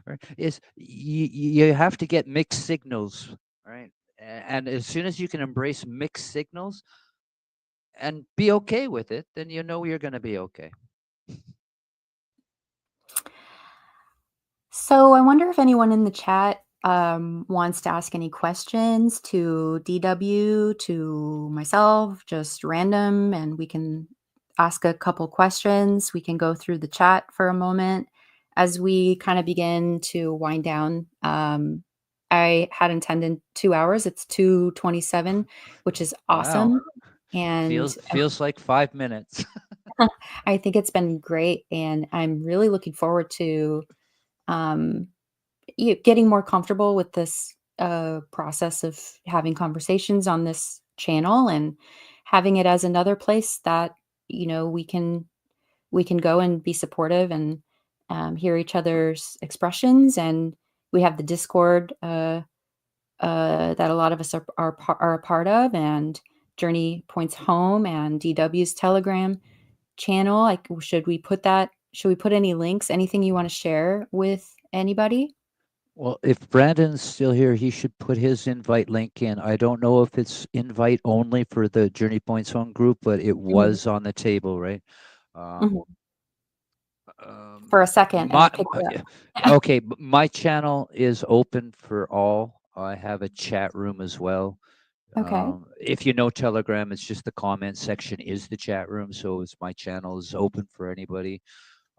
Right? Is you have to get mixed signals, right? And as soon as you can embrace mixed signals and be okay with it, then you know you're going to be okay. So I wonder if anyone in the chat wants to ask any questions to DW, to myself, just random, and we can ask a couple questions. We can go through the chat for a moment as we kind of begin to wind down. I had intended 2 hours. It's 2:27, which is Wow. awesome. And Feels like 5 minutes. I think it's been great. And I'm really looking forward to um, getting more comfortable with this process of having conversations on this channel and having it as another place that we can go and be supportive and hear each other's expressions. And we have the Discord that a lot of us are a part of, and Journey Points Home and DW's Telegram channel. Like, should we put any links, anything you want to share with anybody? Well, if Brandon's still here, he should put his invite link in. I don't know if it's invite only for the Journey Points Home group, but it Mhm, was on the table, right? mhm. Um, For a second, and I my picked it yeah, up. okay, my channel is open for all. I have a chat room as well. Okay. If you know Telegram, it's just the comment section is the chat room, so it's my channel is open for anybody.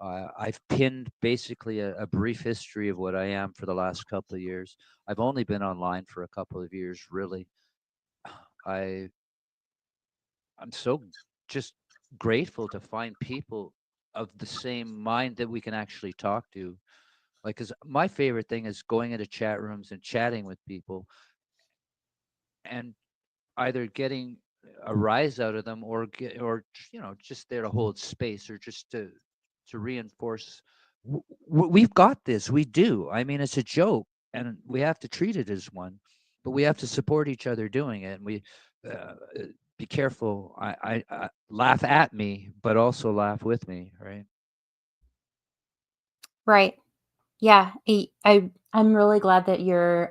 I've pinned basically a brief history of what I am for the last couple of years. I've only been online for a couple of years, really. I I'm so just grateful to find people of the same mind that we can actually talk to. Like, cause my favorite thing is going into chat rooms and chatting with people and either getting a rise out of them or just there to hold space or just to reinforce we've got this, we do. I mean, it's a joke and we have to treat it as one, but we have to support each other doing it. And we uh, be careful. I laugh at me but also laugh with me, right? Right. Yeah. I'm really glad that you're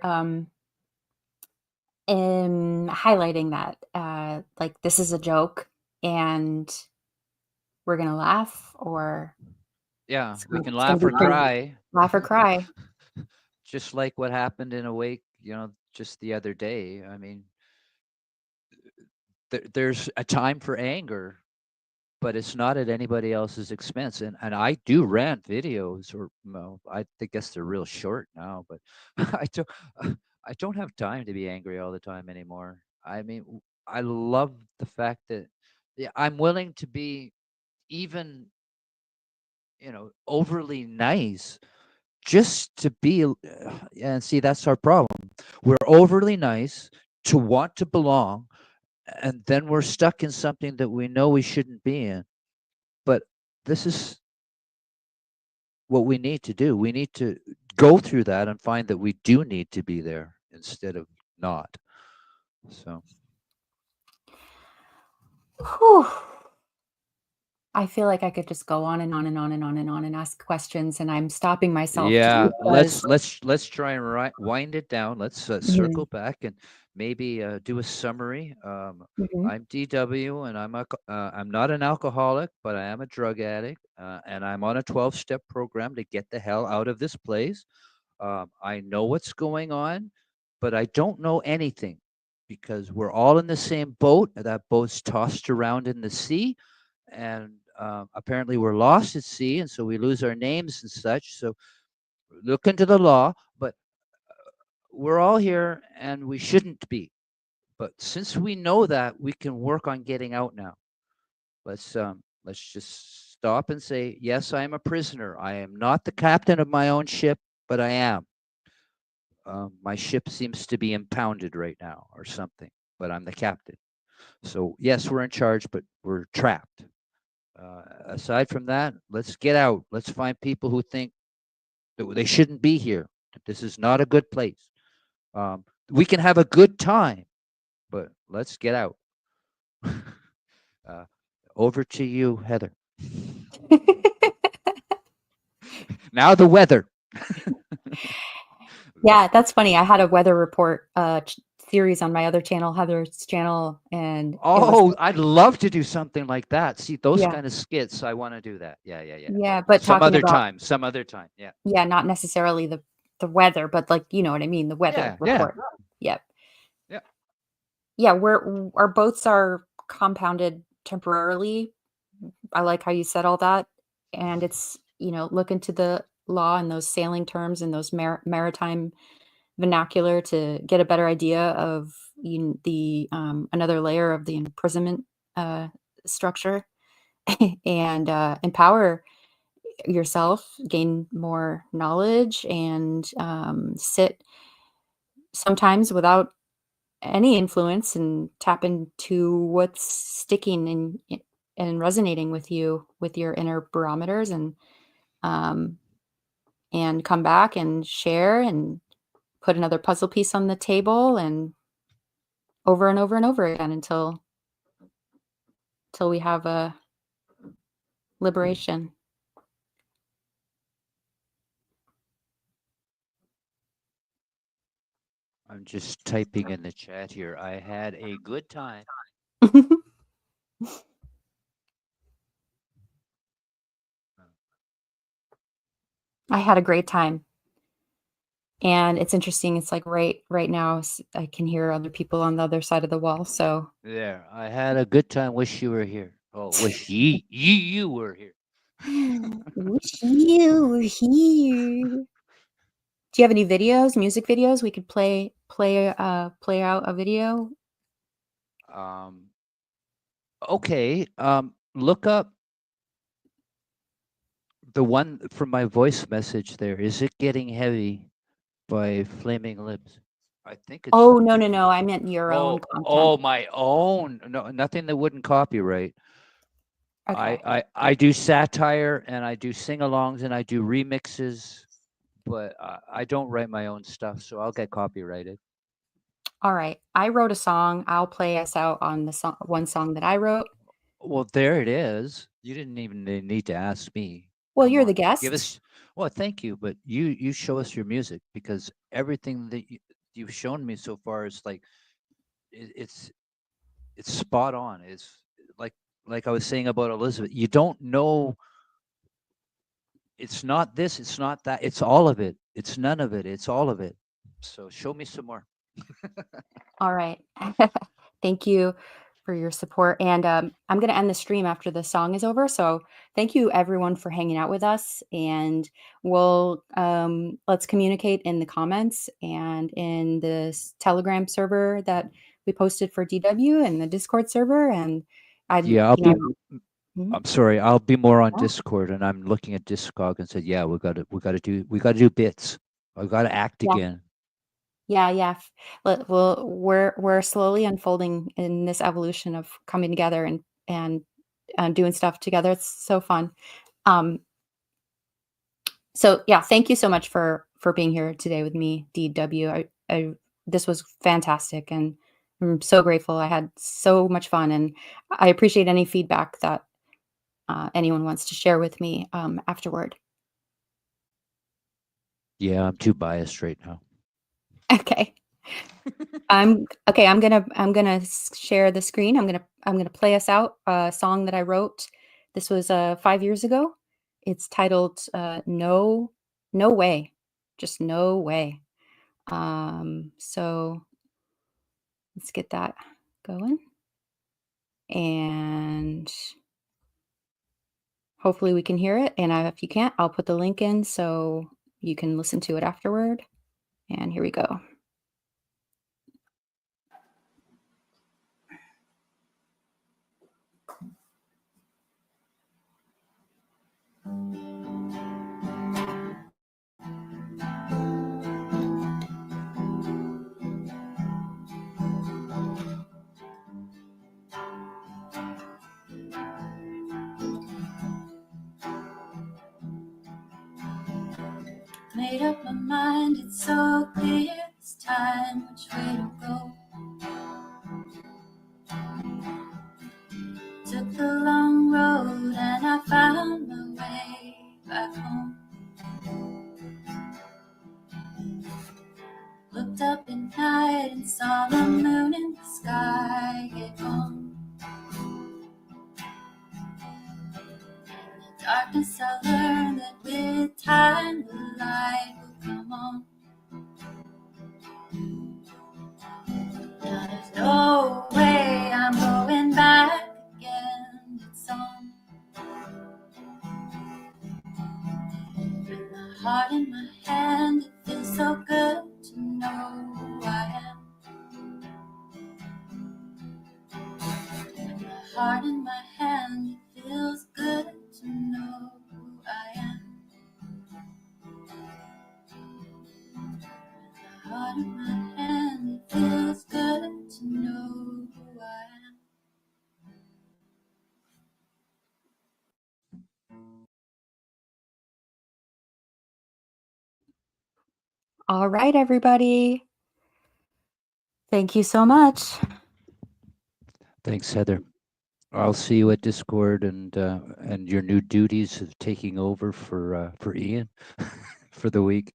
highlighting that. Like, this is a joke, and we're gonna laugh, or Yeah, it's we gonna, can it's gonna laugh be or crazy. cry. Laugh or cry. Just like what happened in a wake, just the other day. I mean, there's a time for anger, but it's not at anybody else's expense. And I do rant videos, or well, I guess they're real short now, but I don't I don't have time to be angry all the time anymore. I mean, I love the fact that, yeah, I'm willing to be even, overly nice just to be. And see, that's our problem. We're overly nice to want to belong, and then we're stuck in something that we know we shouldn't be in. But this is what we need to do. We need to go through that and find that we do need to be there instead of not. So, Whew. I feel like I could just go on and on and on and on and on and ask questions, and I'm stopping myself just yeah, because. let's try and wind it down. Let's Mhm, circle back and maybe do a summary. mhm. I'm DW, and I'm not an alcoholic, but I am a drug addict, and I'm on a 12-step program to get the hell out of this place. I know what's going on, but I don't know anything because we're all in the same boat. That boat's tossed around in the sea, and apparently we're lost at sea, and so we lose our names and such. So look into the law, but we're all here and we shouldn't be. But since we know that, we can work on getting out now. Let's just stop and say, yes, I am a prisoner. I am not the captain of my own ship, but I am. My ship seems to be impounded right now or something, but I'm the captain. So yes, we're in charge, but we're trapped. Aside from that, let's get out. Let's find people who think that they shouldn't be here. That this is not a good place. We can have a good time, but let's get out. uh, Over to you, Heather. Now the weather. Yeah, that's funny. I had a weather report series on my other channel, Heather's channel, and it was Oh, I'd love to do something like that. See, those yeah, kind of skits, I want to do that. Yeah, yeah, yeah. yeah, but Some talking other about time. Some other time. Yeah. yeah, not necessarily the weather, but like you know what I mean, the weather Yeah, yeah, report. Yep. yeah. Yeah, we're our boats are compounded temporarily. I like how you said all that, and it's look into the law and those sailing terms and those maritime vernacular to get a better idea of the another layer of the imprisonment uh, structure and empower yourself, gain more knowledge, and sit sometimes without any influence and tap into what's sticking and resonating with you with your inner barometers um, and come back and share and put another puzzle piece on the table and over and over and over again until we have a liberation. I'm just typing in the chat here. I had a good time. I had a great time. And it's interesting. It's like right now I can hear other people on the other side of the wall. So There. I had a good time. Wish you were here. Oh, wish you were here. wish you were here. Do you have any videos, music videos we could play out a video? um, okay. Look up the one from my voice message there. Is it getting heavy by Flaming Lips? I think it's. Oh, no, no, no. I meant your own content. Oh, my own. No, nothing that wouldn't copyright. Okay. I do satire and I do sing-alongs and I do remixes, but I don't write my own stuff, so I'll get copyrighted. All right. I wrote a song. I'll play us out on the one song that I wrote. Well, there it is. You didn't even need to ask me. Well, Come you're the on, give guest. us. Well, thank you, but you show us your music because everything that you've shown me so far is like it, it's it's spot on. It's like like I was saying about Elizabeth. You don't know. It's not this. It's not that. It's all of it. It's none of it. It's all of it. So show me some more. All right. Thank you for your support. And I'm going to end the stream after the song is over. So thank you everyone for hanging out with us. And we'll let's communicate in the comments and in the Telegram server that we posted for DW and the Discord server. And I, Yeah, mhm. I'm sorry, I'll be more on Yeah, Discord, and I'm looking at Discog and said, yeah, we gotta do bits. I gotta act yeah, again. yeah. Well, we're slowly unfolding in this evolution of coming together and doing stuff together. It's so fun. Um, So yeah, thank you so much for being here today with me, DW. I this was fantastic, and I'm so grateful. I had so much fun, and I appreciate any feedback that anyone wants to share with me afterward. Yeah, I'm too biased right now. Okay, okay. I'm gonna share the screen. I'm gonna play us out a song that I wrote. This was 5 years ago. It's titled "No Way," just no way. So let's get that going. And hopefully we can hear it. And if you can't, I'll put the link in so you can listen to it afterward. And here we go. Made up my mind, it's so clear this time which way to go. Took the long road and I found my way back home. Looked up at night and saw the moon in the sky get home. In the darkness I learned that with time the light will come on. Now there's no way I'm going back again. It's on. With my heart in my hand, it feels so good to know who I am. With my heart in my hand, it feels good to know who I am. With my heart in my hand, it feels good to know who I am. All right, everybody. Thank you so much. Thanks, Heather. I'll see you at Discord and your new duties of taking over for Ian for the week.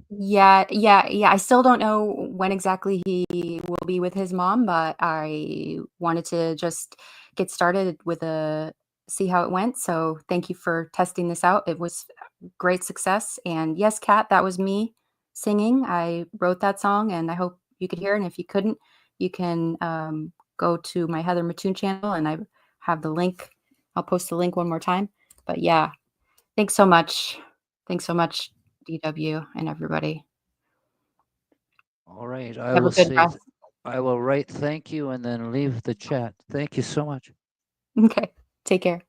Yeah. I still don't know when exactly he will be with his mom, but I wanted to just get started with a see how it went. So thank you for testing this out. It was great success. And yes, Kat, that was me singing. I wrote that song and I hope you could hear it. And if you couldn't, you can go to my Heather Mattoon channel and I have the link. I'll post the link one more time. But yeah, thanks so much. Thanks so much, DW and everybody. All right, Have a good rest. I will write thank you and then leave the chat. Thank you so much. Okay. Take care.